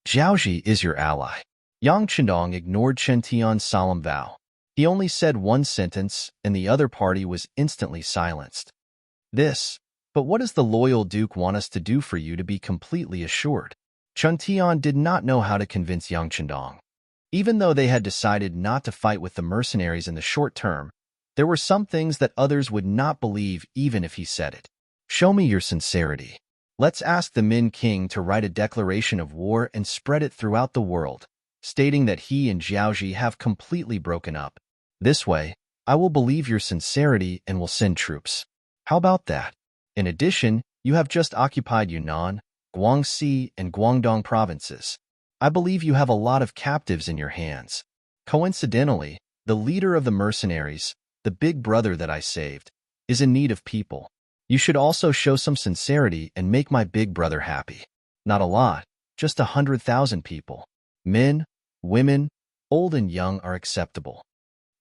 Jiaoji is your ally." Yang Chendong ignored Qin Tian's solemn vow. He only said one sentence, and the other party was instantly silenced. But what does the loyal Duke want us to do for you to be completely assured?" Qin Tian did not know how to convince Yang Chendong. Even though they had decided not to fight with the mercenaries in the short term, there were some things that others would not believe even if he said it. "Show me your sincerity. Let's ask the Min King to write a declaration of war and spread it throughout the world, stating that he and Jiaoji have completely broken up. This way, I will believe your sincerity and will send troops. How about that? In addition, you have just occupied Yunnan, Guangxi, and Guangdong provinces. I believe you have a lot of captives in your hands. Coincidentally, the leader of the mercenaries, the big brother that I saved, is in need of people. You should also show some sincerity and make my big brother happy. Not a lot, just 100,000 people. Men, women, old and young are acceptable."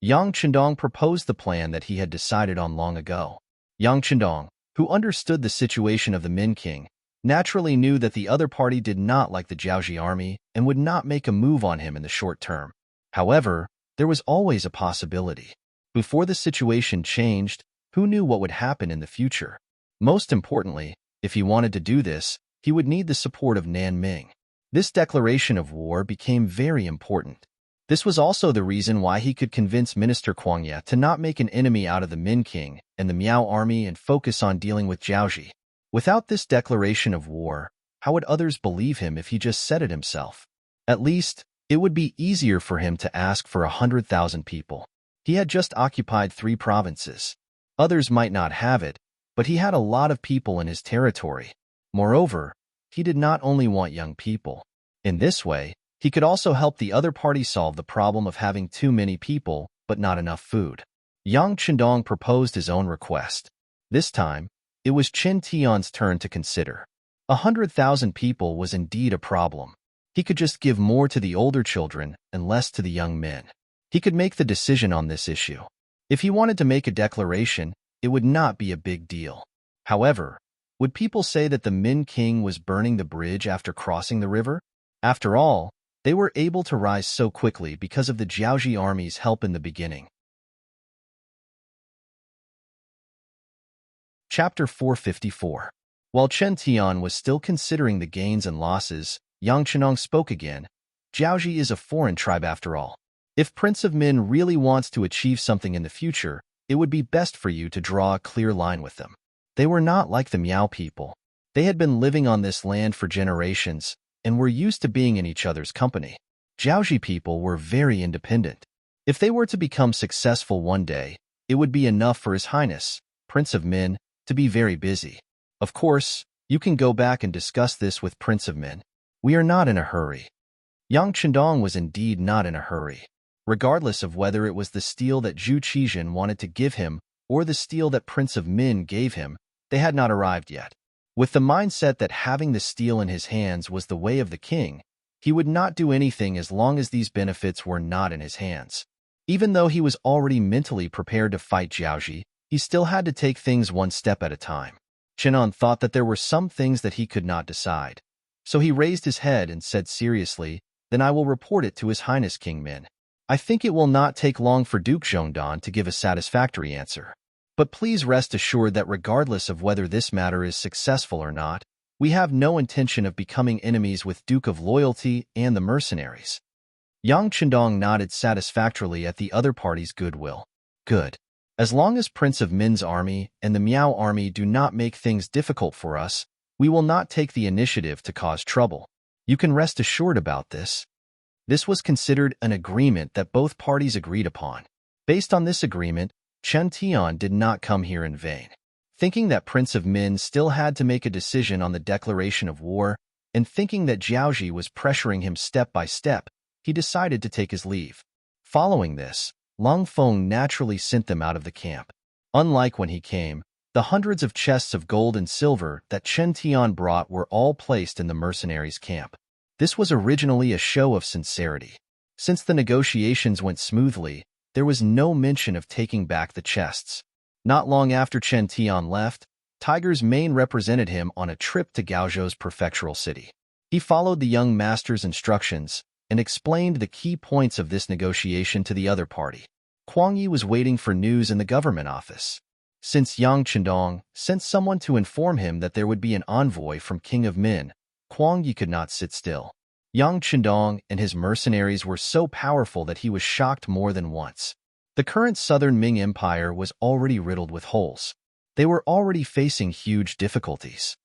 Yang Chendong proposed the plan that he had decided on long ago. Yang Chendong, who understood the situation of the Min King, naturally knew that the other party did not like the Jiaoji army and would not make a move on him in the short term. However, there was always a possibility. Before the situation changed, who knew what would happen in the future? Most importantly, if he wanted to do this, he would need the support of Nanming. This declaration of war became very important. This was also the reason why he could convince Minister Kuangya to not make an enemy out of the Min King and the Miao army and focus on dealing with Jiaoji. Without this declaration of war, how would others believe him if he just said it himself? At least, it would be easier for him to ask for 100,000 people. He had just occupied 3 provinces. Others might not have it, but he had a lot of people in his territory. Moreover, he did not only want young people. In this way, he could also help the other party solve the problem of having too many people but not enough food. Yang Chendong proposed his own request. This time, it was Qin Tian's turn to consider. 100,000 people was indeed a problem. He could just give more to the older children and less to the young men. He could make the decision on this issue. If he wanted to make a declaration, it would not be a big deal. However, would people say that the Min King was burning the bridge after crossing the river? After all, they were able to rise so quickly because of the Jiaoji army's help in the beginning. Chapter 454. While Qin Tian was still considering the gains and losses, Yang Chenong spoke again. "Jiaoji is a foreign tribe after all. If Prince of Min really wants to achieve something in the future, it would be best for you to draw a clear line with them. They were not like the Miao people. They had been living on this land for generations and were used to being in each other's company. Jiaoji people were very independent. If they were to become successful one day, it would be enough for His Highness, Prince of Min, to be very busy. Of course, you can go back and discuss this with Prince of Min. We are not in a hurry." Yang Chendong was indeed not in a hurry. Regardless of whether it was the steel that Zhu Qizhen wanted to give him or the steel that Prince of Min gave him, they had not arrived yet. With the mindset that having the steel in his hands was the way of the king, he would not do anything as long as these benefits were not in his hands. Even though he was already mentally prepared to fight Jiaoji, he still had to take things one step at a time. Qinan thought that there were some things that he could not decide. So he raised his head and said seriously, "Then I will report it to His Highness King Min. I think it will not take long for Duke Zhongdan to give a satisfactory answer. But please rest assured that regardless of whether this matter is successful or not, we have no intention of becoming enemies with Duke of Loyalty and the mercenaries." Yang Chendong nodded satisfactorily at the other party's goodwill. "Good. As long as Prince of Min's army and the Miao army do not make things difficult for us, we will not take the initiative to cause trouble. You can rest assured about this." This was considered an agreement that both parties agreed upon. Based on this agreement, Chen Tian did not come here in vain. Thinking that Prince of Min still had to make a decision on the declaration of war, and thinking that Jiaoji was pressuring him step by step, he decided to take his leave. Following this, Long Feng naturally sent them out of the camp. Unlike when he came, the hundreds of chests of gold and silver that Chen Tian brought were all placed in the mercenaries' camp. This was originally a show of sincerity. Since the negotiations went smoothly, there was no mention of taking back the chests. Not long after Chen Tian left, Tiger's Mane represented him on a trip to Gaozhou's prefectural city. He followed the young master's instructions and explained the key points of this negotiation to the other party. Kuang Yi was waiting for news in the government office. Since Yang Chendong sent someone to inform him that there would be an envoy from King of Min, Kuang Yi could not sit still. Yang Chendong and his mercenaries were so powerful that he was shocked more than once. The current southern Ming Empire was already riddled with holes. They were already facing huge difficulties.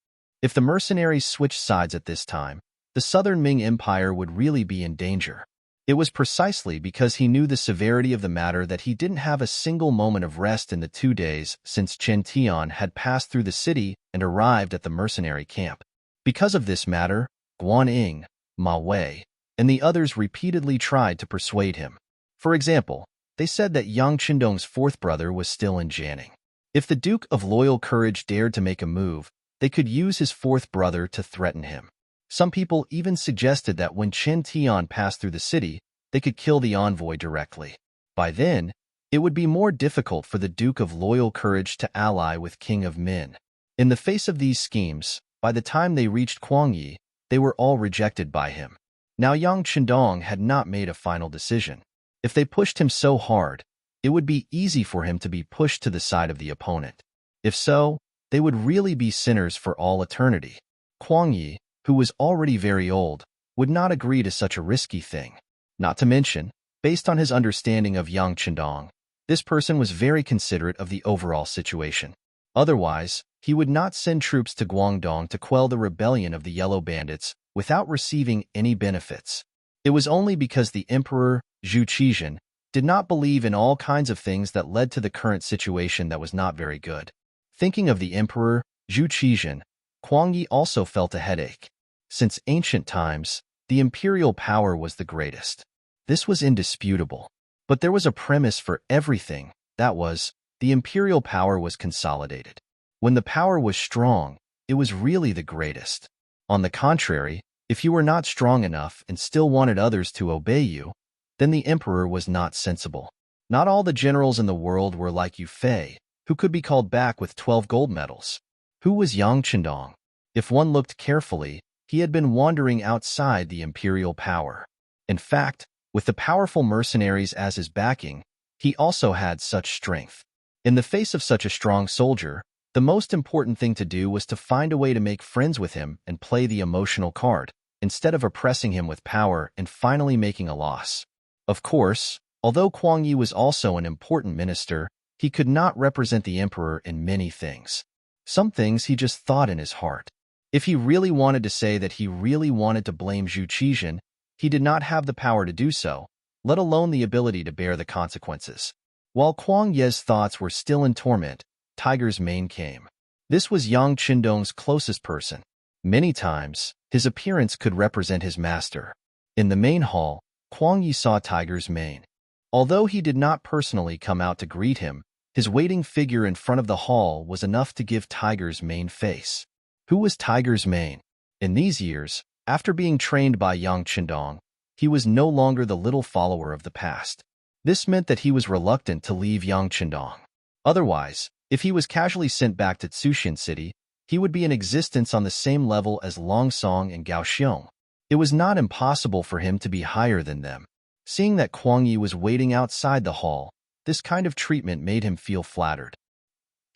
If the mercenaries switched sides at this time, the southern Ming Empire would really be in danger. It was precisely because he knew the severity of the matter that he didn't have a single moment of rest in the 2 days since Chen Tian had passed through the city and arrived at the mercenary camp. Because of this matter, Guan Ying, Ma Wei, and the others repeatedly tried to persuade him. For example, they said that Yang Chendong's fourth brother was still in Jianing. If the Duke of Loyal Courage dared to make a move, they could use his fourth brother to threaten him. Some people even suggested that when Chen Tian passed through the city, they could kill the envoy directly. By then, it would be more difficult for the Duke of Loyal Courage to ally with King of Min. In the face of these schemes, by the time they reached Kuang Yi, they were all rejected by him. Now Yang Chendong had not made a final decision. If they pushed him so hard, it would be easy for him to be pushed to the side of the opponent. If so, they would really be sinners for all eternity. Kuang Yi, who was already very old, would not agree to such a risky thing. Not to mention, based on his understanding of Yang Chendong, this person was very considerate of the overall situation. Otherwise, he would not send troops to Guangdong to quell the rebellion of the Yellow Bandits without receiving any benefits. It was only because the Emperor, Zhu Qizhen, did not believe in all kinds of things that led to the current situation that was not very good. Thinking of the Emperor, Zhu Qizhen, Kuang Yi also felt a headache. Since ancient times, the imperial power was the greatest. This was indisputable. But there was a premise for everything, that was, the imperial power was consolidated. When the power was strong, it was really the greatest. On the contrary, if you were not strong enough and still wanted others to obey you, then the emperor was not sensible. Not all the generals in the world were like Yu Fei, who could be called back with 12 gold medals. Who was Yang Chendong? If one looked carefully, he had been wandering outside the imperial power. In fact, with the powerful mercenaries as his backing, he also had such strength. In the face of such a strong soldier, the most important thing to do was to find a way to make friends with him and play the emotional card, instead of oppressing him with power and finally making a loss. Of course, although Kuang Yi was also an important minister, he could not represent the emperor in many things. Some things he just thought in his heart. If he really wanted to say that he really wanted to blame Zhu Qizhen, he did not have the power to do so, let alone the ability to bear the consequences. While Kuang Ye's thoughts were still in torment, Tiger's Mane came. This was Yang Chendong's closest person. Many times, his appearance could represent his master. In the main hall, Kuang Yi saw Tiger's Mane. Although he did not personally come out to greet him, His waiting figure in front of the hall was enough to give Tiger's Mane face. Who was Tiger's Mane? In these years, after being trained by Yang Qindong, he was no longer the little follower of the past. This meant that he was reluctant to leave Yang Qindong. Otherwise, if he was casually sent back to Tsuxian City, he would be in existence on the same level as Long Song and Gao Xiong. It was not impossible for him to be higher than them. Seeing that Kuang Yi was waiting outside the hall, this kind of treatment made him feel flattered.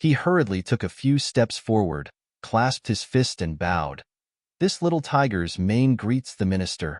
He hurriedly took a few steps forward, clasped his fist and bowed. This little Tiger's Mane greets the minister.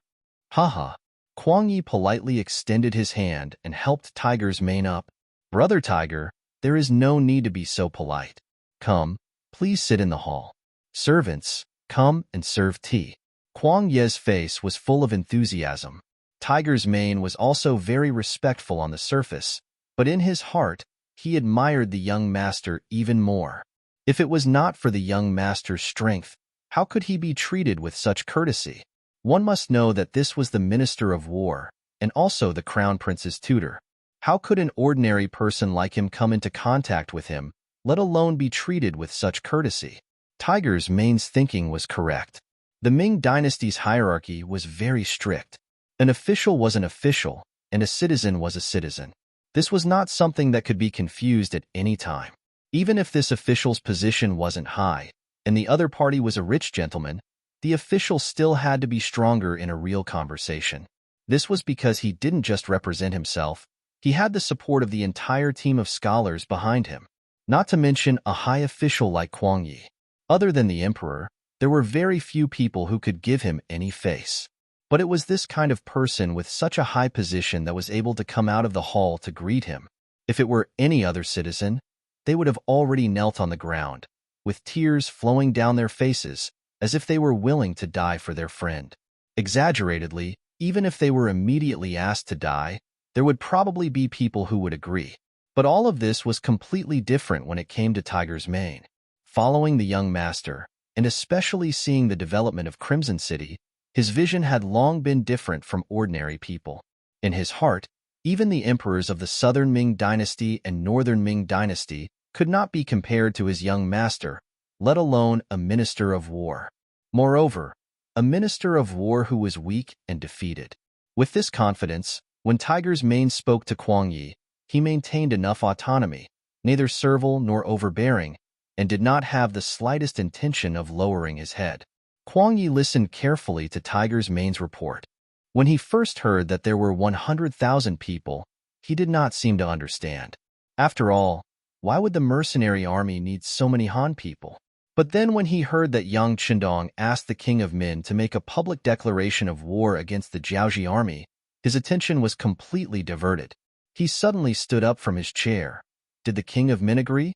Haha. Kuang Yi politely extended his hand and helped Tiger's Mane up. Brother Tiger, there is no need to be so polite. Come, please sit in the hall. Servants, come and serve tea. Kuang Ye's face was full of enthusiasm. Tiger's Mane was also very respectful on the surface, but in his heart, he admired the young master even more. If it was not for the young master's strength, how could he be treated with such courtesy? One must know that this was the Minister of War, and also the Crown Prince's tutor. How could an ordinary person like him come into contact with him, let alone be treated with such courtesy? Tiger's Mane's thinking was correct. The Ming dynasty's hierarchy was very strict. An official was an official, and a citizen was a citizen. This was not something that could be confused at any time. Even if this official's position wasn't high, and the other party was a rich gentleman, the official still had to be stronger in a real conversation. This was because he didn't just represent himself, he had the support of the entire team of scholars behind him. Not to mention a high official like Kuang Yi. Other than the emperor, there were very few people who could give him any face. But it was this kind of person with such a high position that was able to come out of the hall to greet him. If it were any other citizen, they would have already knelt on the ground, with tears flowing down their faces, as if they were willing to die for their friend. Exaggeratedly, even if they were immediately asked to die, there would probably be people who would agree. But all of this was completely different when it came to Tiger's Mane. Following the young master, and especially seeing the development of Crimson City, his vision had long been different from ordinary people. In his heart, even the emperors of the Southern Ming dynasty and Northern Ming dynasty could not be compared to his young master, let alone a minister of war. Moreover, a minister of war who was weak and defeated. With this confidence, when Tiger's Mane spoke to Kuang Yi, he maintained enough autonomy, neither servile nor overbearing, and did not have the slightest intention of lowering his head. Kuang Yi listened carefully to Tiger's Mane's report. When he first heard that there were 100,000 people, he did not seem to understand. After all, why would the mercenary army need so many Han people? But then when he heard that Yang Qindong asked the king of Min to make a public declaration of war against the Jiaoji army, his attention was completely diverted. He suddenly stood up from his chair. Did the king of Min agree?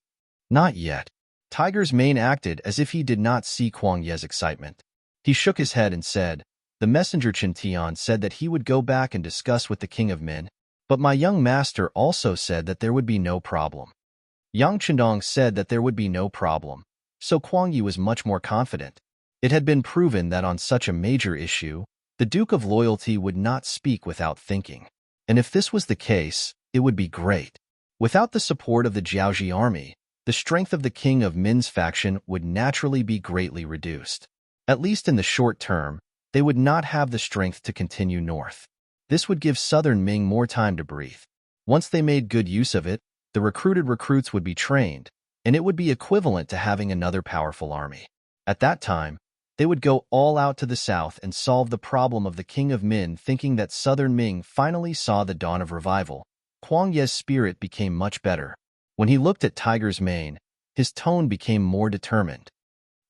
Not yet. Tiger's Mane acted as if he did not see Kuang Ye's excitement. He shook his head and said, "The messenger Chen Tian said that he would go back and discuss with the king of Min, but my young master also said that there would be no problem." Yang Qindong said that there would be no problem, so Kuang Yi was much more confident. It had been proven that on such a major issue, the Duke of Loyalty would not speak without thinking. And if this was the case, it would be great. Without the support of the Jiaoji army, the strength of the king of Min's faction would naturally be greatly reduced. At least in the short term, they would not have the strength to continue north. This would give Southern Ming more time to breathe. Once they made good use of it, the recruited recruits would be trained, and it would be equivalent to having another powerful army. At that time, they would go all out to the south and solve the problem of the king of Min. Thinking that Southern Ming finally saw the dawn of revival, Kuang Ye's spirit became much better. When he looked at Tiger's Mane, his tone became more determined.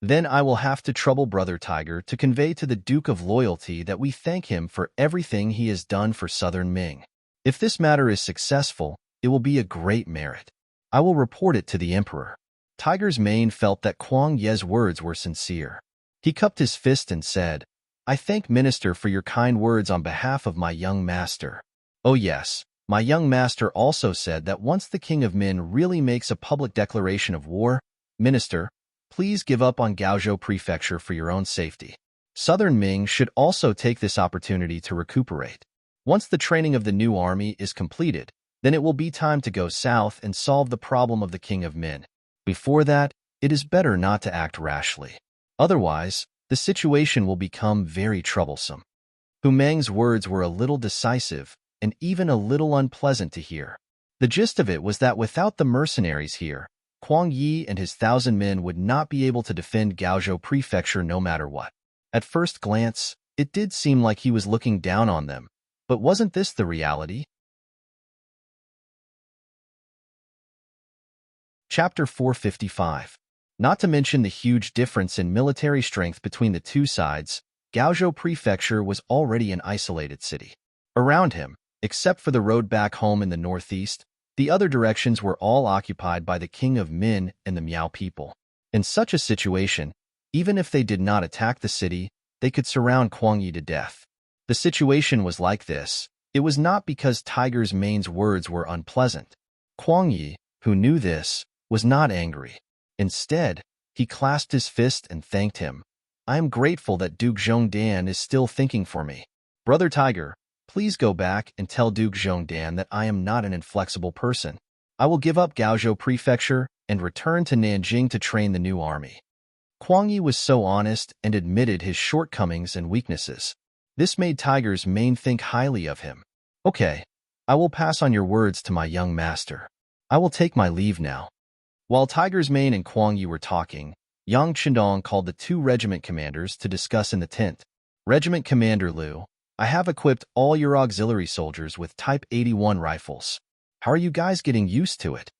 "Then I will have to trouble Brother Tiger to convey to the Duke of Loyalty that we thank him for everything he has done for Southern Ming. If this matter is successful, it will be a great merit. I will report it to the emperor." Tiger's Mane felt that Kuang Ye's words were sincere. He cupped his fist and said, "I thank Minister for your kind words on behalf of my young master. Oh yes, my young master also said that once the king of Min really makes a public declaration of war, Minister, please give up on Gaozhou Prefecture for your own safety. Southern Ming should also take this opportunity to recuperate. Once the training of the new army is completed, Then it will be time to go south and solve the problem of the King of Min. Before that, it is better not to act rashly. Otherwise, the situation will become very troublesome. Hu Meng's words were a little decisive and even a little unpleasant to hear. The gist of it was that without the mercenaries here, Kuang Yi and his 1,000 men would not be able to defend Gaozhou Prefecture no matter what. At first glance, it did seem like he was looking down on them, but wasn't this the reality? Chapter 455. Not to mention the huge difference in military strength between the two sides, Gaozhou Prefecture was already an isolated city. Around him, except for the road back home in the northeast, the other directions were all occupied by the King of Min and the Miao people. In such a situation, even if they did not attack the city, they could surround Kuang Yi to death. The situation was like this. It was not because Tiger's Mane's words were unpleasant. Kuang Yi, who knew this, was not angry. Instead, he clasped his fist and thanked him. I am grateful that Duke Zhongdan is still thinking for me. Brother Tiger, please go back and tell Duke Zhongdan that I am not an inflexible person. I will give up Gaozhou Prefecture and return to Nanjing to train the new army. Kuang Yi was so honest and admitted his shortcomings and weaknesses. This made Tiger's Mane think highly of him. Okay, I will pass on your words to my young master. I will take my leave now. While Tiger's Mane and Kuang Yi were talking, Yang Qindong called the two regiment commanders to discuss in the tent. Regiment Commander Liu, I have equipped all your auxiliary soldiers with Type 81 rifles. How are you guys getting used to it?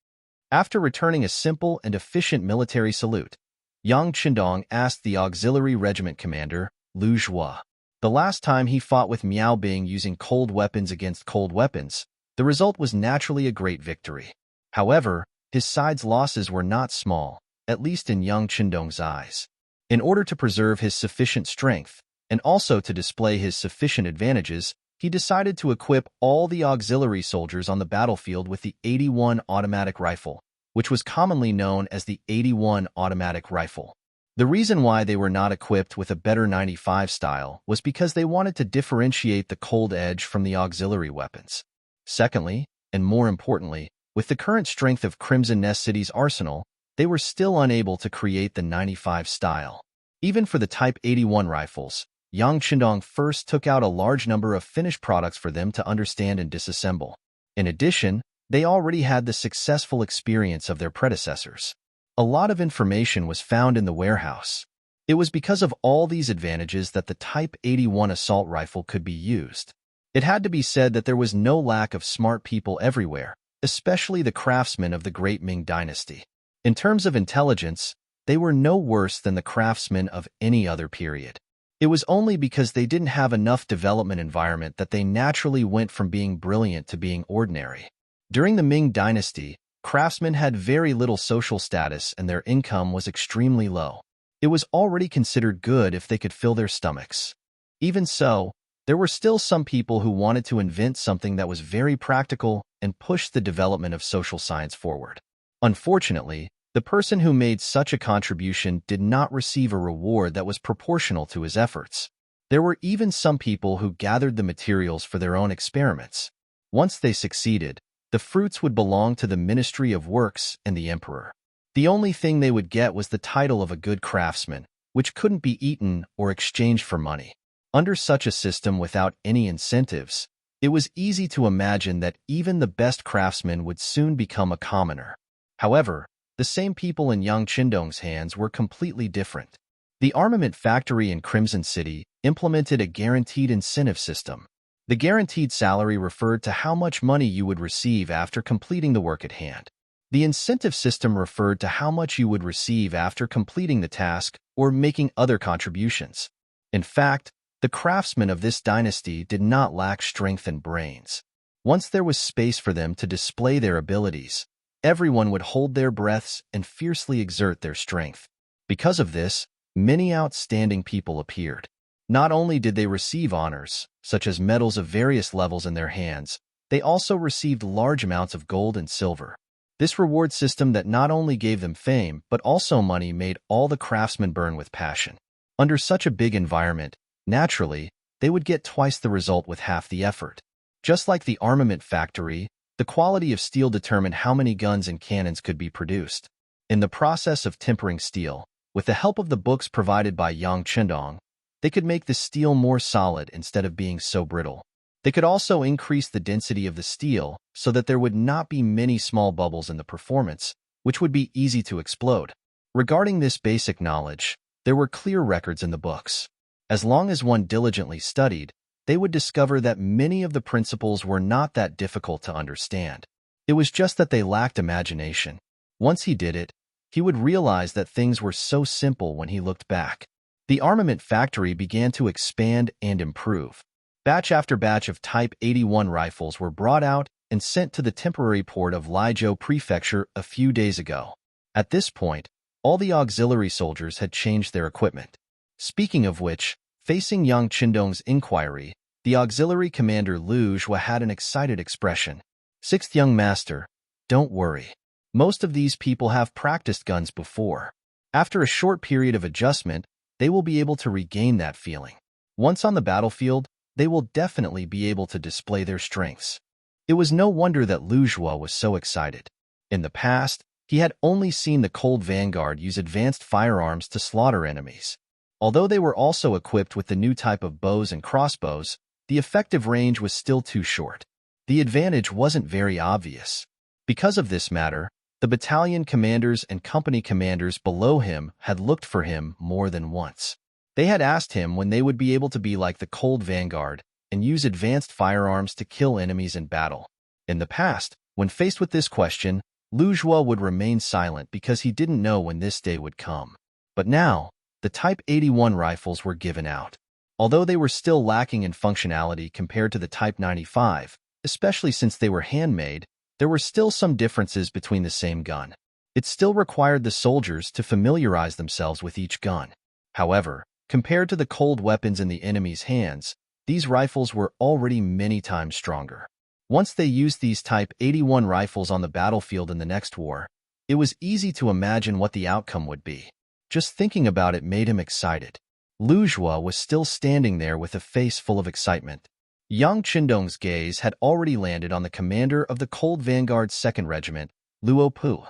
After returning a simple and efficient military salute, Yang Qindong asked the auxiliary regiment commander, Lu Zhua. The last time he fought with Miao Bing using cold weapons against cold weapons, the result was naturally a great victory. However, his side's losses were not small, at least in Yang Qindong's eyes. In order to preserve his sufficient strength, and also to display his sufficient advantages, he decided to equip all the auxiliary soldiers on the battlefield with the 81 automatic rifle, which was commonly known as the 81 automatic rifle. The reason why they were not equipped with a better 95 style was because they wanted to differentiate the cold edge from the auxiliary weapons. Secondly, and more importantly, with the current strength of Crimson Nest City's arsenal, they were still unable to create the 95 style. Even for the Type 81 rifles, Yang Qindong first took out a large number of finished products for them to understand and disassemble. In addition, they already had the successful experience of their predecessors. A lot of information was found in the warehouse. It was because of all these advantages that the Type 81 assault rifle could be used. It had to be said that there was no lack of smart people everywhere, especially the craftsmen of the great Ming dynasty. In terms of intelligence, they were no worse than the craftsmen of any other period. It was only because they didn't have enough development environment that they naturally went from being brilliant to being ordinary. During the Ming dynasty, craftsmen had very little social status and their income was extremely low. It was already considered good if they could fill their stomachs. Even so, there were still some people who wanted to invent something that was very practical and push the development of social science forward. Unfortunately, the person who made such a contribution did not receive a reward that was proportional to his efforts. There were even some people who gathered the materials for their own experiments. Once they succeeded, the fruits would belong to the Ministry of Works and the Emperor. The only thing they would get was the title of a good craftsman, which couldn't be eaten or exchanged for money. Under such a system without any incentives, it was easy to imagine that even the best craftsmen would soon become a commoner. However, the same people in Yang Qindong's hands were completely different. The armament factory in Crimson City implemented a guaranteed incentive system. The guaranteed salary referred to how much money you would receive after completing the work at hand. The incentive system referred to how much you would receive after completing the task or making other contributions. In fact, the craftsmen of this dynasty did not lack strength and brains. Once there was space for them to display their abilities, everyone would hold their breaths and fiercely exert their strength. Because of this, many outstanding people appeared. Not only did they receive honors, such as medals of various levels in their hands, they also received large amounts of gold and silver. This reward system that not only gave them fame but also money made all the craftsmen burn with passion. Under such a big environment, naturally, they would get twice the result with half the effort. Just like the armament factory, The quality of steel determined how many guns and cannons could be produced. In the process of tempering steel, with the help of the books provided by Yang Chendong, they could make the steel more solid instead of being so brittle. They could also increase the density of the steel so that there would not be many small bubbles in the performance, which would be easy to explode. Regarding this basic knowledge, there were clear records in the books. As long as one diligently studied, they would discover that many of the principles were not that difficult to understand. It was just that they lacked imagination. Once he did it, he would realize that things were so simple when he looked back. The armament factory began to expand and improve. Batch after batch of Type 81 rifles were brought out and sent to the temporary port of Liizhou Prefecture a few days ago. At this point, all the auxiliary soldiers had changed their equipment. Speaking of which, facing Yang Chendong's inquiry, the auxiliary commander Lu Zhua had an excited expression. Sixth young master, don't worry. Most of these people have practiced guns before. After a short period of adjustment, they will be able to regain that feeling. Once on the battlefield, they will definitely be able to display their strengths. It was no wonder that Lu Zhua was so excited. In the past, he had only seen the Cold Vanguard use advanced firearms to slaughter enemies. Although they were also equipped with the new type of bows and crossbows, the effective range was still too short. The advantage wasn't very obvious. Because of this matter, the battalion commanders and company commanders below him had looked for him more than once. They had asked him when they would be able to be like the Cold Vanguard and use advanced firearms to kill enemies in battle. In the past, when faced with this question, Lu Zhua would remain silent because he didn't know when this day would come. But now, the Type 81 rifles were given out. Although they were still lacking in functionality compared to the Type 95, especially since they were handmade, there were still some differences between the same gun. It still required the soldiers to familiarize themselves with each gun. However, compared to the cold weapons in the enemy's hands, these rifles were already many times stronger. Once they used these Type 81 rifles on the battlefield in the next war, it was easy to imagine what the outcome would be. Just thinking about it made him excited. Lu Zhua was still standing there with a face full of excitement. Yang Chendong's gaze had already landed on the commander of the Cold Vanguard's 2nd Regiment, Luo Pu.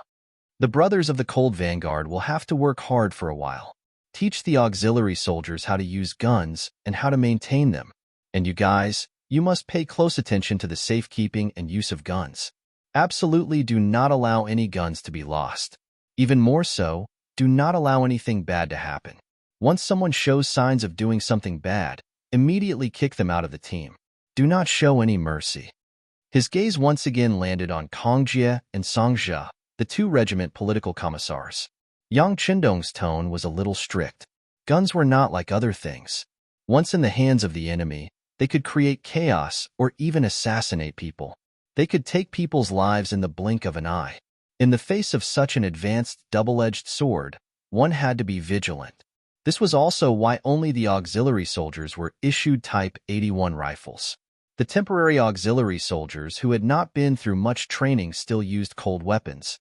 The brothers of the Cold Vanguard will have to work hard for a while. Teach the auxiliary soldiers how to use guns and how to maintain them. And you guys, you must pay close attention to the safekeeping and use of guns. Absolutely do not allow any guns to be lost. Even more so, do not allow anything bad to happen. Once someone shows signs of doing something bad, immediately kick them out of the team. Do not show any mercy. His gaze once again landed on Kongjie and Songjia, the 2 regiment political commissars. Yang Chendong's tone was a little strict. Guns were not like other things. Once in the hands of the enemy, they could create chaos or even assassinate people. They could take people's lives in the blink of an eye. In the face of such an advanced double-edged sword, one had to be vigilant. This was also why only the auxiliary soldiers were issued Type 81 rifles. The temporary auxiliary soldiers who had not been through much training still used cold weapons.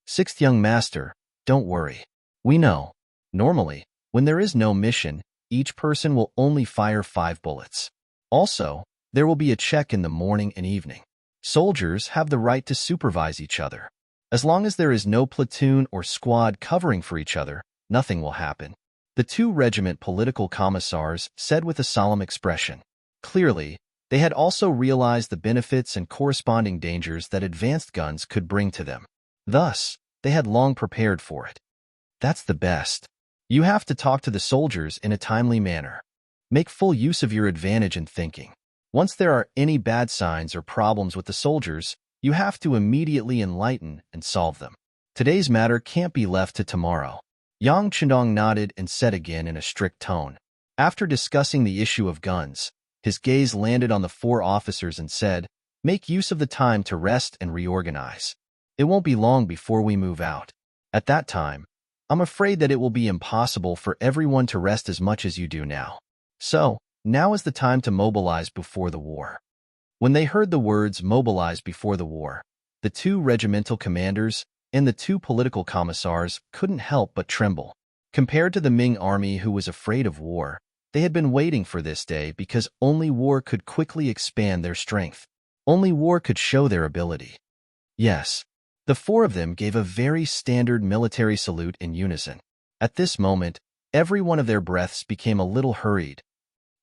Sixth young master, don't worry. We know. Normally, when there is no mission, each person will only fire 5 bullets. Also, there will be a check in the morning and evening. Soldiers have the right to supervise each other. As long as there is no platoon or squad covering for each other, nothing will happen. The 2 regiment political commissars said with a solemn expression. Clearly, they had also realized the benefits and corresponding dangers that advanced guns could bring to them. Thus, they had long prepared for it. That's the best. You have to talk to the soldiers in a timely manner. Make full use of your advantage in thinking. Once there are any bad signs or problems with the soldiers, you have to immediately enlighten and solve them. Today's matter can't be left to tomorrow. Yang Chendong nodded and said again in a strict tone. After discussing the issue of guns, his gaze landed on the 4 officers and said, "Make use of the time to rest and reorganize. It won't be long before we move out. At that time, I'm afraid that it will be impossible for everyone to rest as much as you do now. So, now is the time to mobilize before the war." When they heard the words "mobilize before the war," the 2 regimental commanders and the 2 political commissars couldn't help but tremble. Compared to the Ming army who was afraid of war, they had been waiting for this day because only war could quickly expand their strength. Only war could show their ability. Yes. The four of them gave a very standard military salute in unison. At this moment, every one of their breaths became a little hurried.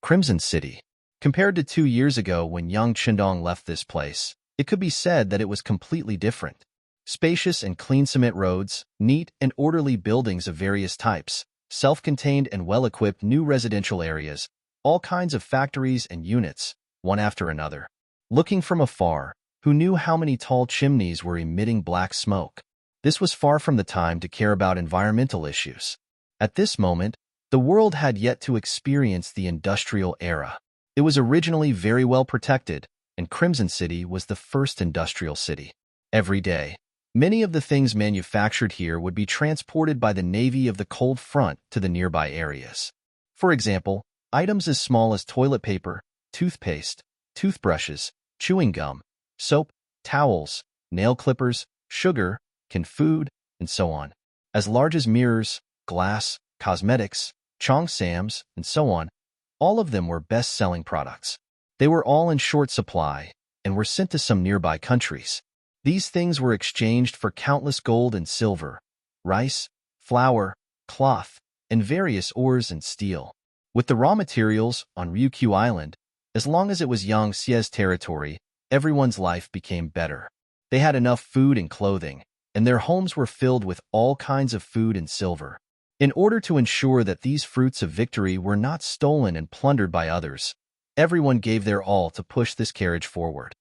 Crimson City. Compared to 2 years ago when Yang Chendong left this place, it could be said that it was completely different. Spacious and clean cement roads, neat and orderly buildings of various types, self-contained and well-equipped new residential areas, all kinds of factories and units, one after another. Looking from afar, who knew how many tall chimneys were emitting black smoke? This was far from the time to care about environmental issues. At this moment, the world had yet to experience the industrial era. It was originally very well protected, and Crimson City was the first industrial city. Every day, many of the things manufactured here would be transported by the Navy of the Cold Front to the nearby areas. For example, items as small as toilet paper, toothpaste, toothbrushes, chewing gum, soap, towels, nail clippers, sugar, canned food, and so on. As large as mirrors, glass, cosmetics, cheongsams, and so on, all of them were best-selling products. They were all in short supply and were sent to some nearby countries. These things were exchanged for countless gold and silver, rice, flour, cloth, and various ores and steel. With the raw materials on Ryukyu Island, as long as it was Yang Xie's territory, everyone's life became better. They had enough food and clothing, and their homes were filled with all kinds of food and silver. In order to ensure that these fruits of victory were not stolen and plundered by others, everyone gave their all to push this carriage forward.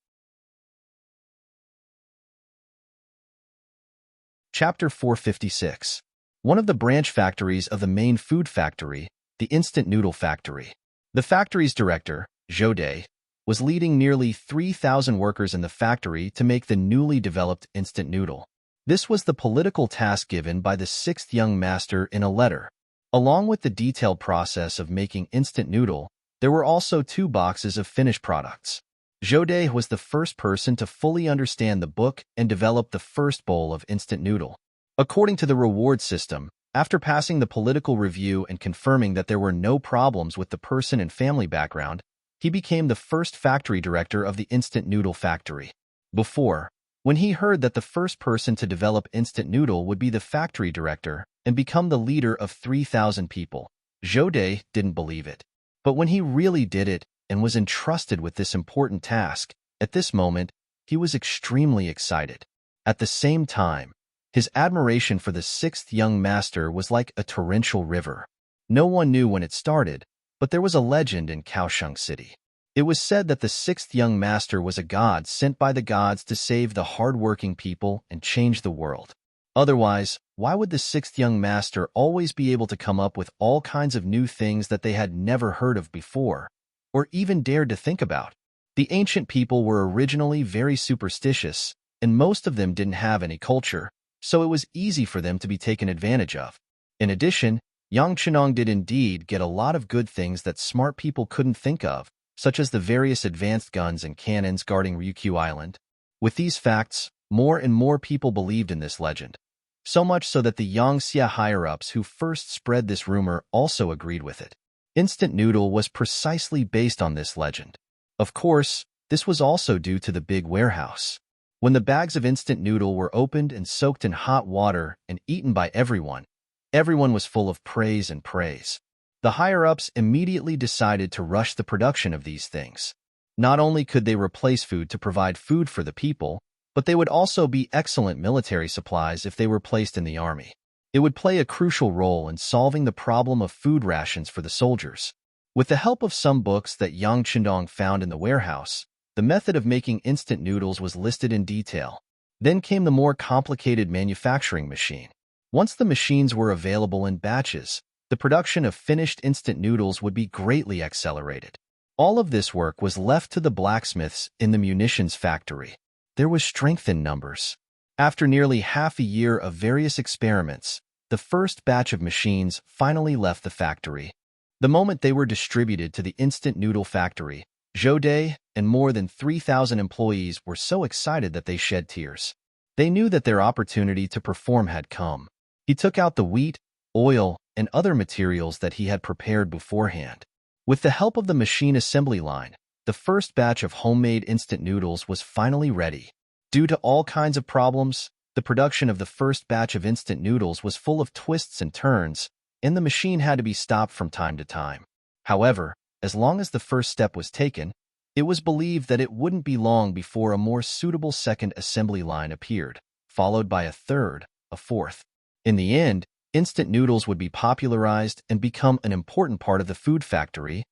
Chapter 456. One of the branch factories of the main food factory, the instant noodle factory. The factory's director, Zhou Dai, was leading nearly 3,000 workers in the factory to make the newly developed instant noodle. This was the political task given by the sixth young master in a letter. Along with the detailed process of making instant noodle, there were also 2 boxes of finished products. Zhou Dai was the first person to fully understand the book and develop the first bowl of instant noodle. According to the reward system, after passing the political review and confirming that there were no problems with the person and family background, he became the first factory director of the instant noodle factory. Before, when he heard that the first person to develop instant noodle would be the factory director and become the leader of 3,000 people, Zhou Dai didn't believe it. But when he really did it and was entrusted with this important task, at this moment, he was extremely excited. At the same time, his admiration for the sixth young master was like a torrential river. No one knew when it started, but there was a legend in Kaohsiung City. It was said that the sixth young master was a god sent by the gods to save the hard-working people and change the world. Otherwise, why would the sixth young master always be able to come up with all kinds of new things that they had never heard of before, or even dared to think about? The ancient people were originally very superstitious, and most of them didn't have any culture, so it was easy for them to be taken advantage of. In addition, Yang Chenong did indeed get a lot of good things that smart people couldn't think of, such as the various advanced guns and cannons guarding Ryukyu Island. With these facts, more and more people believed in this legend. So much so that the Yang Xia higher-ups who first spread this rumor also agreed with it. Instant noodle was precisely based on this legend. Of course, this was also due to the big warehouse. When the bags of instant noodle were opened and soaked in hot water and eaten by everyone was full of praise and praise. The higher-ups immediately decided to rush the production of these things. Not only could they replace food to provide food for the people, but they would also be excellent military supplies if they were placed in the army. It would play a crucial role in solving the problem of food rations for the soldiers. With the help of some books that Yang Chendong found in the warehouse, the method of making instant noodles was listed in detail. Then came the more complicated manufacturing machine. Once the machines were available in batches, the production of finished instant noodles would be greatly accelerated. All of this work was left to the blacksmiths in the munitions factory. There was strength in numbers. After nearly half a year of various experiments, the first batch of machines finally left the factory. The moment they were distributed to the instant noodle factory, Zhou Dai and more than 3,000 employees were so excited that they shed tears. They knew that their opportunity to perform had come. He took out the wheat, oil, and other materials that he had prepared beforehand. With the help of the machine assembly line, the the first batch of homemade instant noodles was finally ready. Due to all kinds of problems, the production of the first batch of instant noodles was full of twists and turns, and the machine had to be stopped from time to time. However, as long as the first step was taken, it was believed that it wouldn't be long before a more suitable second assembly line appeared, followed by a third, a fourth. In the end, instant noodles would be popularized and become an important part of the food factory.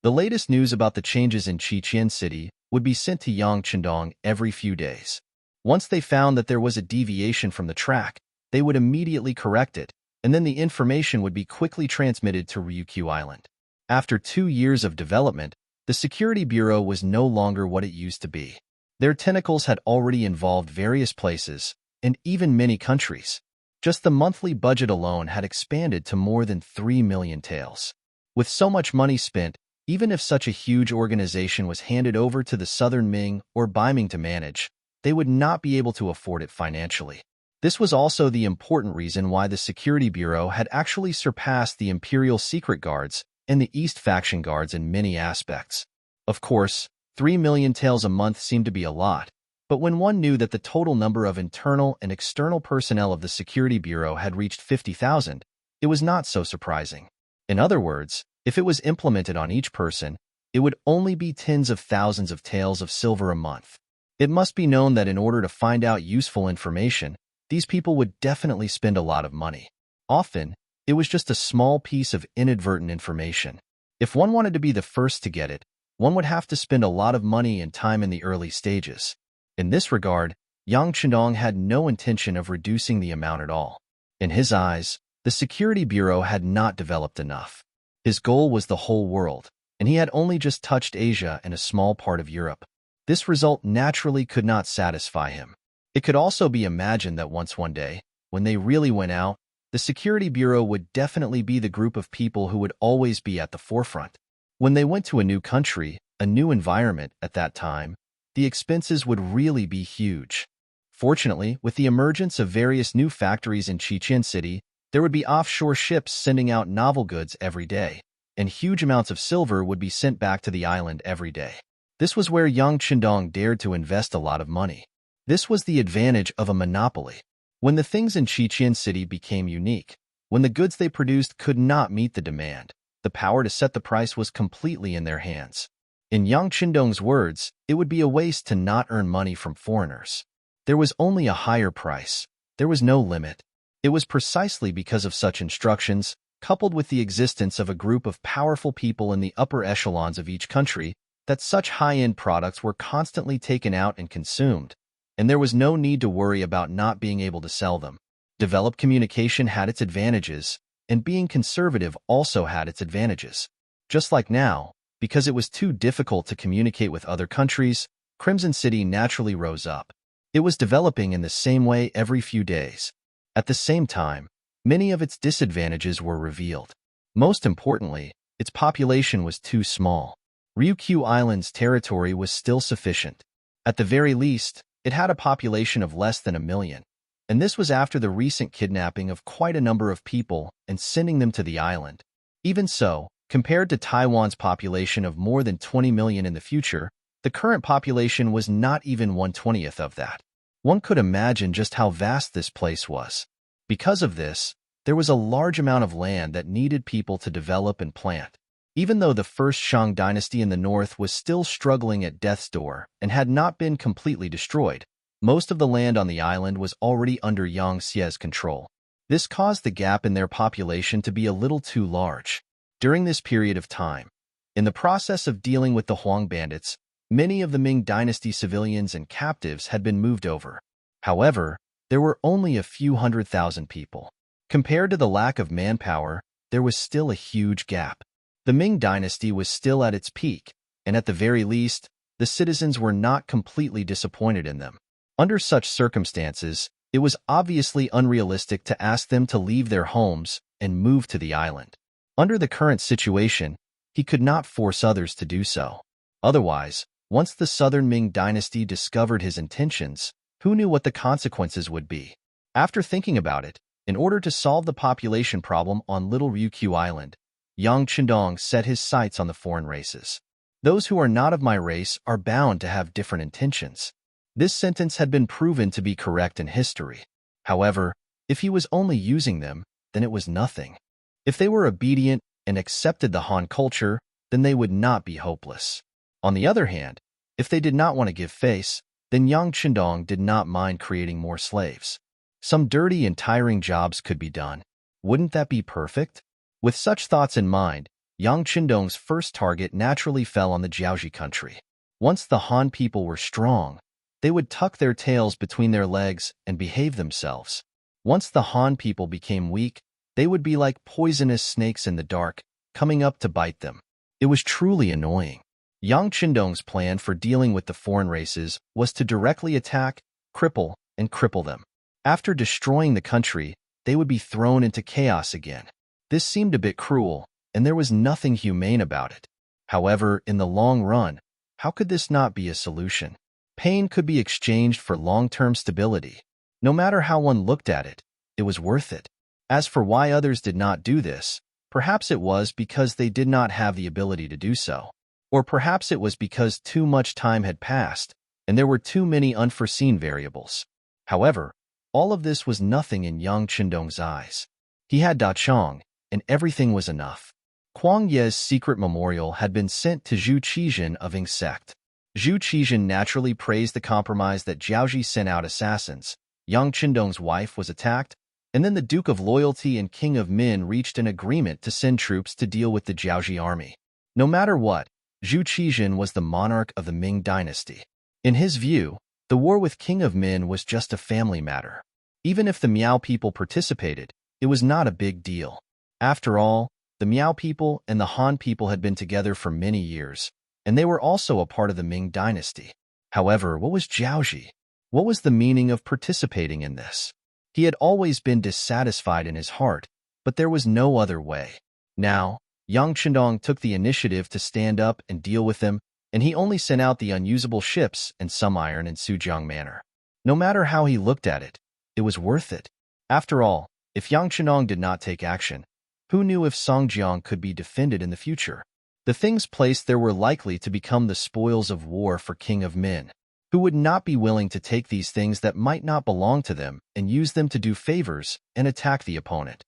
The latest news about the changes in Qiqian City would be sent to Yangchendong every few days. Once they found that there was a deviation from the track, they would immediately correct it, and then the information would be quickly transmitted to Ryukyu Island. After 2 years of development, the Security Bureau was no longer what it used to be. Their tentacles had already involved various places, and even many countries. Just the monthly budget alone had expanded to more than 3 million taels. With so much money spent, even if such a huge organization was handed over to the Southern Ming or Ming to manage, they would not be able to afford it financially. This was also the important reason why the Security Bureau had actually surpassed the Imperial Secret Guards and the East Faction Guards in many aspects. Of course, 3 million taels a month seemed to be a lot, but when one knew that the total number of internal and external personnel of the Security Bureau had reached 50,000, it was not so surprising. In other words, if it was implemented on each person, it would only be tens of thousands of taels of silver a month. It must be known that in order to find out useful information, these people would definitely spend a lot of money. Often, it was just a small piece of inadvertent information. If one wanted to be the first to get it, one would have to spend a lot of money and time in the early stages. In this regard, Yang Chendong had no intention of reducing the amount at all. In his eyes, the Security Bureau had not developed enough. His goal was the whole world, and he had only just touched Asia and a small part of Europe. This result naturally could not satisfy him. It could also be imagined that one day, when they really went out, the Security Bureau would definitely be the group of people who would always be at the forefront. When they went to a new country, a new environment at that time, the expenses would really be huge. Fortunately, with the emergence of various new factories in Qiqian City, there would be offshore ships sending out novel goods every day, and huge amounts of silver would be sent back to the island every day. This was where Yang Chendong dared to invest a lot of money. This was the advantage of a monopoly. When the things in Qiqian City became unique, when the goods they produced could not meet the demand, the power to set the price was completely in their hands. In Yang Chendong's words, it would be a waste to not earn money from foreigners. There was only a higher price. There was no limit. It was precisely because of such instructions, coupled with the existence of a group of powerful people in the upper echelons of each country, that such high-end products were constantly taken out and consumed, and there was no need to worry about not being able to sell them. Developed communication had its advantages, and being conservative also had its advantages. Just like now, because it was too difficult to communicate with other countries, Crimson City naturally rose up. It was developing in the same way every few days. At the same time, many of its disadvantages were revealed. Most importantly, its population was too small. Ryukyu Island's territory was still sufficient. At the very least, it had a population of less than 1 million, and this was after the recent kidnapping of quite a number of people and sending them to the island. Even so, compared to Taiwan's population of more than 20 million in the future, the current population was not even 1/20th of that. One could imagine just how vast this place was. Because of this, there was a large amount of land that needed people to develop and plant. Even though the first Shang dynasty in the north was still struggling at death's door and had not been completely destroyed, most of the land on the island was already under Yang Xie's control. This caused the gap in their population to be a little too large. During this period of time, in the process of dealing with the Huang bandits, many of the Ming dynasty civilians and captives had been moved over. However, there were only a few 100,000 people. Compared to the lack of manpower, there was still a huge gap. The Ming dynasty was still at its peak, and at the very least, the citizens were not completely disappointed in them. Under such circumstances, it was obviously unrealistic to ask them to leave their homes and move to the island. Under the current situation, he could not force others to do so. Otherwise, once the Southern Ming dynasty discovered his intentions, who knew what the consequences would be? After thinking about it, in order to solve the population problem on Little Ryukyu Island, Yang Chendong set his sights on the foreign races. Those who are not of my race are bound to have different intentions. This sentence had been proven to be correct in history. However, if he was only using them, then it was nothing. If they were obedient and accepted the Han culture, then they would not be hopeless. On the other hand, if they did not want to give face, then Yang Chendong did not mind creating more slaves. Some dirty and tiring jobs could be done. Wouldn't that be perfect? With such thoughts in mind, Yang Chendong's first target naturally fell on the Jiaoji country. Once the Han people were strong, they would tuck their tails between their legs and behave themselves. Once the Han people became weak, they would be like poisonous snakes in the dark, coming up to bite them. It was truly annoying. Yang Chendong's plan for dealing with the foreign races was to directly attack, cripple them. After destroying the country, they would be thrown into chaos again. This seemed a bit cruel, and there was nothing humane about it. However, in the long run, how could this not be a solution? Pain could be exchanged for long-term stability. No matter how one looked at it, it was worth it. As for why others did not do this, perhaps it was because they did not have the ability to do so. Or perhaps it was because too much time had passed, and there were too many unforeseen variables. However, all of this was nothing in Yang Chendong's eyes. He had Da Chong, and everything was enough. Kuang Ye's secret memorial had been sent to Zhu Qizhen of Ying sect. Zhu Qizhen naturally praised the compromise that Jiaoji sent out assassins. Yang Chendong's wife was attacked, and then the Duke of Loyalty and King of Min reached an agreement to send troops to deal with the Jiaoji army. No matter what, Zhu Qizhen was the monarch of the Ming dynasty. In his view, the war with King of Min was just a family matter. Even if the Miao people participated, it was not a big deal. After all, the Miao people and the Han people had been together for many years, and they were also a part of the Ming dynasty. However, what was Jiaoji? What was the meaning of participating in this? He had always been dissatisfied in his heart, but there was no other way. Now, Yang Chendong took the initiative to stand up and deal with them, and he only sent out the unusable ships and some iron in Sujiang Manor. No matter how he looked at it, it was worth it. After all, if Yang Chendong did not take action, who knew if Songjiang could be defended in the future? The things placed there were likely to become the spoils of war for King of Min, who would not be willing to take these things that might not belong to them and use them to do favors and attack the opponent.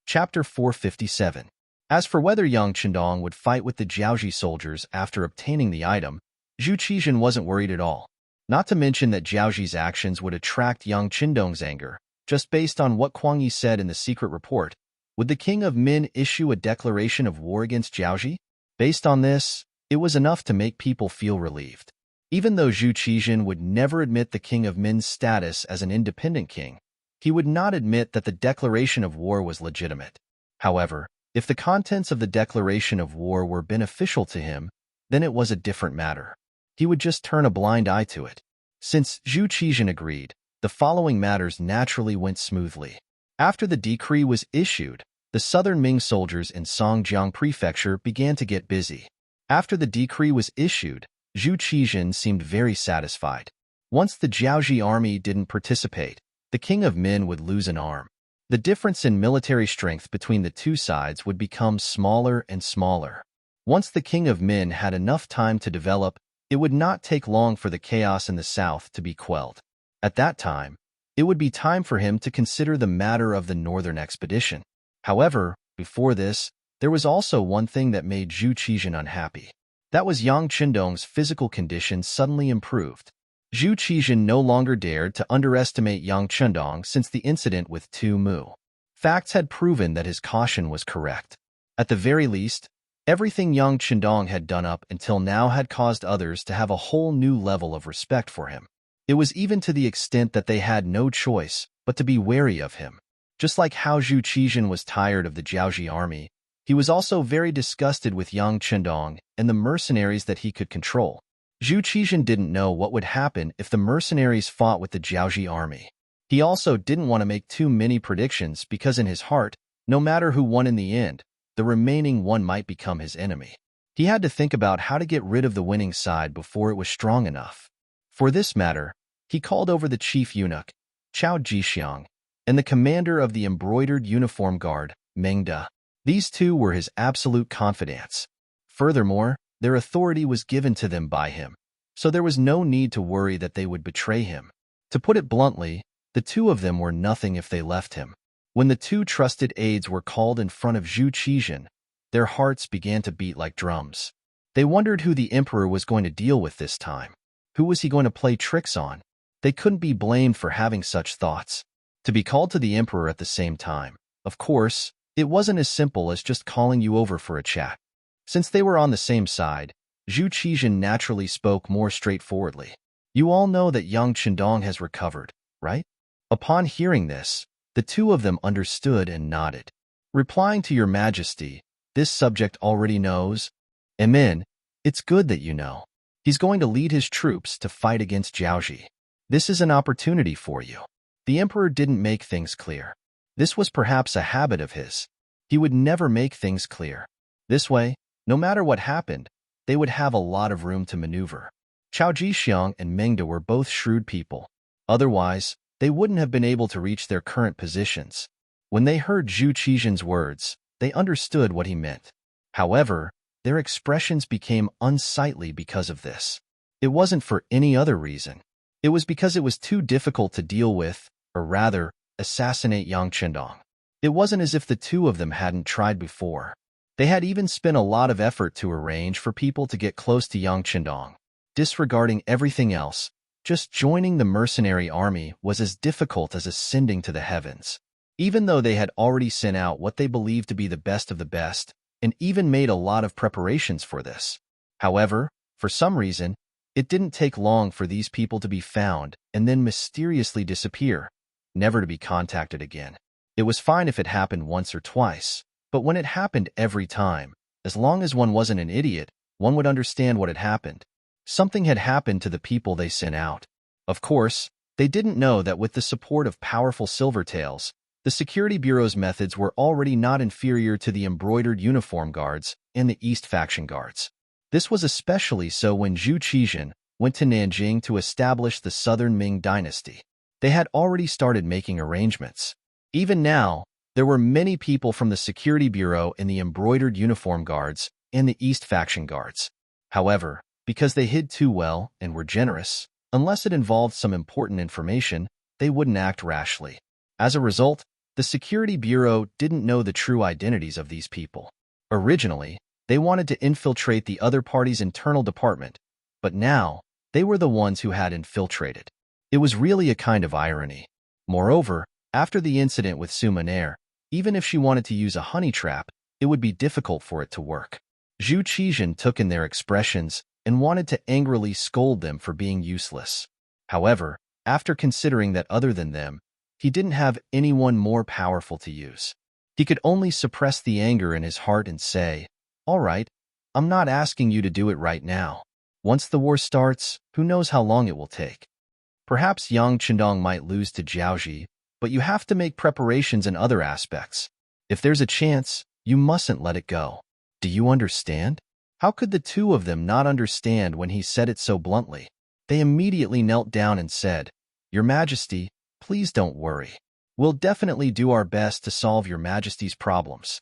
Chapter 457. As for whether Yang Chendong would fight with the Jiaoji soldiers after obtaining the item, Zhu Qizhen wasn't worried at all. Not to mention that Jiaoji's actions would attract Yang Chendong's anger. Just based on what Kuang Yi said in the secret report, would the King of Min issue a declaration of war against Jiaoji? Based on this, it was enough to make people feel relieved. Even though Zhu Qizhen would never admit the King of Min's status as an independent king, he would not admit that the declaration of war was legitimate. However, if the contents of the declaration of war were beneficial to him, then it was a different matter. He would just turn a blind eye to it. Since Zhu Qizhen agreed, the following matters naturally went smoothly. After the decree was issued, the southern Ming soldiers in Songjiang Prefecture began to get busy. After the decree was issued, Zhu Qizhen seemed very satisfied. Once the Jiaoji army didn't participate, the King of Min would lose an arm. The difference in military strength between the two sides would become smaller and smaller. Once the King of Min had enough time to develop, it would not take long for the chaos in the south to be quelled. At that time, it would be time for him to consider the matter of the northern expedition. However, before this, there was also one thing that made Zhu Qizhen unhappy. That was Yang Chendong's physical condition suddenly improved. Zhu Qizhen no longer dared to underestimate Yang Chendong since the incident with Tu Mu. Facts had proven that his caution was correct. At the very least, everything Yang Chendong had done up until now had caused others to have a whole new level of respect for him. It was even to the extent that they had no choice but to be wary of him. Just like how Zhu Qizhen was tired of the Jiaoji army, he was also very disgusted with Yang Chendong and the mercenaries that he could control. Zhu Qizhen didn't know what would happen if the mercenaries fought with the Jiaoji army. He also didn't want to make too many predictions because in his heart, no matter who won in the end, the remaining one might become his enemy. He had to think about how to get rid of the winning side before it was strong enough. For this matter, he called over the chief eunuch, Chao Jixiang, and the commander of the embroidered uniform guard, Ming. These two were his absolute confidants. Furthermore, their authority was given to them by him, so there was no need to worry that they would betray him. To put it bluntly, the two of them were nothing if they left him. When the two trusted aides were called in front of Zhu Qizhan, their hearts began to beat like drums. They wondered who the emperor was going to deal with this time. Who was he going to play tricks on? They couldn't be blamed for having such thoughts. To be called to the emperor at the same time, of course, it wasn't as simple as just calling you over for a chat. Since they were on the same side, Zhu Qizhan naturally spoke more straightforwardly. You all know that Yang Qindong has recovered, right? Upon hearing this, the two of them understood and nodded. Replying to your majesty, this subject already knows. Amen. It's good that you know. He's going to lead his troops to fight against Jiaoji. This is an opportunity for you. The emperor didn't make things clear. This was perhaps a habit of his. He would never make things clear. This way, no matter what happened, they would have a lot of room to maneuver. Chao Jixiang and Ming were both shrewd people. Otherwise, they wouldn't have been able to reach their current positions. When they heard Zhu Qizhan's words, they understood what he meant. However, their expressions became unsightly because of this. It wasn't for any other reason. It was because it was too difficult to deal with, or rather, assassinate Yang Qindong. It wasn't as if the two of them hadn't tried before. They had even spent a lot of effort to arrange for people to get close to Yang Qindong. Disregarding everything else, just joining the mercenary army was as difficult as ascending to the heavens. Even though they had already sent out what they believed to be the best of the best, and even made a lot of preparations for this. However, for some reason, it didn't take long for these people to be found and then mysteriously disappear, never to be contacted again. It was fine if it happened once or twice, but when it happened every time, as long as one wasn't an idiot, one would understand what had happened. Something had happened to the people they sent out. Of course, they didn't know that with the support of powerful Silvertails, the Security Bureau's methods were already not inferior to the embroidered uniform guards and the East Faction guards. This was especially so when Zhu Qizhan went to Nanjing to establish the Southern Ming dynasty. They had already started making arrangements. Even now, there were many people from the Security Bureau in the embroidered uniform guards and the East Faction guards. However, because they hid too well and were generous, unless it involved some important information, they wouldn't act rashly. As a result, the Security Bureau didn't know the true identities of these people. Originally, they wanted to infiltrate the other party's internal department, but now, they were the ones who had infiltrated. It was really a kind of irony. Moreover, after the incident with Sumaner, even if she wanted to use a honey trap, it would be difficult for it to work. Zhu Qizhan took in their expressions and wanted to angrily scold them for being useless. However, after considering that other than them, he didn't have anyone more powerful to use. He could only suppress the anger in his heart and say, "All right, I'm not asking you to do it right now. Once the war starts, who knows how long it will take. Perhaps Yang Qindong might lose to Jiaoji, but you have to make preparations in other aspects. If there's a chance, you mustn't let it go. Do you understand?" How could the two of them not understand when he said it so bluntly? They immediately knelt down and said, "Your Majesty, please don't worry. We'll definitely do our best to solve your Majesty's problems.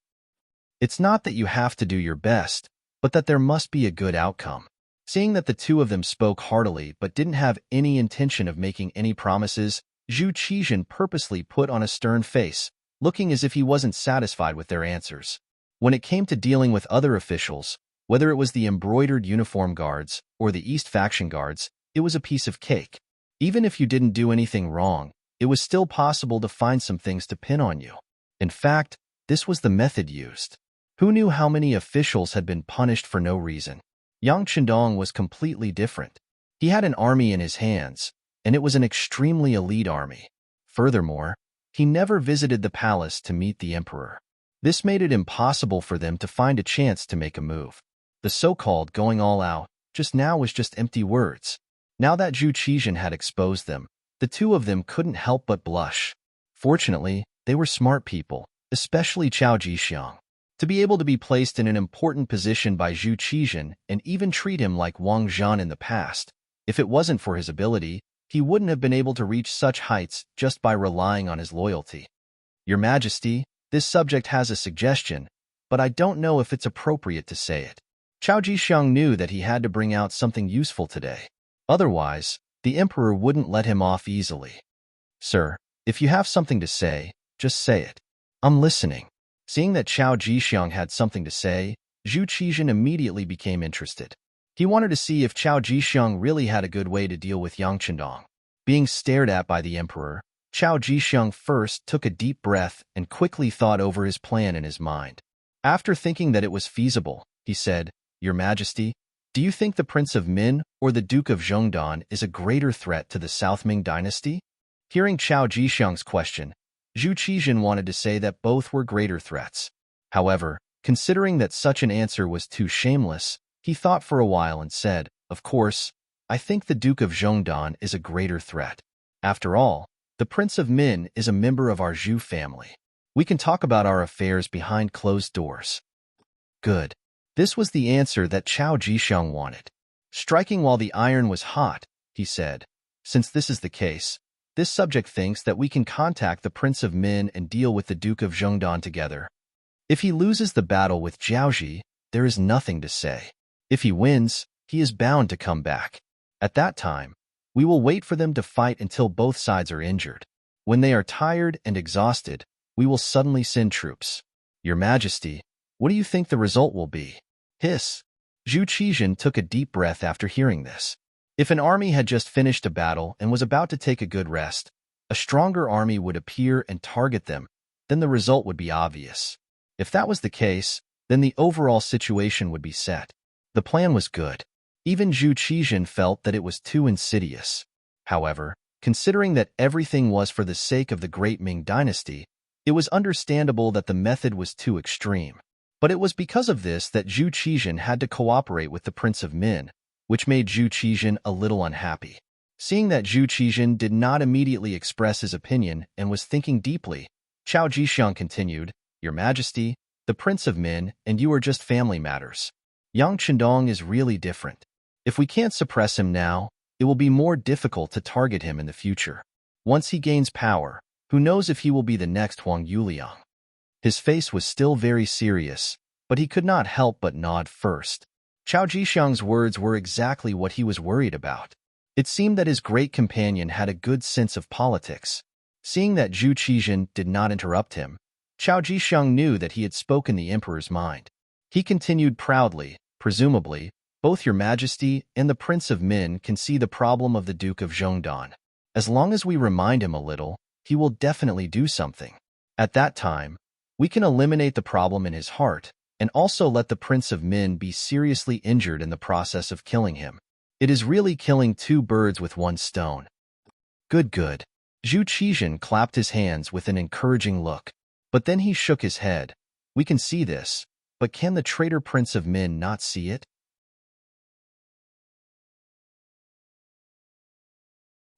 It's not that you have to do your best, but that there must be a good outcome." Seeing that the two of them spoke heartily but didn't have any intention of making any promises, Zhu Qizhan purposely put on a stern face, looking as if he wasn't satisfied with their answers. When it came to dealing with other officials, whether it was the embroidered uniform guards or the East Faction guards, it was a piece of cake. Even if you didn't do anything wrong, it was still possible to find some things to pin on you. In fact, this was the method used. Who knew how many officials had been punished for no reason? Yang Qindong was completely different. He had an army in his hands, and it was an extremely elite army. Furthermore, he never visited the palace to meet the emperor. This made it impossible for them to find a chance to make a move. The so-called going all out just now was just empty words. Now that Zhu Qizhan had exposed them, the two of them couldn't help but blush. Fortunately, they were smart people, especially Chao Jixiang. To be able to be placed in an important position by Zhu Qizhan and even treat him like Wang Zhan in the past, if it wasn't for his ability, he wouldn't have been able to reach such heights just by relying on his loyalty. "Your Majesty, this subject has a suggestion. but I don't know if it's appropriate to say it. Chao Jixiang knew that he had to bring out something useful today. Otherwise, the emperor wouldn't let him off easily. Sir, if you have something to say, just say it. I'm listening. Seeing that Chao Jixiang had something to say, Zhu Qizhen immediately became interested. He wanted to see if Chao Jixiang really had a good way to deal with Yang Chendong. Being stared at by the emperor, Chao Jixiang first took a deep breath and quickly thought over his plan in his mind. After thinking that it was feasible, he said, Your Majesty, do you think the Prince of Min or the Duke of Zhongdan is a greater threat to the South Ming dynasty? Hearing Chao Jixiang's question, Zhu Qizhen wanted to say that both were greater threats. However, considering that such an answer was too shameless, he thought for a while and said, Of course, I think the Duke of Zhongdan is a greater threat. After all, the Prince of Min is a member of our Zhu family. We can talk about our affairs behind closed doors. Good. This was the answer that Chao Jixiang wanted. Striking while the iron was hot, he said, Since this is the case, this subject thinks that we can contact the Prince of Min and deal with the Duke of Zhongdan together. If he loses the battle with Jiaoji, there is nothing to say. If he wins, he is bound to come back. At that time, we will wait for them to fight until both sides are injured. When they are tired and exhausted, we will suddenly send troops. Your Majesty, what do you think the result will be? Hiss. Zhu Qizhen took a deep breath after hearing this. If an army had just finished a battle and was about to take a good rest, a stronger army would appear and target them, then the result would be obvious. If that was the case, then the overall situation would be set. The plan was good. Even Zhu Qizhen felt that it was too insidious. However, considering that everything was for the sake of the great Ming dynasty, it was understandable that the method was too extreme. But it was because of this that Zhu Qizhen had to cooperate with the Prince of Min, which made Zhu Qizhen a little unhappy. Seeing that Zhu Qizhen did not immediately express his opinion and was thinking deeply, Chao Jixiang continued, Your Majesty, the Prince of Min and you are just family matters. Yang Chendong is really different. If we can't suppress him now, it will be more difficult to target him in the future. Once he gains power, who knows if he will be the next Huang Yuliang. His face was still very serious, but he could not help but nod first. Chao Jixiang's words were exactly what he was worried about. It seemed that his great companion had a good sense of politics. Seeing that Zhu Qizhen did not interrupt him, Chao Jixiang knew that he had spoken the emperor's mind. He continued proudly, presumably, both Your Majesty and the Prince of Min can see the problem of the Duke of Zhongdan. As long as we remind him a little, he will definitely do something. At that time, we can eliminate the problem in his heart, and also let the Prince of Min be seriously injured in the process of killing him. It is really killing two birds with one stone. Good. Zhu Qizhen clapped his hands with an encouraging look. But then he shook his head. We can see this, but can the traitor Prince of Min not see it?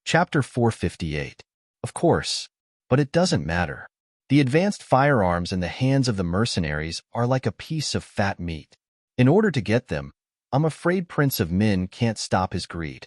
Chapter 458. Of course, but it doesn't matter. The advanced firearms in the hands of the mercenaries are like a piece of fat meat. In order to get them, I'm afraid Prince of Min can't stop his greed.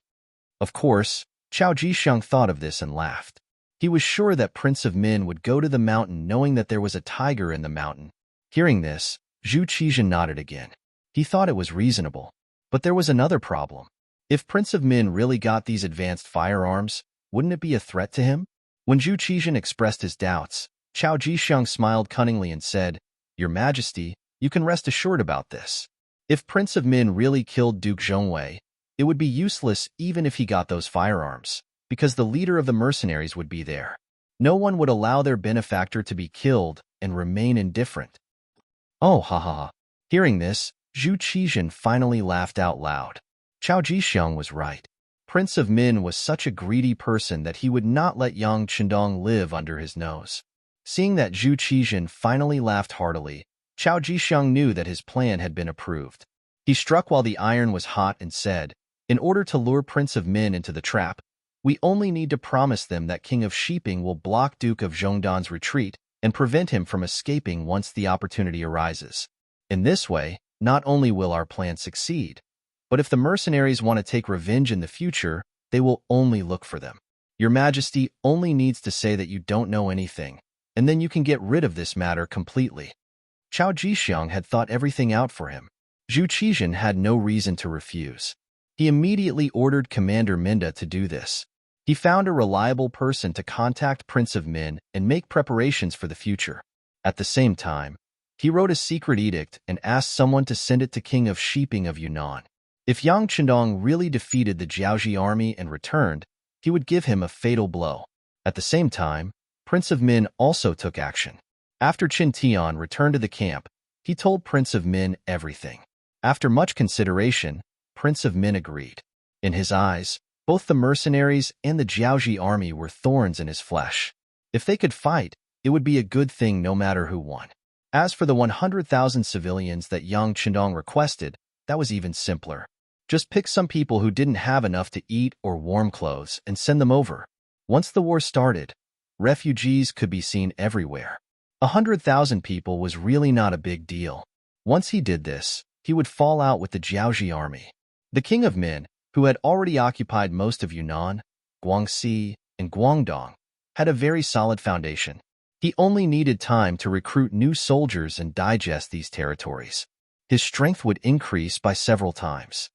Of course, Chao Jixiang thought of this and laughed. He was sure that Prince of Min would go to the mountain knowing that there was a tiger in the mountain. Hearing this, Zhu Qizhen nodded again. He thought it was reasonable. But there was another problem. If Prince of Min really got these advanced firearms, wouldn't it be a threat to him? When Zhu Qizhen expressed his doubts, Chao Jixiang smiled cunningly and said, Your Majesty, you can rest assured about this. If Prince of Min really killed Duke Zhongwei, it would be useless even if he got those firearms, because the leader of the mercenaries would be there. No one would allow their benefactor to be killed and remain indifferent. Oh, ha ha ha. Hearing this, Zhu Qizhen finally laughed out loud. Chao Jixiang was right. Prince of Min was such a greedy person that he would not let Yang Chendong live under his nose. Seeing that Zhu Qizhen finally laughed heartily, Chao Jixiang knew that his plan had been approved. He struck while the iron was hot and said, In order to lure Prince of Min into the trap, we only need to promise them that King of Shiping will block Duke of Zhongdan's retreat and prevent him from escaping once the opportunity arises. In this way, not only will our plan succeed, but if the mercenaries want to take revenge in the future, they will only look for them. Your Majesty only needs to say that you don't know anything, and then you can get rid of this matter completely. Chao Jixiang had thought everything out for him. Zhu Qizhen had no reason to refuse. He immediately ordered Commander Minda to do this. He found a reliable person to contact Prince of Min and make preparations for the future. At the same time, he wrote a secret edict and asked someone to send it to King of Shiping of Yunnan. If Yang Chendong really defeated the Jiaoji army and returned, he would give him a fatal blow. At the same time, Prince of Min also took action. After Qin Tian returned to the camp, he told Prince of Min everything. After much consideration, Prince of Min agreed. In his eyes, both the mercenaries and the Jiaoji army were thorns in his flesh. If they could fight, it would be a good thing no matter who won. As for the 100,000 civilians that Yang Chendong requested, that was even simpler. Just pick some people who didn't have enough to eat or warm clothes and send them over. Once the war started, refugees could be seen everywhere. 100,000 people was really not a big deal. Once he did this, he would fall out with the Jiaoji army. The king of Min, who had already occupied most of Yunnan, Guangxi, and Guangdong, had a very solid foundation. He only needed time to recruit new soldiers and digest these territories. His strength would increase by several times.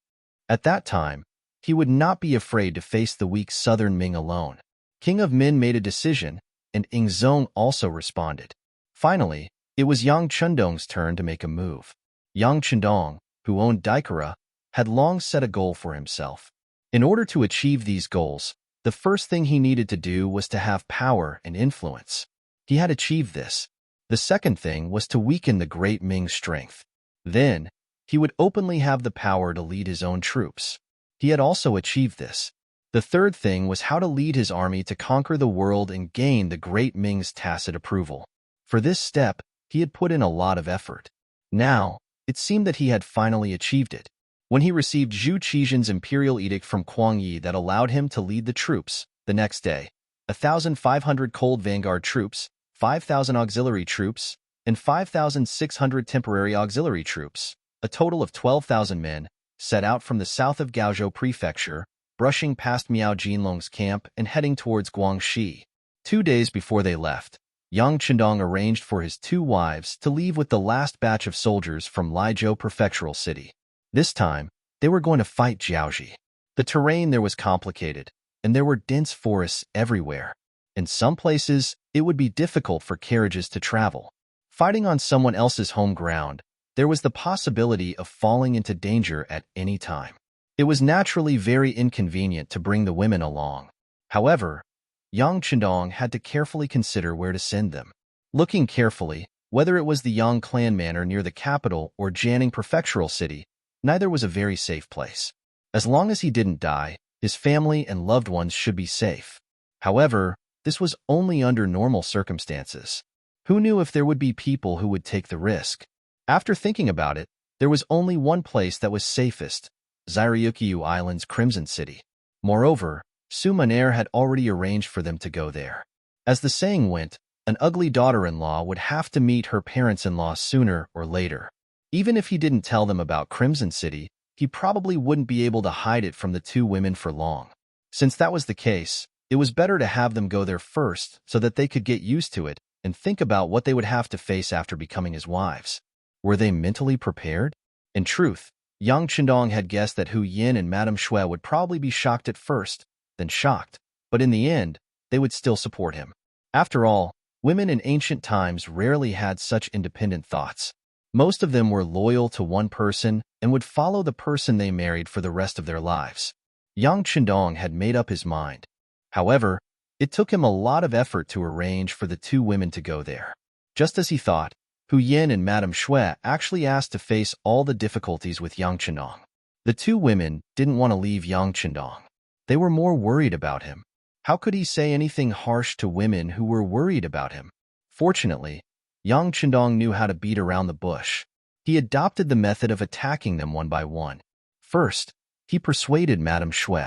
At that time, he would not be afraid to face the weak southern Ming alone. King of Min made a decision, and Ingzong also responded. Finally, it was Yang Chendong's turn to make a move. Yang Chendong, who owned Daikara, had long set a goal for himself. In order to achieve these goals, the first thing he needed to do was to have power and influence. He had achieved this. The second thing was to weaken the great Ming's strength. Then, he would openly have the power to lead his own troops. He had also achieved this. The third thing was how to lead his army to conquer the world and gain the great Ming's tacit approval. For this step, he had put in a lot of effort. Now, it seemed that he had finally achieved it. When he received Zhu Qizhen's imperial edict from Kuang Yi that allowed him to lead the troops, the next day, 1,500 cold vanguard troops, 5,000 auxiliary troops, and 5,600 temporary auxiliary troops, a total of 12,000 men, set out from the south of Gaozhou Prefecture, brushing past Miao Jinlong's camp and heading towards Guangxi. 2 days before they left, Yang Chendong arranged for his 2 wives to leave with the last batch of soldiers from Liezhou Prefectural City. This time, they were going to fight Jiaoji. The terrain there was complicated, and there were dense forests everywhere. In some places, it would be difficult for carriages to travel. Fighting on someone else's home ground, there was the possibility of falling into danger at any time. It was naturally very inconvenient to bring the women along. However, Yang Chendong had to carefully consider where to send them. Looking carefully, whether it was the Yang clan manor near the capital or Jianing Prefectural City, neither was a very safe place. As long as he didn't die, his family and loved ones should be safe. However, this was only under normal circumstances. Who knew if there would be people who would take the risk? After thinking about it, there was only one place that was safest, Zairyukyu Island's Crimson City. Moreover, Su Maner had already arranged for them to go there. As the saying went, an ugly daughter-in-law would have to meet her parents-in-law sooner or later. Even if he didn't tell them about Crimson City, he probably wouldn't be able to hide it from the 2 women for long. Since that was the case, it was better to have them go there first so that they could get used to it and think about what they would have to face after becoming his wives. Were they mentally prepared? In truth, Yang Chendong had guessed that Hu Yin and Madame Shui would probably be shocked at first, then shocked, but in the end, they would still support him. After all, women in ancient times rarely had such independent thoughts. Most of them were loyal to one person and would follow the person they married for the rest of their lives. Yang Chendong had made up his mind. However, it took him a lot of effort to arrange for the 2 women to go there. Just as he thought, Hu Yin and Madame Shui actually asked to face all the difficulties with Yang Chendong. The 2 women didn't want to leave Yang Chendong. They were more worried about him. How could he say anything harsh to women who were worried about him? Fortunately, Yang Chendong knew how to beat around the bush. He adopted the method of attacking them one by one. First, he persuaded Madame Shui.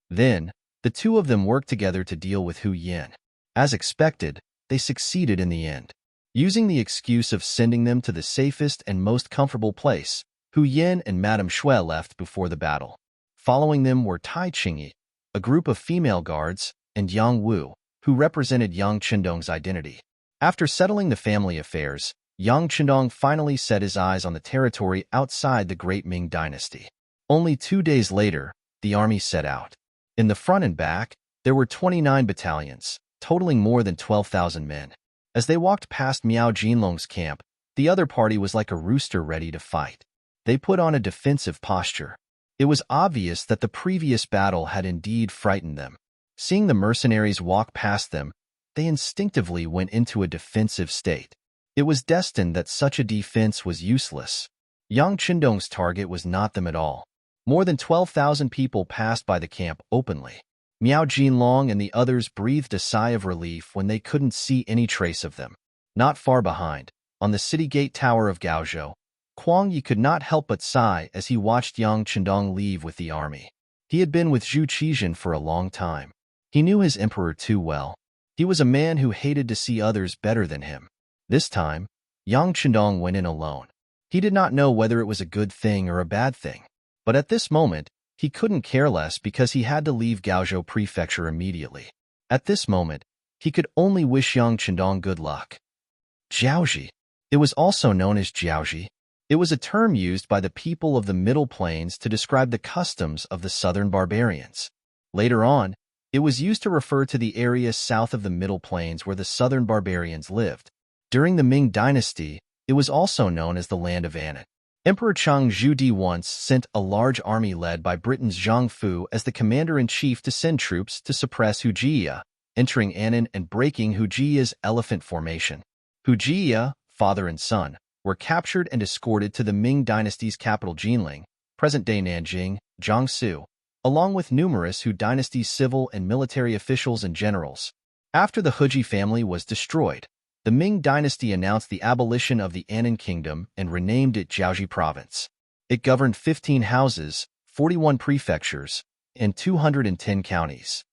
Then, the 2 of them worked together to deal with Hu Yin. As expected, they succeeded in the end. Using the excuse of sending them to the safest and most comfortable place, Hu Yin and Madame Shui left before the battle. Following them were Tai Qingyi, a group of female guards, and Yang Wu, who represented Yang Chendong's identity. After settling the family affairs, Yang Chendong finally set his eyes on the territory outside the Great Ming Dynasty. Only 2 days later, the army set out. In the front and back, there were 29 battalions, totaling more than 12,000 men. As they walked past Miao Jinlong's camp, the other party was like a rooster ready to fight. They put on a defensive posture. It was obvious that the previous battle had indeed frightened them. Seeing the mercenaries walk past them, they instinctively went into a defensive state. It was destined that such a defense was useless. Yang Chendong's target was not them at all. More than 12,000 people passed by the camp openly. Miao Jinlong and the others breathed a sigh of relief when they couldn't see any trace of them. Not far behind, on the city gate tower of Gaozhou, Kuang Yi could not help but sigh as he watched Yang Chendong leave with the army. He had been with Zhu Qizhen for a long time. He knew his emperor too well. He was a man who hated to see others better than him. This time, Yang Chendong went in alone. He did not know whether it was a good thing or a bad thing. But at this moment, he couldn't care less because he had to leave Gaozhou Prefecture immediately. At this moment, he could only wish Yang Chendong good luck. Jiaozhi. It was also known as Jiaozhi. It was a term used by the people of the Middle Plains to describe the customs of the southern barbarians. Later on, it was used to refer to the area south of the Middle Plains where the southern barbarians lived. During the Ming Dynasty, it was also known as the Land of Annan. Emperor Chang Zhudi once sent a large army led by Britain's Zhang Fu as the commander-in-chief to send troops to suppress Hujia, entering Annan and breaking Hujia's elephant formation. Hujia, father and son, were captured and escorted to the Ming Dynasty's capital Jinling, present-day Nanjing, Jiangsu, along with numerous Hu Dynasty's civil and military officials and generals. After the Huji family was destroyed, the Ming Dynasty announced the abolition of the Annan Kingdom and renamed it Jiaozhi Province. It governed 15 houses, 41 prefectures, and 210 counties.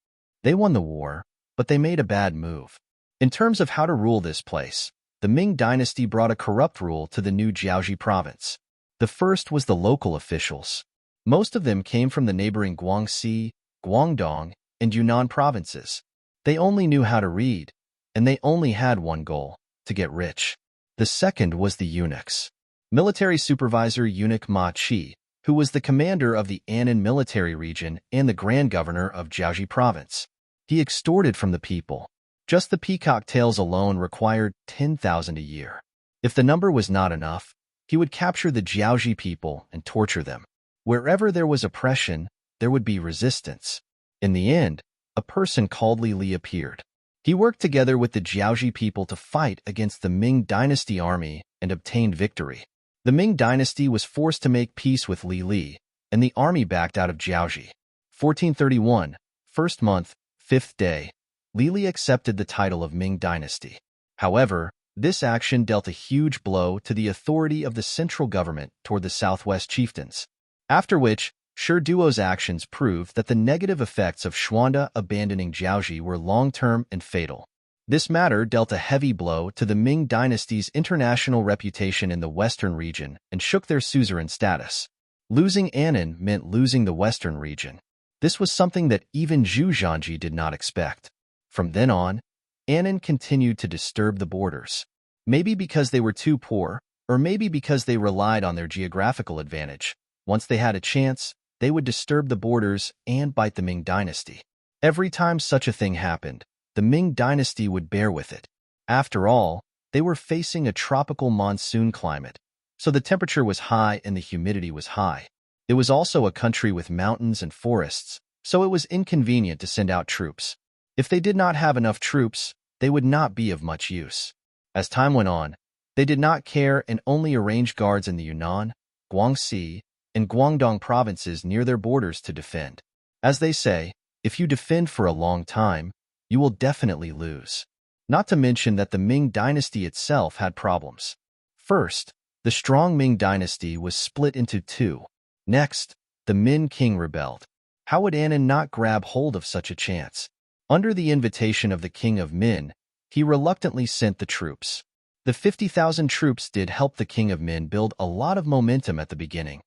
They won the war, but they made a bad move. In terms of how to rule this place, the Ming Dynasty brought a corrupt rule to the new Jiaozhi Province. The first was the local officials. Most of them came from the neighboring Guangxi, Guangdong, and Yunnan provinces. They only knew how to read, and they only had one goal: to get rich. The second was the eunuchs. Military supervisor eunuch Ma Qi, who was the commander of the Annan military region and the grand governor of Jiaozhi Province. He extorted from the people. Just the peacock tails alone required 10,000 a year. If the number was not enough, he would capture the Jiaozhi people and torture them. Wherever there was oppression, there would be resistance. In the end, a person called Li Li appeared. He worked together with the Jiaozhi people to fight against the Ming Dynasty army and obtained victory. The Ming Dynasty was forced to make peace with Li Li, and the army backed out of Jiaozhi. 1431, first month, 5th day. Li Li accepted the title of Ming Dynasty. However, this action dealt a huge blow to the authority of the central government toward the southwest chieftains. After which, Shi Duo's actions proved that the negative effects of Xuanda abandoning Jiaozhi were long-term and fatal. This matter dealt a heavy blow to the Ming Dynasty's international reputation in the western region and shook their suzerain status. Losing Annan meant losing the western region. This was something that even Zhu Zhanji did not expect. From then on, Annan continued to disturb the borders. Maybe because they were too poor, or maybe because they relied on their geographical advantage. Once they had a chance, they would disturb the borders and bite the Ming Dynasty. Every time such a thing happened, the Ming Dynasty would bear with it. After all, they were facing a tropical monsoon climate, so the temperature was high and the humidity was high. It was also a country with mountains and forests, so it was inconvenient to send out troops. If they did not have enough troops, they would not be of much use. As time went on, they did not care and only arranged guards in the Yunnan, Guangxi, and Guangdong provinces near their borders to defend. As they say, if you defend for a long time, you will definitely lose. Not to mention that the Ming Dynasty itself had problems. First, the strong Ming Dynasty was split into two. Next, the Min king rebelled. How would Annan not grab hold of such a chance? Under the invitation of the king of Min, he reluctantly sent the troops. The 50,000 troops did help the king of Min build a lot of momentum at the beginning.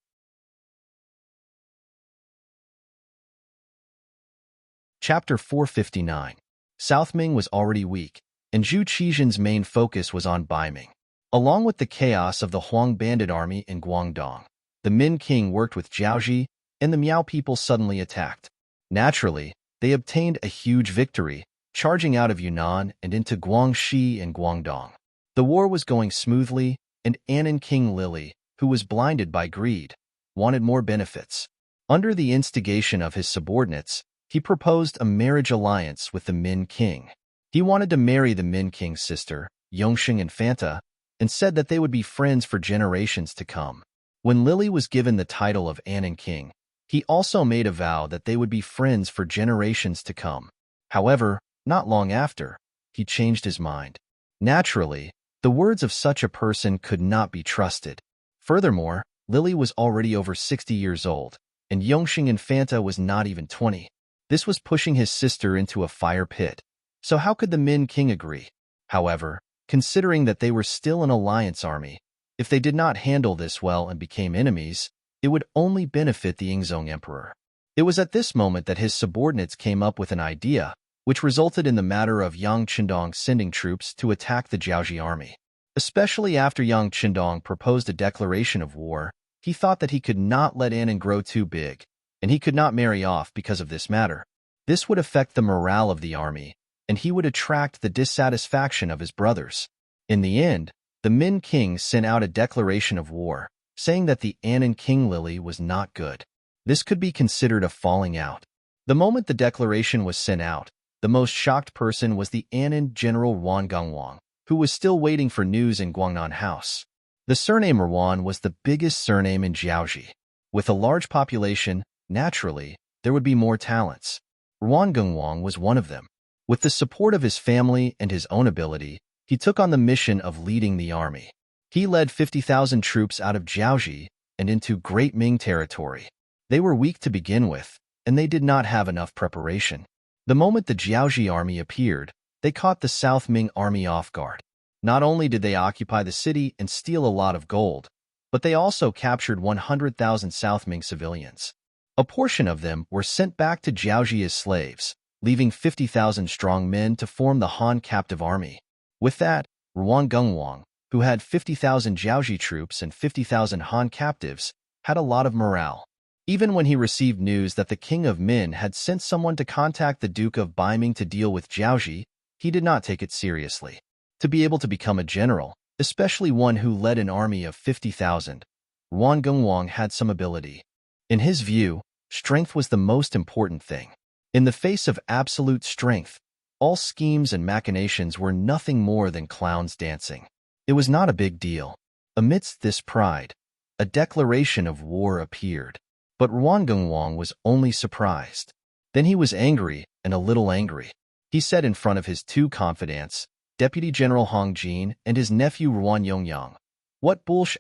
Chapter 459. South Ming was already weak, and Zhu Qizhen's main focus was on Baiming. Along with the chaos of the Huang bandit army in Guangdong, the Min king worked with Jiaoji, and the Miao people suddenly attacked. Naturally, they obtained a huge victory, charging out of Yunnan and into Guangxi and Guangdong. The war was going smoothly, and Anan King Lily, who was blinded by greed, wanted more benefits. Under the instigation of his subordinates, he proposed a marriage alliance with the Min king. He wanted to marry the Min king's sister, Yongxing Infanta, and said that they would be friends for generations to come. When Lily was given the title of Anan King, he also made a vow that they would be friends for generations to come. However, not long after, he changed his mind. Naturally, the words of such a person could not be trusted. Furthermore, Lily was already over 60 years old, and Yongxing Infanta was not even 20. This was pushing his sister into a fire pit. So how could the Min king agree? However, considering that they were still an alliance army, if they did not handle this well and became enemies, it would only benefit the Yingzong emperor. It was at this moment that his subordinates came up with an idea, which resulted in the matter of Yang Qindong sending troops to attack the Jiaoji army. Especially after Yang Qindong proposed a declaration of war, he thought that he could not let Anan grow too big, and he could not marry off because of this matter. This would affect the morale of the army, and he would attract the dissatisfaction of his brothers. In the end, the Min king sent out a declaration of war, saying that the Anan King Lily was not good. This could be considered a falling out. The moment the declaration was sent out, the most shocked person was the Anan General Ruan Gongwang, who was still waiting for news in Guangnan House. The surname Ruan was the biggest surname in Jiaoji. With a large population, naturally, there would be more talents. Ruan Gongwang was one of them. With the support of his family and his own ability, he took on the mission of leading the army. He led 50,000 troops out of Jiaoji and into Great Ming territory. They were weak to begin with, and they did not have enough preparation. The moment the Jiaoji army appeared, they caught the South Ming army off guard. Not only did they occupy the city and steal a lot of gold, but they also captured 100,000 South Ming civilians. A portion of them were sent back to Jiaoji as slaves, leaving 50,000 strong men to form the Han captive army. With that, Ruan Gongwang, who had 50,000 Jiaoji troops and 50,000 Han captives, had a lot of morale. Even when he received news that the king of Min had sent someone to contact the Duke of Baiming to deal with Jiaoji, he did not take it seriously. To be able to become a general, especially one who led an army of 50,000, Ruan Gongwang had some ability. In his view, strength was the most important thing. In the face of absolute strength, all schemes and machinations were nothing more than clowns dancing. It was not a big deal. Amidst this pride, a declaration of war appeared. But Ruan Gongwang was only surprised. Then he was angry and a little angry. He said in front of his two confidants, Deputy General Hong Jin and his nephew Ruan Yongyang, "What bullsh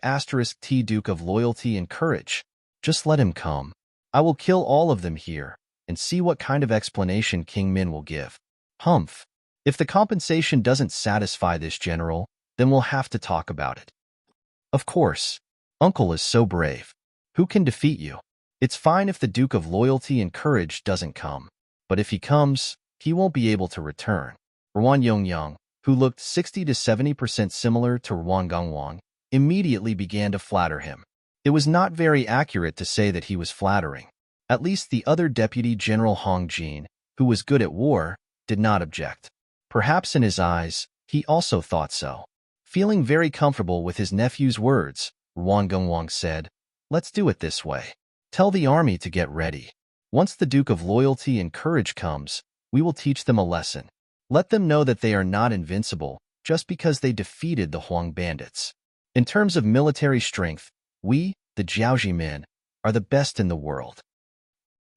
*T Duke of loyalty and courage? Just let him come. I will kill all of them here and see what kind of explanation King Min will give. Humph. If the compensation doesn't satisfy this general, then we'll have to talk about it. Of course. Uncle is so brave. Who can defeat you? It's fine if the Duke of Loyalty and Courage doesn't come, but if he comes, he won't be able to return." Ruan Yongyang, who looked 60 to 70% similar to Ruan Gongwang, immediately began to flatter him. It was not very accurate to say that he was flattering. At least the other Deputy General Hong Jin, who was good at war, did not object. Perhaps in his eyes, he also thought so. Feeling very comfortable with his nephew's words, Ruan Gongwang said, "Let's do it this way. Tell the army to get ready. Once the Duke of Loyalty and Courage comes, we will teach them a lesson. Let them know that they are not invincible just because they defeated the Huang bandits. In terms of military strength, we, the Jiaoji men, are the best in the world."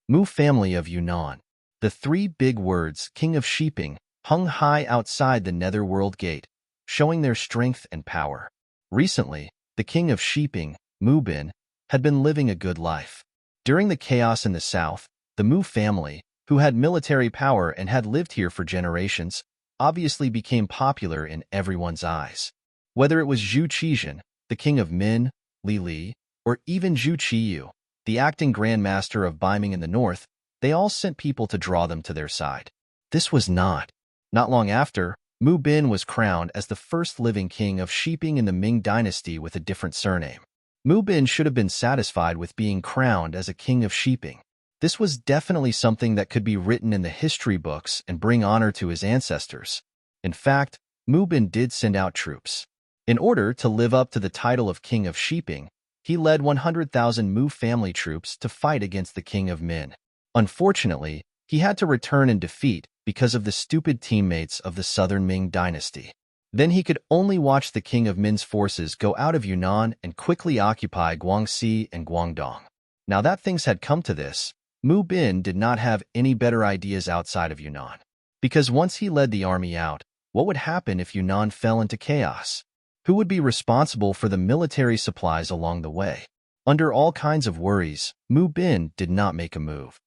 Mu family of Yunnan. The three big words, King of Sheeping, hung high outside the netherworld gate, showing their strength and power. Recently, the King of Sheeping, Mu Bin, had been living a good life. During the chaos in the south, the Mu family, who had military power and had lived here for generations, obviously became popular in everyone's eyes. Whether it was Zhu Qizhen, the king of Min, Li Li, or even Zhu Qiyu, the acting grandmaster of Baiming in the north, they all sent people to draw them to their side. This was not long after, Mu Bin was crowned as the first living king of Shiping in the Ming dynasty with a different surname. Mu Bin should have been satisfied with being crowned as a king of Shiping. This was definitely something that could be written in the history books and bring honor to his ancestors. In fact, Mu Bin did send out troops. In order to live up to the title of king of Shiping, he led 100,000 Mu family troops to fight against the king of Min. Unfortunately, he had to return in defeat because of the stupid teammates of the southern Ming dynasty. Then he could only watch the king of Min's forces go out of Yunnan and quickly occupy Guangxi and Guangdong. Now that things had come to this, Mu Bin did not have any better ideas outside of Yunnan. Because once he led the army out, what would happen if Yunnan fell into chaos? Who would be responsible for the military supplies along the way? Under all kinds of worries, Mu Bin did not make a move.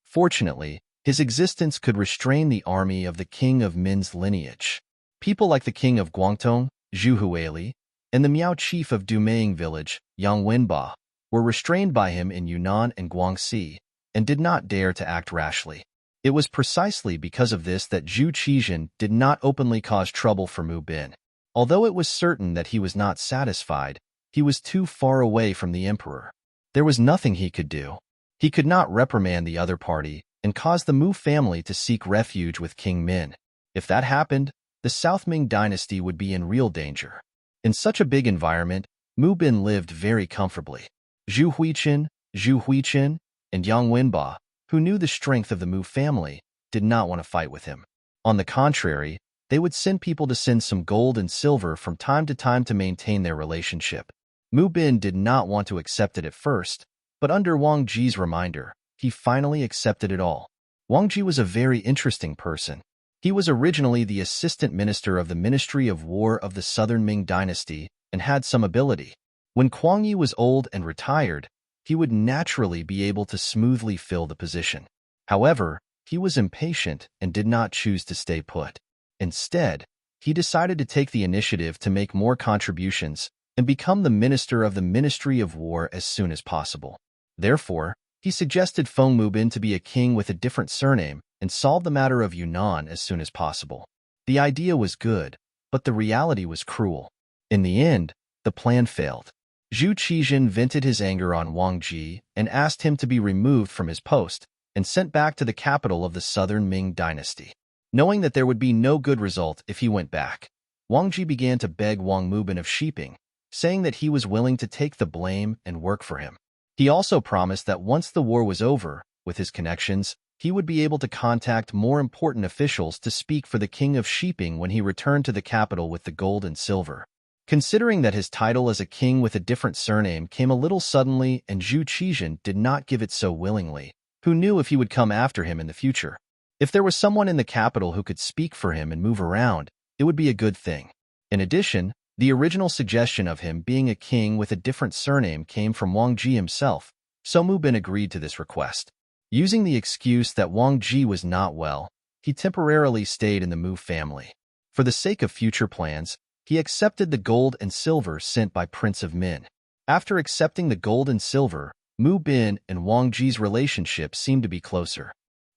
Fortunately, his existence could restrain the army of the king of Min's lineage. People like the king of Guangdong, Zhu Huili, and the Miao chief of Dumeng village, Yang Wenba, were restrained by him in Yunnan and Guangxi, and did not dare to act rashly. It was precisely because of this that Zhu Qizhan did not openly cause trouble for Mu Bin. Although it was certain that he was not satisfied, he was too far away from the emperor. There was nothing he could do. He could not reprimand the other party and cause the Mu family to seek refuge with King Min. If that happened, the South Ming dynasty would be in real danger. In such a big environment, Mu Bin lived very comfortably. Zhu Huiqin, and Yang Wenba, who knew the strength of the Mu family, did not want to fight with him. On the contrary, they would send people to send some gold and silver from time to time to maintain their relationship. Mu Bin did not want to accept it at first, but under Wang Ji's reminder, he finally accepted it all. Wang Ji was a very interesting person. He was originally the assistant minister of the Ministry of War of the Southern Ming dynasty and had some ability. When Kuang Yi was old and retired, he would naturally be able to smoothly fill the position. However, he was impatient and did not choose to stay put. Instead, he decided to take the initiative to make more contributions and become the minister of the Ministry of War as soon as possible. Therefore, he suggested Feng Mubin to be a king with a different surname and solve the matter of Yunnan as soon as possible. The idea was good, but the reality was cruel. In the end, the plan failed. Zhu Qizhan vented his anger on Wang Ji and asked him to be removed from his post and sent back to the capital of the southern Ming dynasty. Knowing that there would be no good result if he went back, Wang Ji began to beg Wang Mubin of Shiping, saying that he was willing to take the blame and work for him. He also promised that once the war was over, with his connections, he would be able to contact more important officials to speak for the king of Shiping when he returned to the capital with the gold and silver. Considering that his title as a king with a different surname came a little suddenly and Zhu Qizhan did not give it so willingly, who knew if he would come after him in the future? If there was someone in the capital who could speak for him and move around, it would be a good thing. In addition, the original suggestion of him being a king with a different surname came from Wang Ji himself, so Mu Bin agreed to this request. Using the excuse that Wang Ji was not well, he temporarily stayed in the Mu family. For the sake of future plans, he accepted the gold and silver sent by Prince of Min. After accepting the gold and silver, Mu Bin and Wang Ji's relationship seemed to be closer.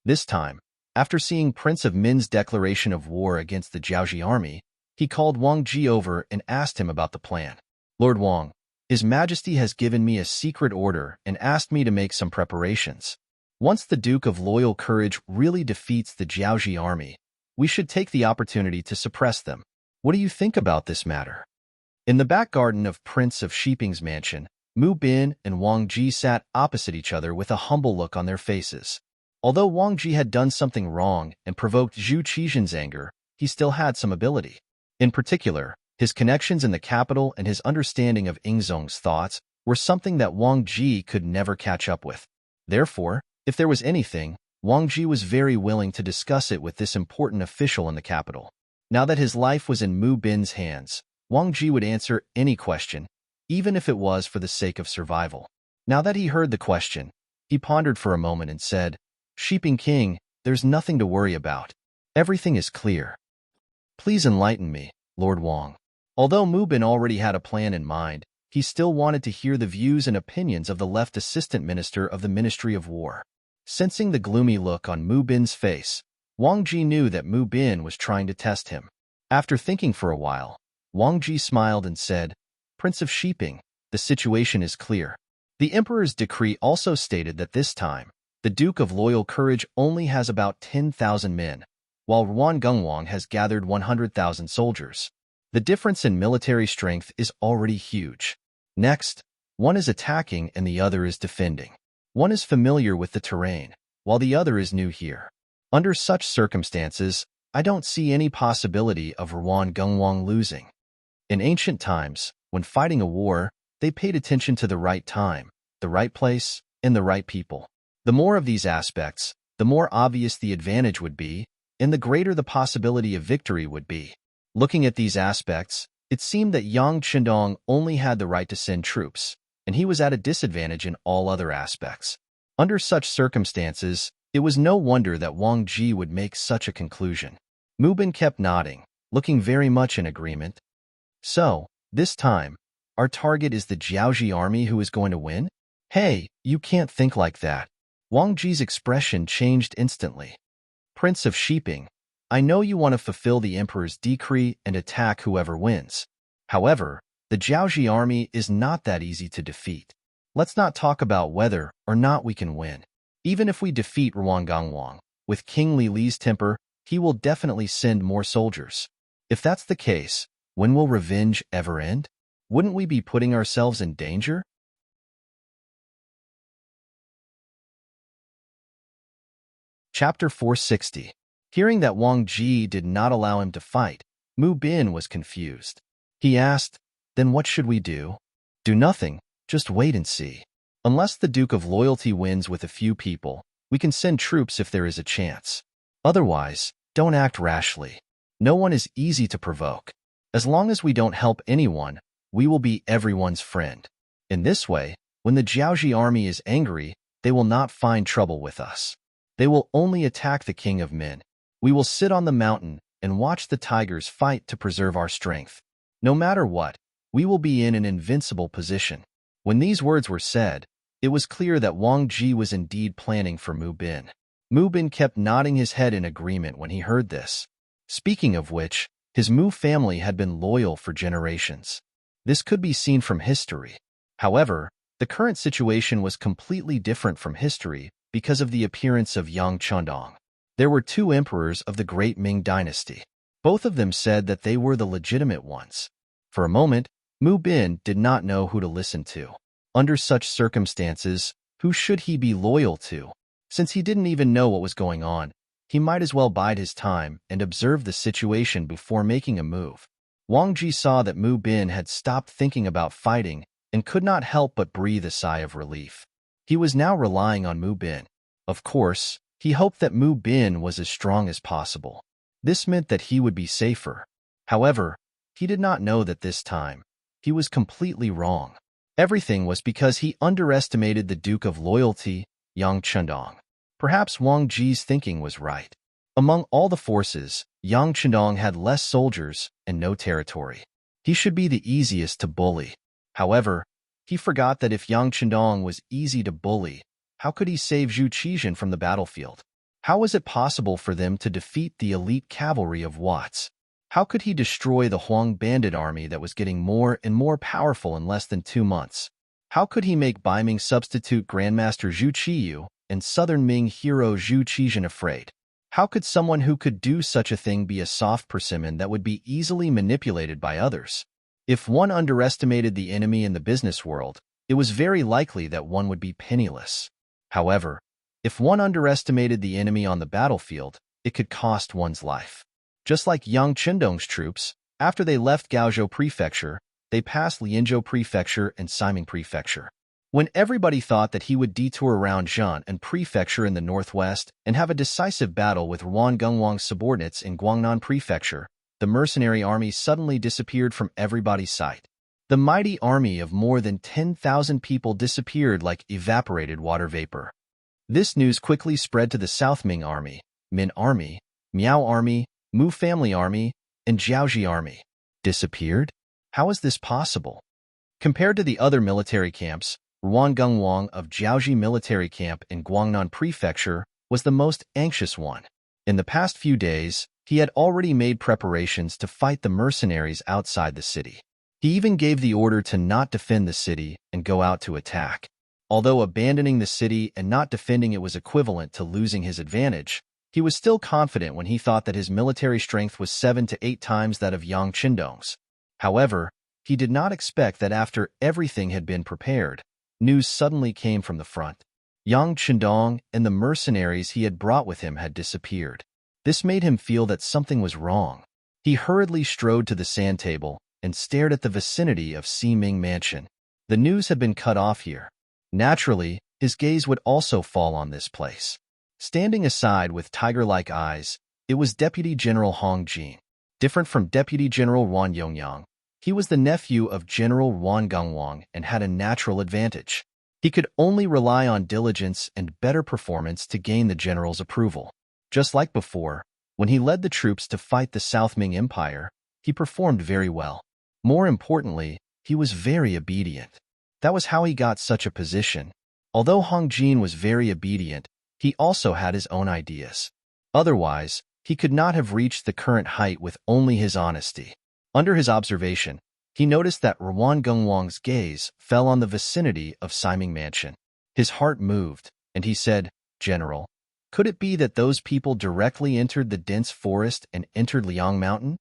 This time, after seeing Prince of Min's declaration of war against the Jiaoji army, he called Wang Ji over and asked him about the plan. Lord Wang, His Majesty has given me a secret order and asked me to make some preparations. Once the Duke of Loyal Courage really defeats the Jiaoji army, we should take the opportunity to suppress them. What do you think about this matter? In the back garden of Prince of Shiping's mansion, Mu Bin and Wang Ji sat opposite each other with a humble look on their faces. Although Wang Ji had done something wrong and provoked Zhu Qizhan's anger, he still had some ability. In particular, his connections in the capital and his understanding of Ingzong's thoughts were something that Wang Ji could never catch up with. Therefore, if there was anything, Wang Ji was very willing to discuss it with this important official in the capital. Now that his life was in Mu Bin's hands, Wang Ji would answer any question, even if it was for the sake of survival. Now that he heard the question, he pondered for a moment and said, "Shiping King, there's nothing to worry about. Everything is clear. Please enlighten me, Lord Wang." Although Mu Bin already had a plan in mind, he still wanted to hear the views and opinions of the left assistant minister of the Ministry of War. Sensing the gloomy look on Mu Bin's face, Wang Ji knew that Mu Bin was trying to test him. After thinking for a while, Wang Ji smiled and said, "Prince of Shiping, the situation is clear." The emperor's decree also stated that this time, the Duke of Loyal Courage only has about 10,000 men, while Ruan Gungwang has gathered 100,000 soldiers. The difference in military strength is already huge. Next, one is attacking and the other is defending. One is familiar with the terrain, while the other is new here. Under such circumstances, I don't see any possibility of Ruan Gungwang losing. In ancient times, when fighting a war, they paid attention to the right time, the right place, and the right people. The more of these aspects, the more obvious the advantage would be, and the greater the possibility of victory would be. Looking at these aspects, it seemed that Yang Chendong only had the right to send troops, and he was at a disadvantage in all other aspects. Under such circumstances, it was no wonder that Wang Ji would make such a conclusion. Mu Bin kept nodding, looking very much in agreement. So, this time, our target is the Jiaoji army who is going to win? Hey, you can't think like that. Wang Ji's expression changed instantly. Prince of Shiping, I know you want to fulfill the emperor's decree and attack whoever wins. However, the Jiaoji army is not that easy to defeat. Let's not talk about whether or not we can win. Even if we defeat Ruan Gongwang, with King Li Li's temper, he will definitely send more soldiers. If that's the case, when will revenge ever end? Wouldn't we be putting ourselves in danger? Chapter 460. Hearing that Wang Ji did not allow him to fight, Mu Bin was confused. He asked, "Then what should we do?" "Do nothing, just wait and see. Unless the Duke of Loyalty wins with a few people, we can send troops if there is a chance. Otherwise, don't act rashly. No one is easy to provoke. As long as we don't help anyone, we will be everyone's friend. In this way, when the Jiaoji army is angry, they will not find trouble with us. They will only attack the King of Men. We will sit on the mountain and watch the tigers fight to preserve our strength. No matter what, we will be in an invincible position." When these words were said, it was clear that Wang Ji was indeed planning for Mu Bin. Mu Bin kept nodding his head in agreement when he heard this. Speaking of which, his Mu family had been loyal for generations. This could be seen from history. However, the current situation was completely different from history because of the appearance of Yang Chendong. There were two emperors of the great Ming dynasty. Both of them said that they were the legitimate ones. For a moment, Mu Bin did not know who to listen to. Under such circumstances, who should he be loyal to? Since he didn't even know what was going on, he might as well bide his time and observe the situation before making a move. Wang Ji saw that Mu Bin had stopped thinking about fighting and could not help but breathe a sigh of relief. He was now relying on Mu Bin. Of course, he hoped that Mu Bin was as strong as possible. This meant that he would be safer. However, he did not know that this time, he was completely wrong. Everything was because he underestimated the Duke of Loyalty, Yang Chendong. Perhaps Wang Ji's thinking was right. Among all the forces, Yang Chendong had less soldiers and no territory. He should be the easiest to bully. However, he forgot that if Yang Chendong was easy to bully, how could he save Zhu Qizhen from the battlefield? How was it possible for them to defeat the elite cavalry of Watts? How could he destroy the Huang bandit army that was getting more and more powerful in less than 2 months? How could he make Baiming substitute Grandmaster Zhu Qiyu and Southern Ming hero Zhu Qizhen afraid? How could someone who could do such a thing be a soft persimmon that would be easily manipulated by others? If one underestimated the enemy in the business world, it was very likely that one would be penniless. However, if one underestimated the enemy on the battlefield, it could cost one's life. Just like Yang Chendong's troops, after they left Gaozhou Prefecture, they passed Lianzhou Prefecture and Siming Prefecture. When everybody thought that he would detour around Zhan and Prefecture in the northwest and have a decisive battle with Ruan Gongwang's subordinates in Guangnan Prefecture, the mercenary army suddenly disappeared from everybody's sight. The mighty army of more than 10,000 people disappeared like evaporated water vapor. This news quickly spread to the South Ming Army, Min Army, Miao Army, Mu Family Army, and Jiaoji Army. Disappeared? How is this possible? Compared to the other military camps, Ruan Gongwang of Jiaoji Military Camp in Guangnan Prefecture was the most anxious one. In the past few days, he had already made preparations to fight the mercenaries outside the city. He even gave the order to not defend the city and go out to attack. Although abandoning the city and not defending it was equivalent to losing his advantage, he was still confident when he thought that his military strength was 7 to 8 times that of Yang Qindong's. However, he did not expect that after everything had been prepared, news suddenly came from the front. Yang Qindong and the mercenaries he had brought with him had disappeared. This made him feel that something was wrong. He hurriedly strode to the sand table and stared at the vicinity of Ming Mansion. The news had been cut off here. Naturally, his gaze would also fall on this place. Standing aside with tiger-like eyes, it was Deputy General Hong Jin. Different from Deputy General Ruan Yongyang, he was the nephew of General Ruan Gongwang and had a natural advantage. He could only rely on diligence and better performance to gain the general's approval. Just like before, when he led the troops to fight the South Ming Empire, he performed very well. More importantly, he was very obedient. That was how he got such a position. Although Hong Jin was very obedient, he also had his own ideas. Otherwise, he could not have reached the current height with only his honesty. Under his observation, he noticed that Ruan Gongwang's gaze fell on the vicinity of Ming Mansion. His heart moved, and he said, "General, could it be that those people directly entered the dense forest and entered Liang Mountain?"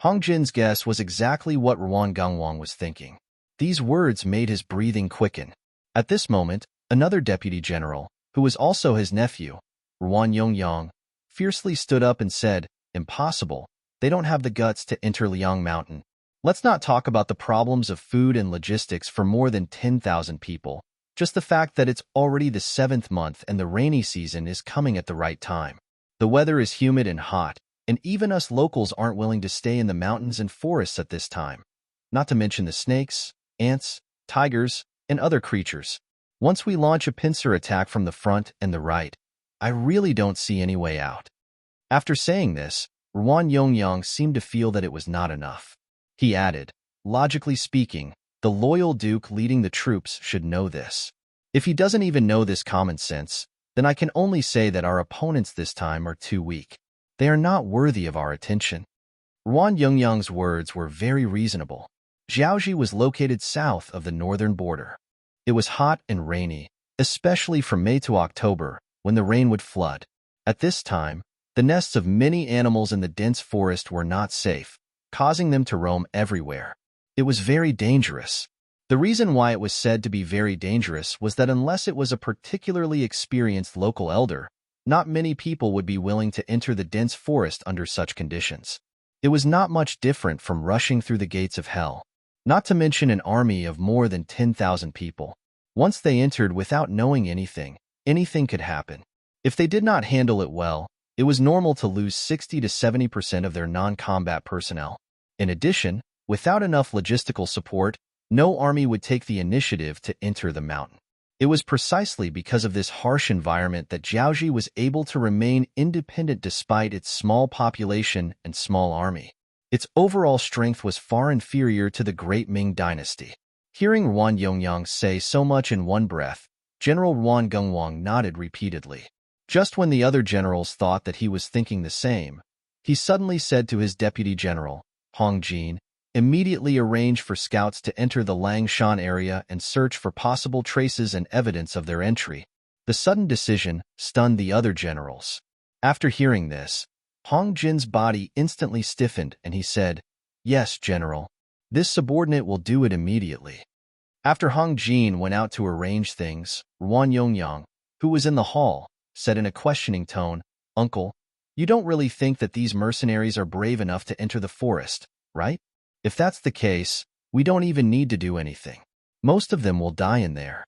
Hong Jin's guess was exactly what Ruan Gongwang was thinking. These words made his breathing quicken. At this moment, another deputy general, who was also his nephew, Ruan Yongyang, fiercely stood up and said, "Impossible. They don't have the guts to enter Liang Mountain. Let's not talk about the problems of food and logistics for more than 10,000 people. Just the fact that it's already the 7th month and the rainy season is coming at the right time. The weather is humid and hot, and even us locals aren't willing to stay in the mountains and forests at this time. Not to mention the snakes, ants, tigers, and other creatures. Once we launch a pincer attack from the front and the right, I really don't see any way out." After saying this, Ruan Yongyang seemed to feel that it was not enough. He added, "Logically speaking, the loyal duke leading the troops should know this. If he doesn't even know this common sense, then I can only say that our opponents this time are too weak. They are not worthy of our attention." Ruan Yongyang's words were very reasonable. Jiaoji was located south of the northern border. It was hot and rainy, especially from May to October, when the rain would flood. At this time, the nests of many animals in the dense forest were not safe, causing them to roam everywhere. It was very dangerous. The reason why it was said to be very dangerous was that unless it was a particularly experienced local elder, not many people would be willing to enter the dense forest under such conditions. It was not much different from rushing through the gates of hell. Not to mention an army of more than 10,000 people. Once they entered without knowing anything could happen. If they did not handle it well, it was normal to lose 60 to 70% of their non-combat personnel. In addition, without enough logistical support, no army would take the initiative to enter the mountain. It was precisely because of this harsh environment that Jiaoji was able to remain independent despite its small population and small army. Its overall strength was far inferior to the Great Ming dynasty. Hearing Ruan Yongyang say so much in one breath, General Ruan Gongwang nodded repeatedly. Just when the other generals thought that he was thinking the same, he suddenly said to his deputy general, Hong Jin, "Immediately arrange for scouts to enter the Langshan area and search for possible traces and evidence of their entry." The sudden decision stunned the other generals. After hearing this, Hong Jin's body instantly stiffened and he said, "Yes, General. This subordinate will do it immediately." After Hong Jin went out to arrange things, Ruan Yongyang, who was in the hall, said in a questioning tone, "Uncle, you don't really think that these mercenaries are brave enough to enter the forest, right? If that's the case, we don't even need to do anything. Most of them will die in there."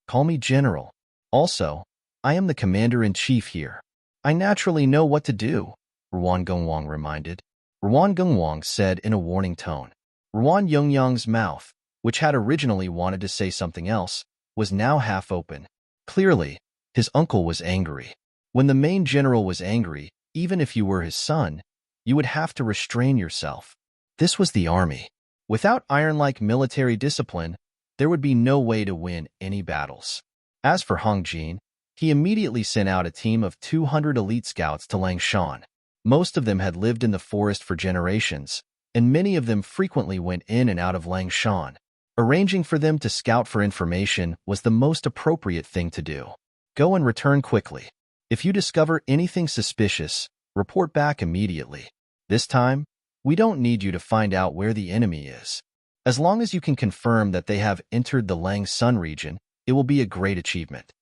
"Call me General. Also, I am the commander-in-chief here. I naturally know what to do," Ruan Gongwang reminded. Ruan Gongwang said in a warning tone. Ruan Yongyang's mouth, which had originally wanted to say something else, was now half open. Clearly, his uncle was angry. When the main general was angry, even if you were his son, you would have to restrain yourself. This was the army. Without iron-like military discipline, there would be no way to win any battles. As for Hong Jin, He immediately sent out a team of 200 elite scouts to Langshan. Most of them had lived in the forest for generations, and many of them frequently went in and out of Langshan. Arranging for them to scout for information was the most appropriate thing to do. Go and return quickly. If you discover anything suspicious, report back immediately. This time, we don't need you to find out where the enemy is. As long as you can confirm that they have entered the Lang Sun region, it will be a great achievement.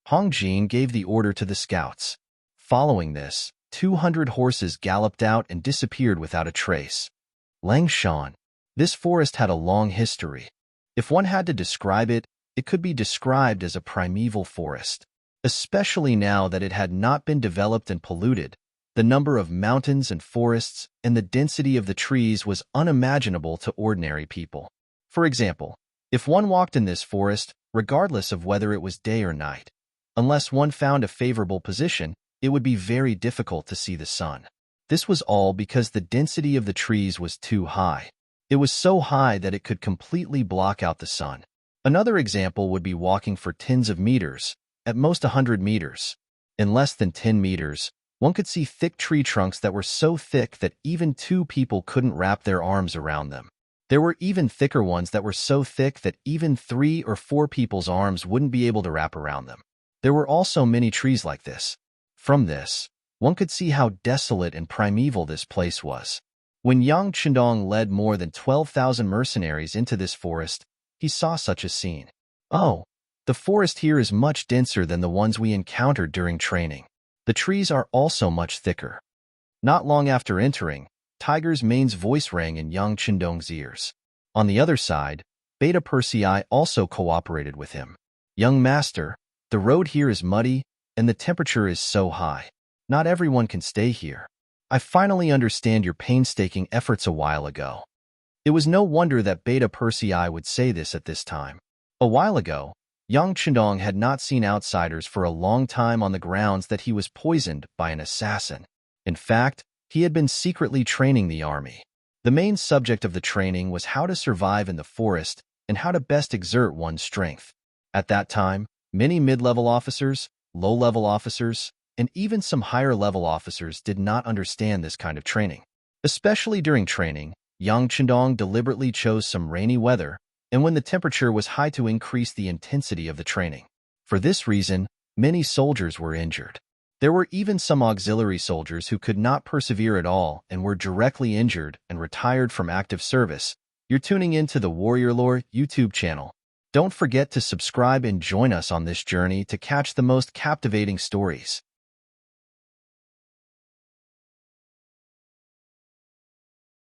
Hong Jin gave the order to the scouts. Following this, 200 horses galloped out and disappeared without a trace. Langshan. This forest had a long history. If one had to describe it, it could be described as a primeval forest. Especially now that it had not been developed and polluted, the number of mountains and forests and the density of the trees was unimaginable to ordinary people. For example, if one walked in this forest, regardless of whether it was day or night, unless one found a favorable position, it would be very difficult to see the sun. This was all because the density of the trees was too high. It was so high that it could completely block out the sun. Another example would be walking for tens of meters, at most 100 meters. In less than 10 meters, one could see thick tree trunks that were so thick that even two people couldn't wrap their arms around them. There were even thicker ones that were so thick that even 3 or 4 people's arms wouldn't be able to wrap around them. There were also many trees like this. From this, one could see how desolate and primeval this place was. When Yang Chendong led more than 12,000 mercenaries into this forest, he saw such a scene. Oh, the forest here is much denser than the ones we encountered during training. The trees are also much thicker. Not long after entering, Tiger's Mane's voice rang in Yang Chendong's ears. On the other side, Beta Persei also cooperated with him. Young master, the road here is muddy, and the temperature is so high. Not everyone can stay here. I finally understand your painstaking efforts a while ago. It was no wonder that Beta Persei would say this at this time. A while ago, Yang Chendong had not seen outsiders for a long time on the grounds that he was poisoned by an assassin. In fact, he had been secretly training the army. The main subject of the training was how to survive in the forest and how to best exert one's strength. At that time, many mid-level officers, low-level officers, and even some higher-level officers did not understand this kind of training. Especially during training, Yang Chendong deliberately chose some rainy weather and when the temperature was high to increase the intensity of the training. For this reason, many soldiers were injured. There were even some auxiliary soldiers who could not persevere at all and were directly injured and retired from active service. You're tuning into the Warrior Lore YouTube channel. Don't forget to subscribe and join us on this journey to catch the most captivating stories.